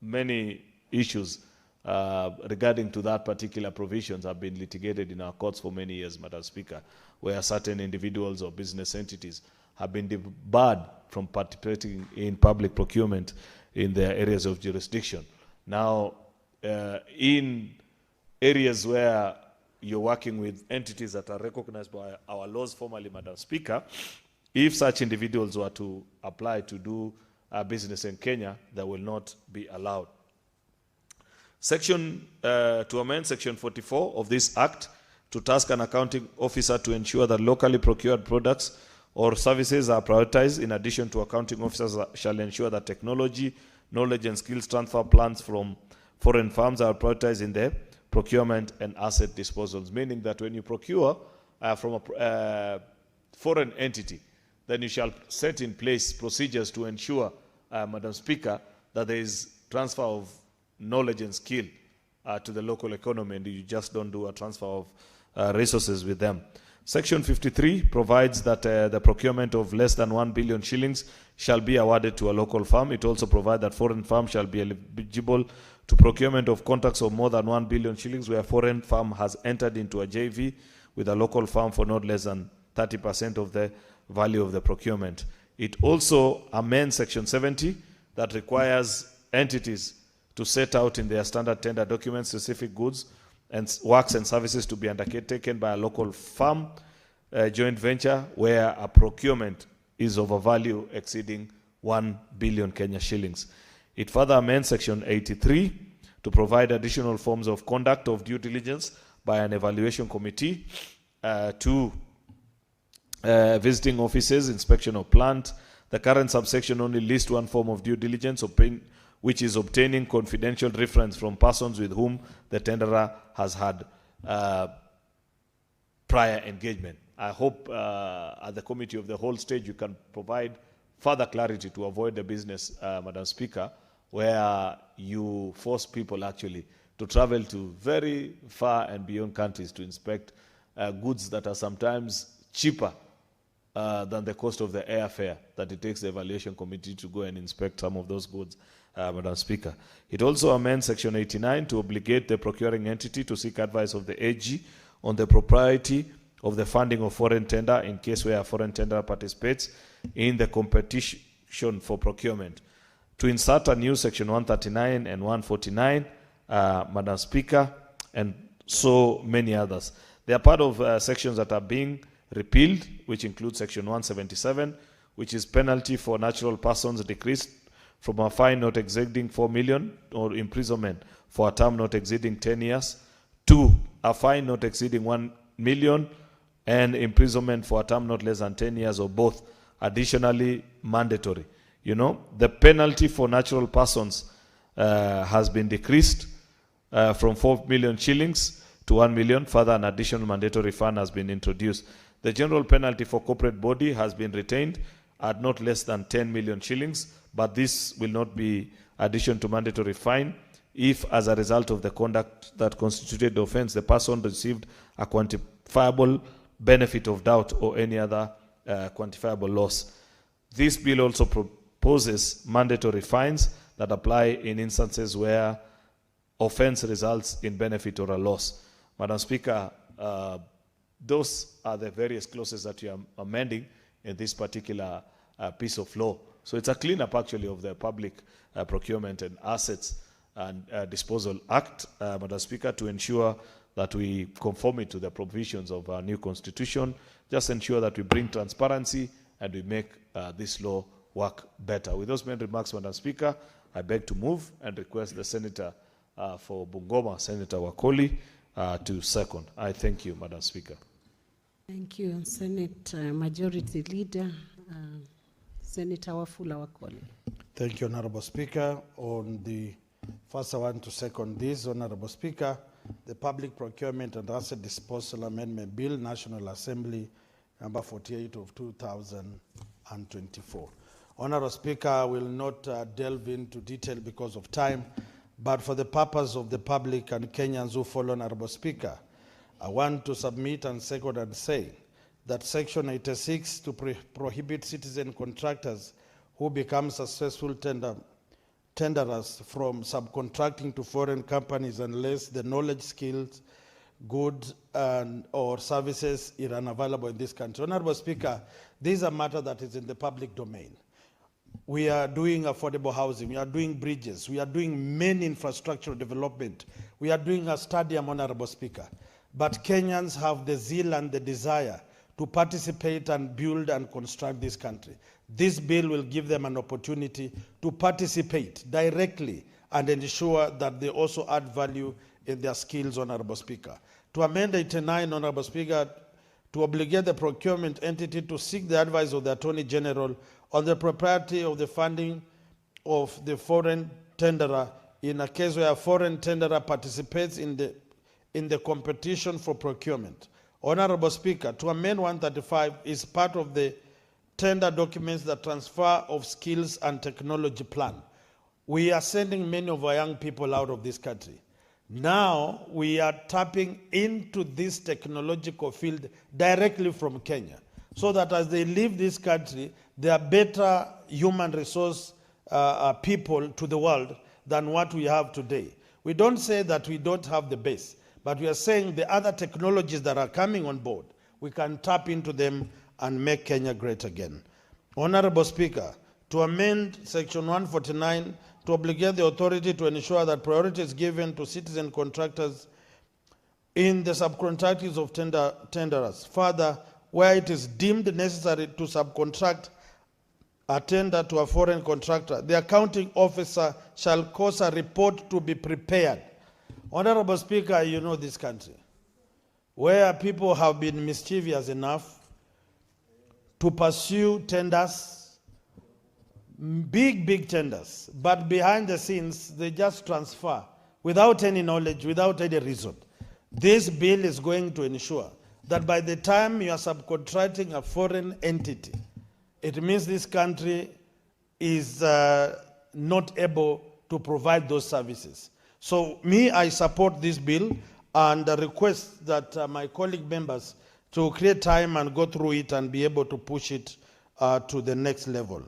Many issues regarding to that particular provisions have been litigated in our courts for many years, Madam Speaker, where certain individuals or business entities have been debarred from participating in public procurement in their areas of jurisdiction. Now, in areas where you're working with entities that are recognized by our laws formally, Madam Speaker, if such individuals were to apply to do business in Kenya, they will not be allowed. To amend Section 44 of this Act to task an accounting officer to ensure that locally procured products or services are prioritized. In addition to accounting officers shall ensure that technology, knowledge and skills transfer plans from foreign firms are prioritized in the procurement and asset disposals, meaning that when you procure from a foreign entity, then you shall set in place procedures to ensure, Madam Speaker, that there is transfer of knowledge and skill to the local economy, and you just don't do a transfer of resources with them. Section 53 provides that the procurement of less than 1 billion shillings shall be awarded to a local firm. It also provides that foreign firms shall be eligible to procurement of contracts of more than 1 billion shillings where foreign firm has entered into a JV with a local firm for not less than 30% of the value of the procurement. It also amends Section 70 that requires entities to set out in their standard tender documents specific goods and works and services to be undertaken by a local firm, joint venture, where a procurement is of a value exceeding 1 billion Kenya shillings. It further amends Section 83 to provide additional forms of conduct of due diligence by an evaluation committee to visiting offices, inspection of plant. The current subsection only lists one form of due diligence, which is obtaining confidential reference from persons with whom the tenderer has had prior engagement. I hope at the committee of the whole stage you can provide further clarity to avoid the business, Madam Speaker, where you force people actually to travel to very far and beyond countries to inspect goods that are sometimes cheaper than the cost of the airfare that it takes the evaluation committee to go and inspect some of those goods, Madam Speaker. It also amends Section 89 to obligate the procuring entity to seek advice of the AG on the propriety of the funding of foreign tender in case where a foreign tender participates in the competition for procurement. To insert a new Section 139 and 149, Madam Speaker, and so many others. They are part of sections that are being repealed, which include Section 177, which is penalty for natural persons decreased from a fine not exceeding 4 million or imprisonment for a term not exceeding 10 years to a fine not exceeding 1 million and imprisonment for a term not less than 10 years or both, additionally mandatory. You know, the penalty for natural persons has been decreased from 4 million shillings to 1 million. Further, an additional mandatory fine has been introduced. The general penalty for corporate body has been retained at not less than 10 million shillings, but this will not be addition to mandatory fine if, as a result of the conduct that constituted the offense, the person received a quantifiable benefit of doubt or any other quantifiable loss. This bill also proposes mandatory fines that apply in instances where offense results in benefit or a loss. Madam Speaker, those are the various clauses that you are amending in this particular piece of law. So it's a cleanup actually of the Public Procurement and Assets and Disposal Act, Madam Speaker, to ensure that we conform it to the provisions of our new constitution, just ensure that we bring transparency and we make this law work better. With those main remarks, Madam Speaker, I beg to move and request the Senator for Bungoma, Senator Wakoli, to second. I thank you, Madam Speaker. Thank you, Senate Majority Leader, Senator Wafula Wakoli. Thank you, Honorable Speaker. On the first, I want to second this, Honorable Speaker, the Public Procurement and Asset Disposal Amendment Bill, National Assembly, number 48 of 2024. Honorable Speaker, I will not delve into detail because of time, but for the purpose of the public and Kenyans who follow, Honorable Speaker, I want to submit and second and say that Section 86 to prohibit citizen contractors who become successful tenderers from subcontracting to foreign companies unless the knowledge, skills, goods, or services are unavailable in this country. Honorable Speaker, this is a matter that is in the public domain. We are doing affordable housing, we are doing bridges, we are doing many infrastructural development, we are doing a stadium, Honorable Speaker. But Kenyans have the zeal and the desire to participate and build and construct this country. This bill will give them an opportunity to participate directly and ensure that they also add value in their skills, Honorable Speaker. To amend 89, Honorable Speaker, to obligate the procurement entity to seek the advice of the Attorney General on the propriety of the funding of the foreign tenderer in a case where a foreign tenderer participates in the competition for procurement. Honorable Speaker, to amend 135 is part of the tender documents, the transfer of skills and technology plan. We are sending many of our young people out of this country. Now we are tapping into this technological field directly from Kenya, so that as they leave this country, they are better human resource people to the world than what we have today. We don't say that we don't have the base, but we are saying the other technologies that are coming on board, we can tap into them and make Kenya great again. Honorable Speaker, to amend Section 149 to obligate the authority to ensure that priority is given to citizen contractors in the subcontractors of tenderers. Further, where it is deemed necessary to subcontract a tender to a foreign contractor, the accounting officer shall cause a report to be prepared. Honorable Speaker, you know this country, where people have been mischievous enough to pursue tenders, big tenders, but behind the scenes, they just transfer without any knowledge, without any reason. This bill is going to ensure that by the time you are subcontracting a foreign entity, it means this country is not able to provide those services. So I support this bill and request that my colleague members to create time and go through it and be able to push it to the next level.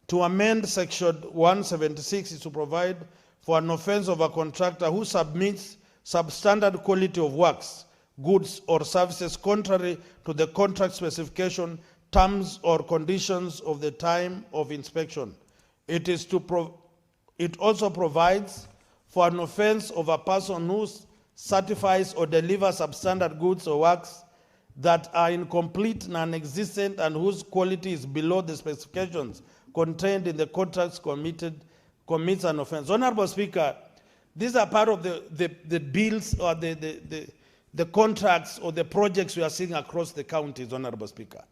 To amend Section 176 is to provide for an offense of a contractor who submits substandard quality of works, goods or services contrary to the contract specification, terms or conditions of the time of inspection. It also provides for an offense of a person who certifies or delivers substandard goods or works that are incomplete, non-existent, and whose quality is below the specifications contained in the contracts commits an offense. Honorable Speaker, these are part of the bills or the contracts or the projects we are seeing across the counties, Honorable Speaker.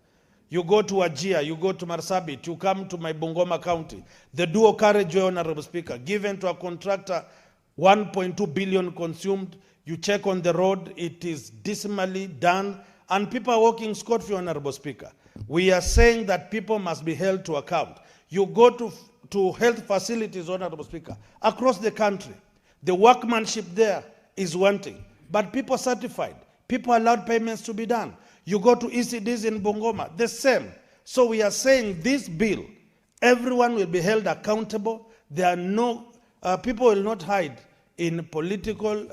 You go to Wajir, you go to Marsabit, you come to my Bungoma County. The dual carriageway, Honorable Speaker, given to a contractor, 1.2 billion consumed. You check on the road, it is dismally done, and people are walking scot-free, Honorable Speaker. We are saying that people must be held to account. You go to health facilities, Honorable Speaker, across the country. The workmanship there is wanting, but people certified. People allowed payments to be done. You go to ECDs in Bungoma, the same. So we are saying this bill, everyone will be held accountable. There are no, people will not hide in political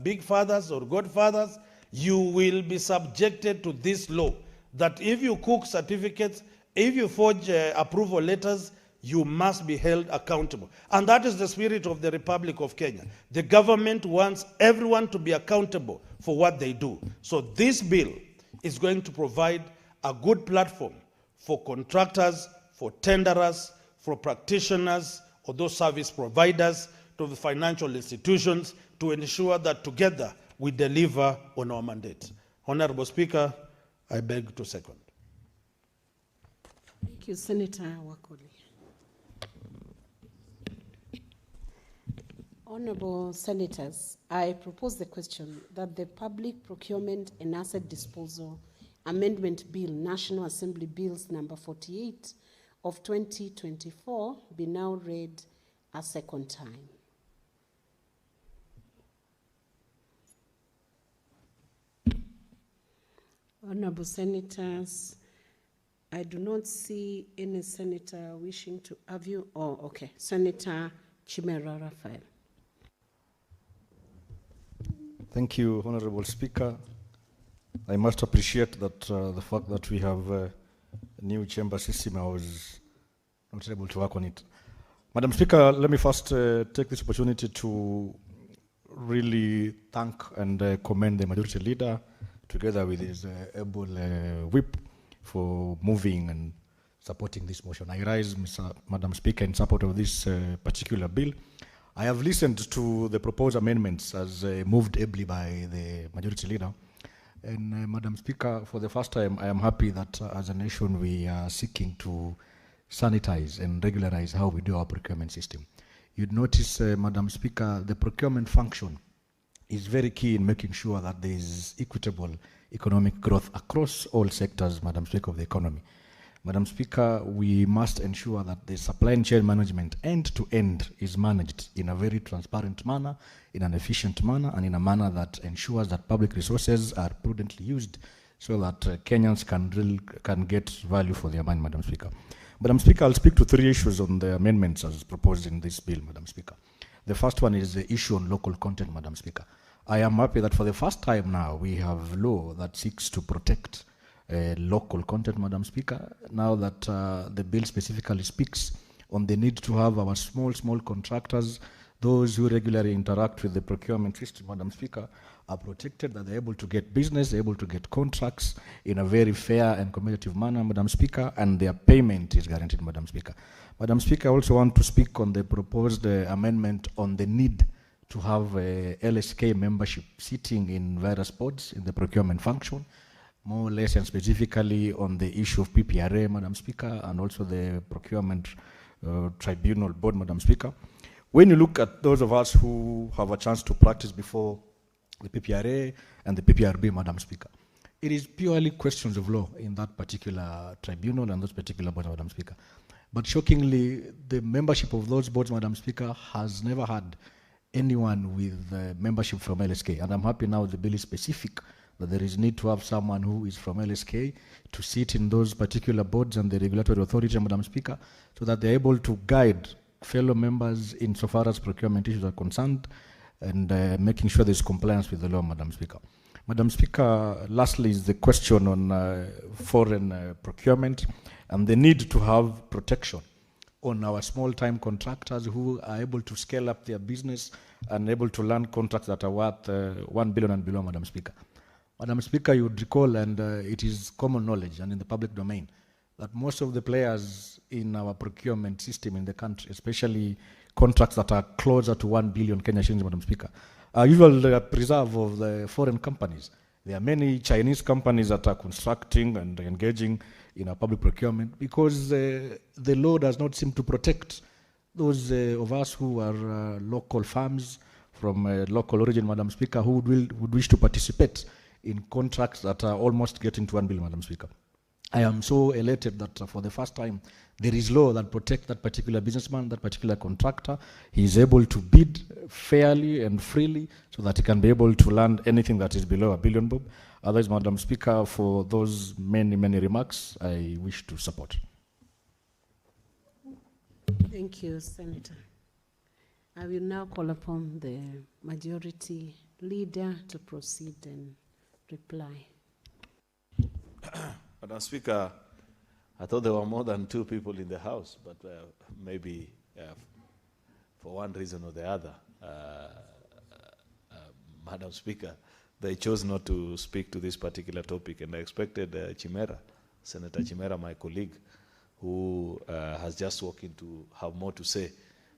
big fathers or godfathers. You will be subjected to this law, that if you cook certificates, if you forge approval letters, you must be held accountable. And that is the spirit of the Republic of Kenya. The government wants everyone to be accountable for what they do. So this bill is going to provide a good platform for contractors, for tenderers, for practitioners, or those service providers, to the financial institutions, to ensure that together we deliver on our mandate. Honorable Speaker, I beg to second. Thank you, Senator Wakoli. Honorable Senators, I propose the question that the Public Procurement and Asset Disposal Amendment Bill, National Assembly Bills number 48 of 2024, be now read a second time. Honorable Senators, I do not see any senator wishing to have you. Oh, okay. Senator Chimera Raphael. Thank you, Honorable Speaker. I must appreciate that the fact that we have a new chamber system. I was not able to work on it. Madam Speaker, let me first take this opportunity to really thank and commend the Majority Leader together with his able whip for moving and supporting this motion. I rise, Madam Speaker, in support of this particular bill. I have listened to the proposed amendments as moved ably by the Majority Leader. And Madam Speaker, for the first time, I am happy that as a nation we are seeking to sanitize and regularize how we do our procurement system. You'd notice, Madam Speaker, the procurement function is very key in making sure that there is equitable economic growth across all sectors, Madam Speaker, of the economy. Madam Speaker, we must ensure that the supply chain management end-to-end is managed in a very transparent manner, in an efficient manner, and in a manner that ensures that public resources are prudently used so that Kenyans can get value for their money, Madam Speaker. Madam Speaker, I'll speak to 3 issues on the amendments as proposed in this bill, Madam Speaker. The first one is the issue on local content, Madam Speaker. I am happy that for the first time now, we have law that seeks to protect local content, Madam Speaker. Now that the bill specifically speaks on the need to have our small contractors, those who regularly interact with the procurement system, Madam Speaker, are protected, that they're able to get business, able to get contracts in a very fair and competitive manner, Madam Speaker, and their payment is guaranteed, Madam Speaker. Madam Speaker, I also want to speak on the proposed amendment on the need to have LSK membership sitting in various boards in the procurement function, more or less and specifically on the issue of PPRA, Madam Speaker, and also the procurement tribunal board, Madam Speaker. When you look at those of us who have a chance to practice before the PPRA and the PPRB, Madam Speaker, it is purely questions of law in that particular tribunal and those particular boards, Madam Speaker. But shockingly, the membership of those boards, Madam Speaker, has never had anyone with membership from LSK. And I'm happy now the bill is specific that there is need to have someone who is from LSK to sit in those particular boards and the regulatory authority, Madam Speaker, so that they're able to guide fellow members insofar as procurement issues are concerned and making sure there's compliance with the law, Madam Speaker. Madam Speaker, lastly is the question on foreign procurement and the need to have protection on our small-time contractors who are able to scale up their business and able to land contracts that are worth 1 billion and below, Madam Speaker. Madam Speaker, you would recall, and it is common knowledge and in the public domain, that most of the players in our procurement system in the country, especially contracts that are closer to 1 billion Kenya shillings, Madam Speaker, are usually a preserve of the foreign companies. There are many Chinese companies that are constructing and engaging in our public procurement because the law does not seem to protect those of us who are local farms from local origin, Madam Speaker, who would wish to participate in contracts that are almost getting to 1 billion, Madam Speaker. I am so elated that for the first time, there is law that protects that particular businessman, that particular contractor. He is able to bid fairly and freely so that he can be able to land anything that is below 1 billion bob. Otherwise, Madam Speaker, for those many remarks, I wish to support. Thank you, Senator. I will now call upon the majority leader to proceed and reply. Madam Speaker, I thought there were more than 2 people in the House, but maybe for one reason or the other, Madam Speaker, they chose not to speak to this particular topic, and I expected Chimera, Senator Chimera, my colleague, who has just walked in to have more to say,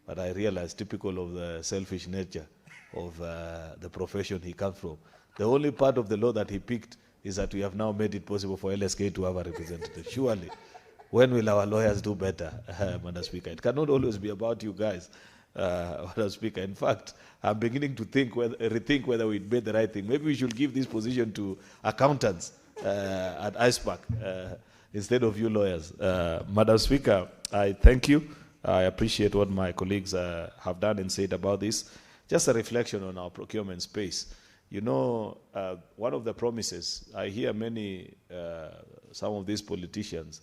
but I realized, typical of the selfish nature of the profession he comes from, the only part of the law that he picked is that we have now made it possible for LSK to have a representative. Surely, when will our lawyers do better, Madam Speaker? It cannot always be about you guys, Madam Speaker. In fact, I'm beginning to rethink whether we made the right thing. Maybe we should give this position to accountants at IcePark instead of you lawyers. Madam Speaker, I thank you. I appreciate what my colleagues have done and said about this. Just a reflection on our procurement space. You know, one of the promises, I hear some of these politicians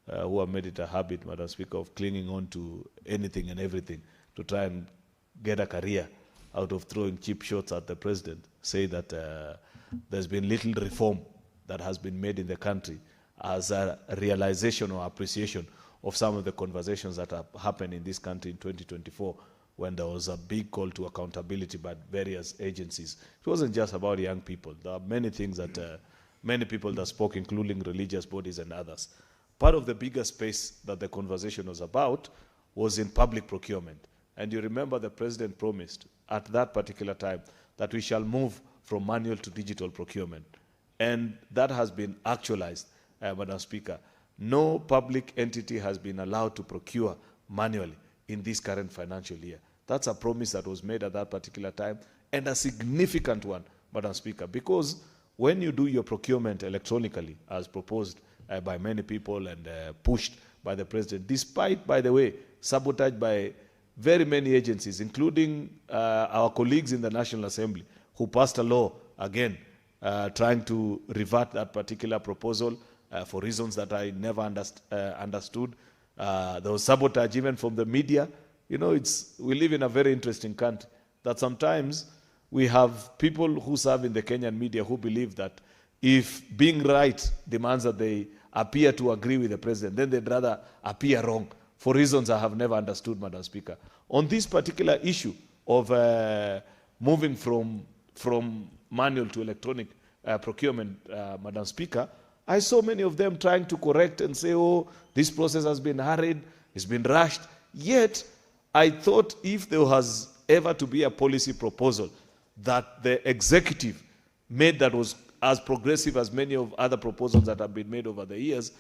who have made it a habit, Madam Speaker, of clinging on to anything and everything to try and get a career out of throwing cheap shots at the president, say that there's been little reform that has been made in the country as a realization or appreciation of some of the conversations that have happened in this country in 2024, when there was a big call to accountability by various agencies. It wasn't just about young people. There are many things that many people that spoke, including religious bodies and others. Part of the bigger space that the conversation was about was in public procurement. And you remember the president promised at that particular time that we shall move from manual to digital procurement. And that has been actualized, Madam Speaker. no public entity has been allowed to procure manually in this current financial year. That's a promise that was made at that particular time, and a significant one, Madam Speaker, because when you do your procurement electronically, as proposed by many people and pushed by the President, despite, by the way, sabotage by very many agencies, including our colleagues in the National Assembly, who passed a law, again, trying to revert that particular proposal for reasons that I never understood. There was sabotage even from the media. You know, we live in a very interesting country, that sometimes we have people who serve in the Kenyan media who believe that if being right demands that they appear to agree with the President, then they'd rather appear wrong, for reasons I have never understood, Madam Speaker. On this particular issue of moving from manual to electronic procurement, Madam Speaker, I saw many of them trying to correct and say, oh, this process has been hurried, it's been rushed. Yet, I thought if there was ever to be a policy proposal that the executive made that was as progressive as many of other proposals that have been made over the years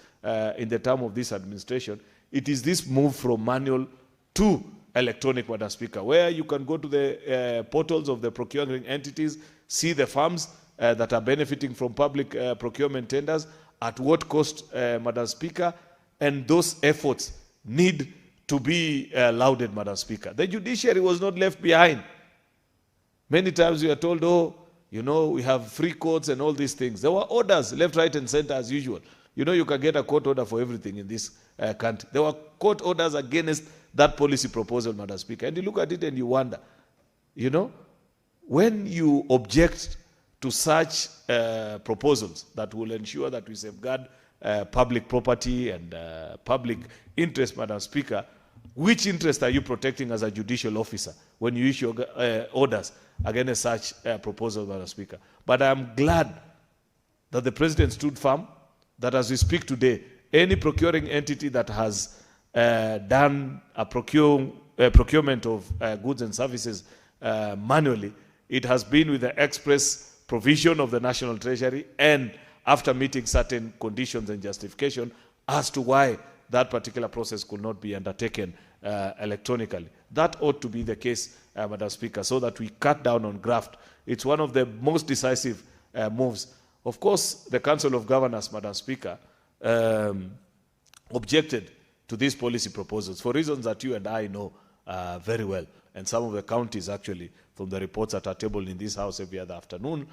in the term of this administration, it is this move from manual to electronic, Madam Speaker, where you can go to the portals of the procuring entities, see the firms that are benefiting from public procurement tenders, at what cost, Madam Speaker, and those efforts need to be lauded, Madam Speaker. The judiciary was not left behind. Many times we are told, oh, you know, we have free courts and all these things. There were orders left, right, and center as usual. You know, you can get a court order for everything in this country. There were court orders against that policy proposal, Madam Speaker. And you look at it and you wonder, you know, when you object to such proposals that will ensure that we safeguard public property and public interest, Madam Speaker, which interest are you protecting as a judicial officer when you issue orders against such proposals, Madam Speaker? But I am glad that the President stood firm, that as we speak today, any procuring entity that has done a procurement of goods and services manually, it has been with the express provision of the National Treasury and after meeting certain conditions and justification as to why that particular process could not be undertaken electronically. That ought to be the case, Madam Speaker, so that we cut down on graft. It's one of the most decisive moves. Of course, the Council of Governors, Madam Speaker, objected to these policy proposals for reasons that you and I know very well. And some of the counties, actually, from the reports that are tabled in this House every other afternoon,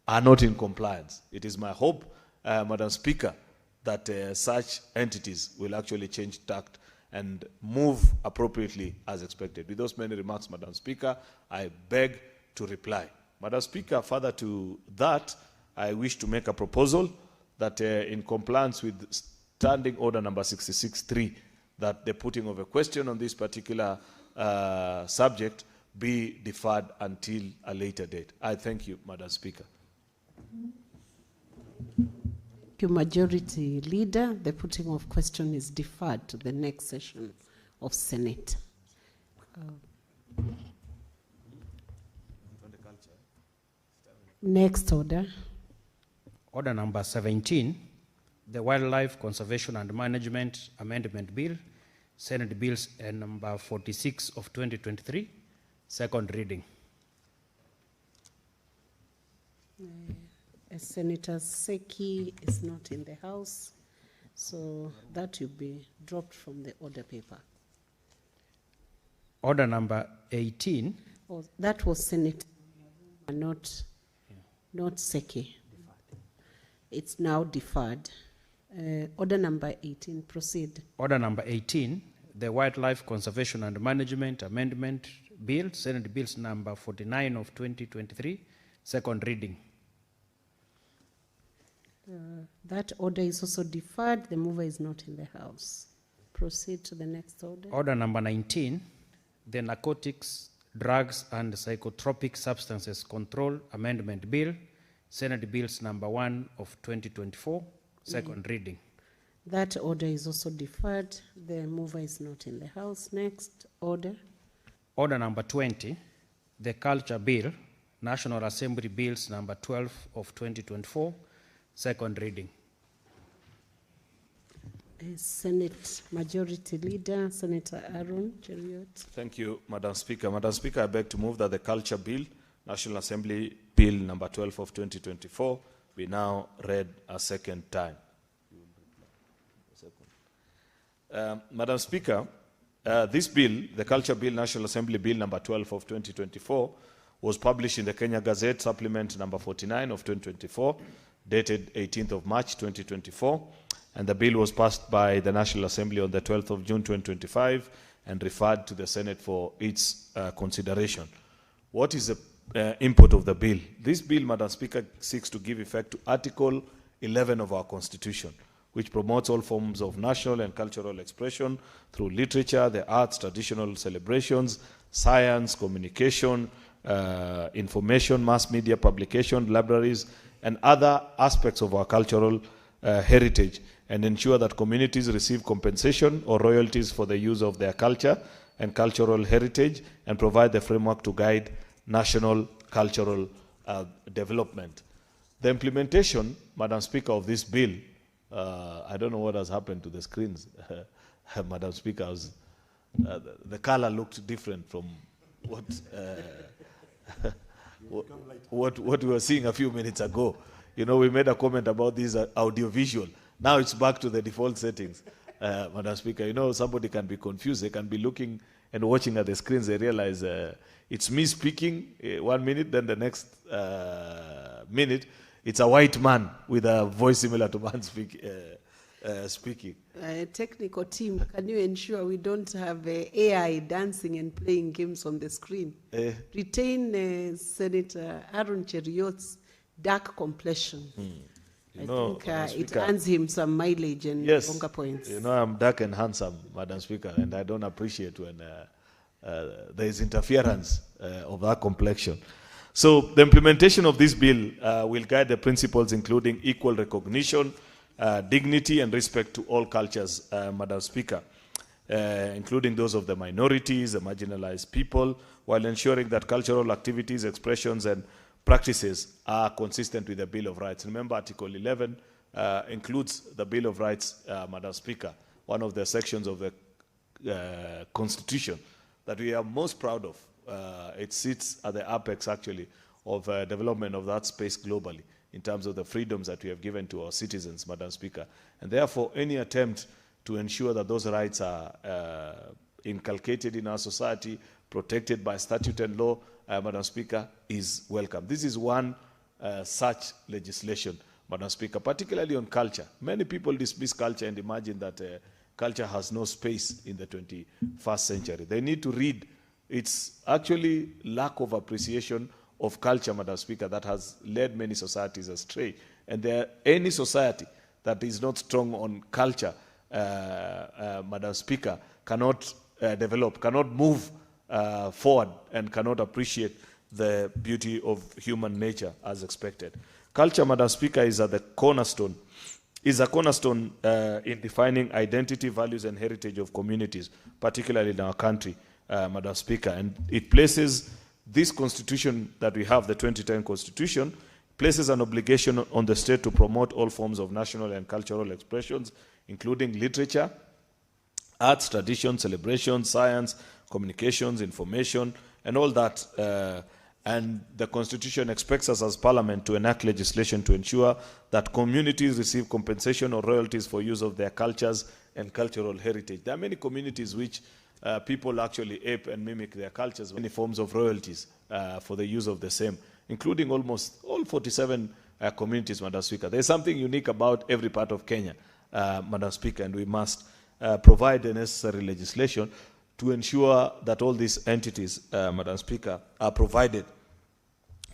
are not in compliance. It is my hope, Madam Speaker, that such entities will actually change tact and move appropriately as expected. With those many remarks, Madam Speaker, I beg to reply. Madam Speaker, further to that, I wish to make a proposal that in compliance with Standing Order number 66.3, that the putting of a question on this particular subject be deferred until a later date. I thank you, Madam Speaker. Thank you, Majority Leader. The putting of question is deferred to the next session of Senate. Next order. Order number 17, the Wildlife Conservation and Management Amendment Bill, Senate Bills number 46 of 2023, second reading. Senator Seki is not in the House, so that will be dropped from the order paper. Order number 18. Oh, that was Senator, not Seki. It's now deferred. Order number 18, proceed. Order number 18, the Wildlife Conservation and Management Amendment Bill, Senate Bills number 49 of 2023, second reading. That order is also deferred. The mover is not in the House. Proceed to the next order. Order number 19, the Narcotics, Drugs and Psychotropic Substances Control Amendment Bill, Senate Bills number 1 of 2024, second reading. That order is also deferred. The mover is not in the House. Next order. Order number 20, the Culture Bill, National Assembly Bills number 12 of 2024, second reading. Senate Majority Leader, Senator Aaron Cheriot. Thank you, Madam Speaker. Madam Speaker, I beg to move that the Culture Bill, National Assembly Bill number 12 of 2024, be now read a second time. Madam Speaker, this bill, the Culture Bill, National Assembly Bill number 12 of 2024, was published in the Kenya Gazette Supplement number 49 of 2024, dated 18th of March 2024, and the bill was passed by the National Assembly on the 12th of June 2025 and referred to the Senate for its consideration. What is the import of the bill? This bill, Madam Speaker, seeks to give effect to Article 11 of our Constitution, which promotes all forms of national and cultural expression through literature, the arts, traditional celebrations, science, communication, information, mass media publication, libraries, and other aspects of our cultural heritage, and ensure that communities receive compensation or royalties for the use of their culture and cultural heritage, and provide the framework to guide national cultural development. The implementation, Madam Speaker, of this bill, I don't know what has happened to the screens, Madam Speaker, the color looked different from what we were seeing a few minutes ago. You know, we made a comment about this audiovisual. Now it's back to the default settings, Madam Speaker. You know, somebody can be confused. They can be looking and watching at the screens. They realize it's me speaking 1 minute, then the next minute, it's a white man with a voice similar to man speaking. Technical team, can you ensure we don't have AI dancing and playing games on the screen? Retain Senator Aaron Cheriot's dark complexion. I think it earns him some mileage and longer points. You know, I'm dark and handsome, Madam Speaker, and I don't appreciate when there is interference of that complexion. So the implementation of this bill will guide the principles including equal recognition, dignity and respect to all cultures, Madam Speaker, including those of the minorities, the marginalized people, while ensuring that cultural activities, expressions and practices are consistent with the Bill of Rights. Remember, Article 11 includes the Bill of Rights, Madam Speaker, one of the sections of the Constitution that we are most proud of. It sits at the apex, actually, of development of that space globally in terms of the freedoms that we have given to our citizens, Madam Speaker. And therefore, any attempt to ensure that those rights are inculcated in our society, protected by statute and law, Madam Speaker, is welcome. This is one such legislation, Madam Speaker, particularly on culture. Many people dismiss culture and imagine that culture has no space in the 21st century. They need to read. It's actually lack of appreciation of culture, Madam Speaker, that has led many societies astray. And any society that is not strong on culture, Madam Speaker, cannot develop, cannot move forward, and cannot appreciate the beauty of human nature as expected. Culture, Madam Speaker, is at the cornerstone, in defining identity, values, and heritage of communities, particularly in our country, Madam Speaker. And it places this constitution that we have, the 2010 Constitution, places an obligation on the state to promote all forms of national and cultural expressions, including literature, arts, tradition, celebration, science, communications, information, and all that. And the Constitution expects us as Parliament to enact legislation to ensure that communities receive compensation or royalties for use of their cultures and cultural heritage. There are many communities which people actually ape and mimic their cultures, many forms of royalties for the use of the same, including almost all 47 communities, Madam Speaker. There's something unique about every part of Kenya, Madam Speaker, and we must provide the necessary legislation to ensure that all these entities, Madam Speaker, are provided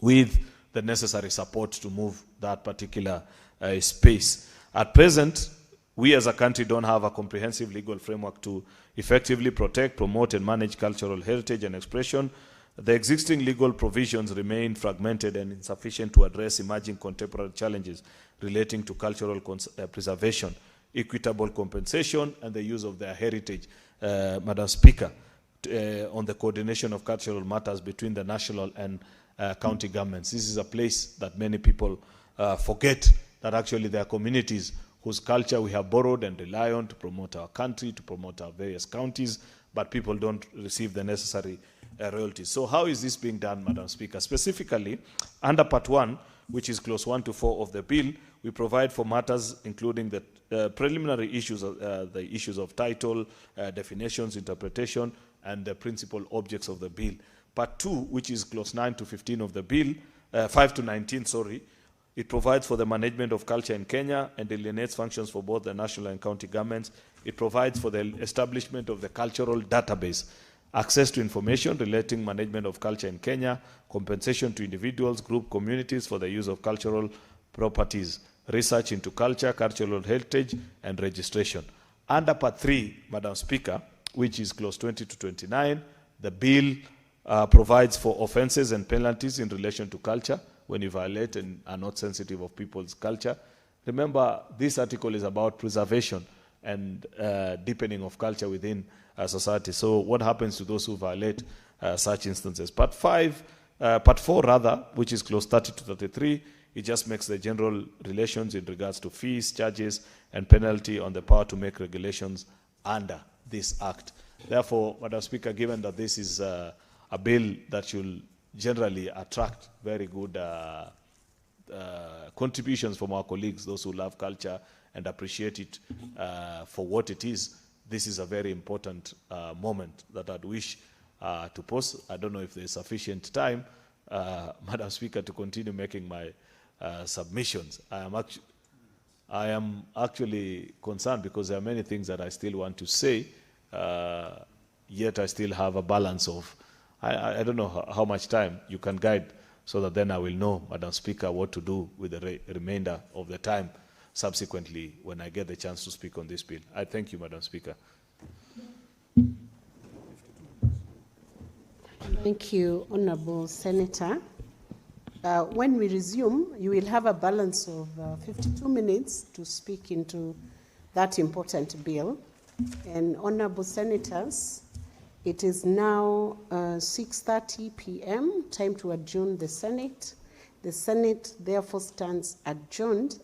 with the necessary support to move that particular space. At present, we as a country don't have a comprehensive legal framework to effectively protect, promote, and manage cultural heritage and expression. The existing legal provisions remain fragmented and insufficient to address emerging contemporary challenges relating to cultural preservation, equitable compensation, and the use of their heritage, Madam Speaker, on the coordination of cultural matters between the national and county governments. This is a place that many people forget that actually there are communities whose culture we have borrowed and rely on to promote our country, to promote our various counties, but people don't receive the necessary royalties. So how is this being done, Madam Speaker? Specifically, under Part 1, which is Clause 1 to 4 of the bill, we provide for matters including the preliminary issues, the issues of title, definitions, interpretation, and the principal objects of the bill. Part 2, which is Clause 9 to 15 of the bill, 5 to 19, sorry, it provides for the management of culture in Kenya and delineates functions for both the national and county governments. It provides for the establishment of the cultural database, access to information relating management of culture in Kenya, compensation to individuals, group communities for the use of cultural properties, research into culture, cultural heritage, and registration. Under Part 3, Madam Speaker, which is Clause 20 to 29, the bill provides for offenses and penalties in relation to culture when you violate and are not sensitive of people's culture. Remember, this article is about preservation and deepening of culture within society. So what happens to those who violate such instances? Part 4 rather, which is Clause 30 to 33, it just makes the general relations in regards to fees, charges, and penalty on the power to make regulations under this act. Therefore, Madam Speaker, given that this is a bill that should generally attract very good contributions from our colleagues, those who love culture and appreciate it for what it is, this is a very important moment that I'd wish to pause. I don't know if there's sufficient time, Madam Speaker, to continue making my submissions. I am actually concerned because there are many things that I still want to say, yet I still have a balance of, I don't know how much time you can guide so that then I will know, Madam Speaker, what to do with the remainder of the time subsequently when I get the chance to speak on this bill. I thank you, Madam Speaker. Thank you, Honorable Senator. When we resume, you will have a balance of 52 minutes to speak into that important bill. And Honorable Senators, it is now 6:30 p.m., time to adjourn the Senate. The Senate therefore stands adjourned.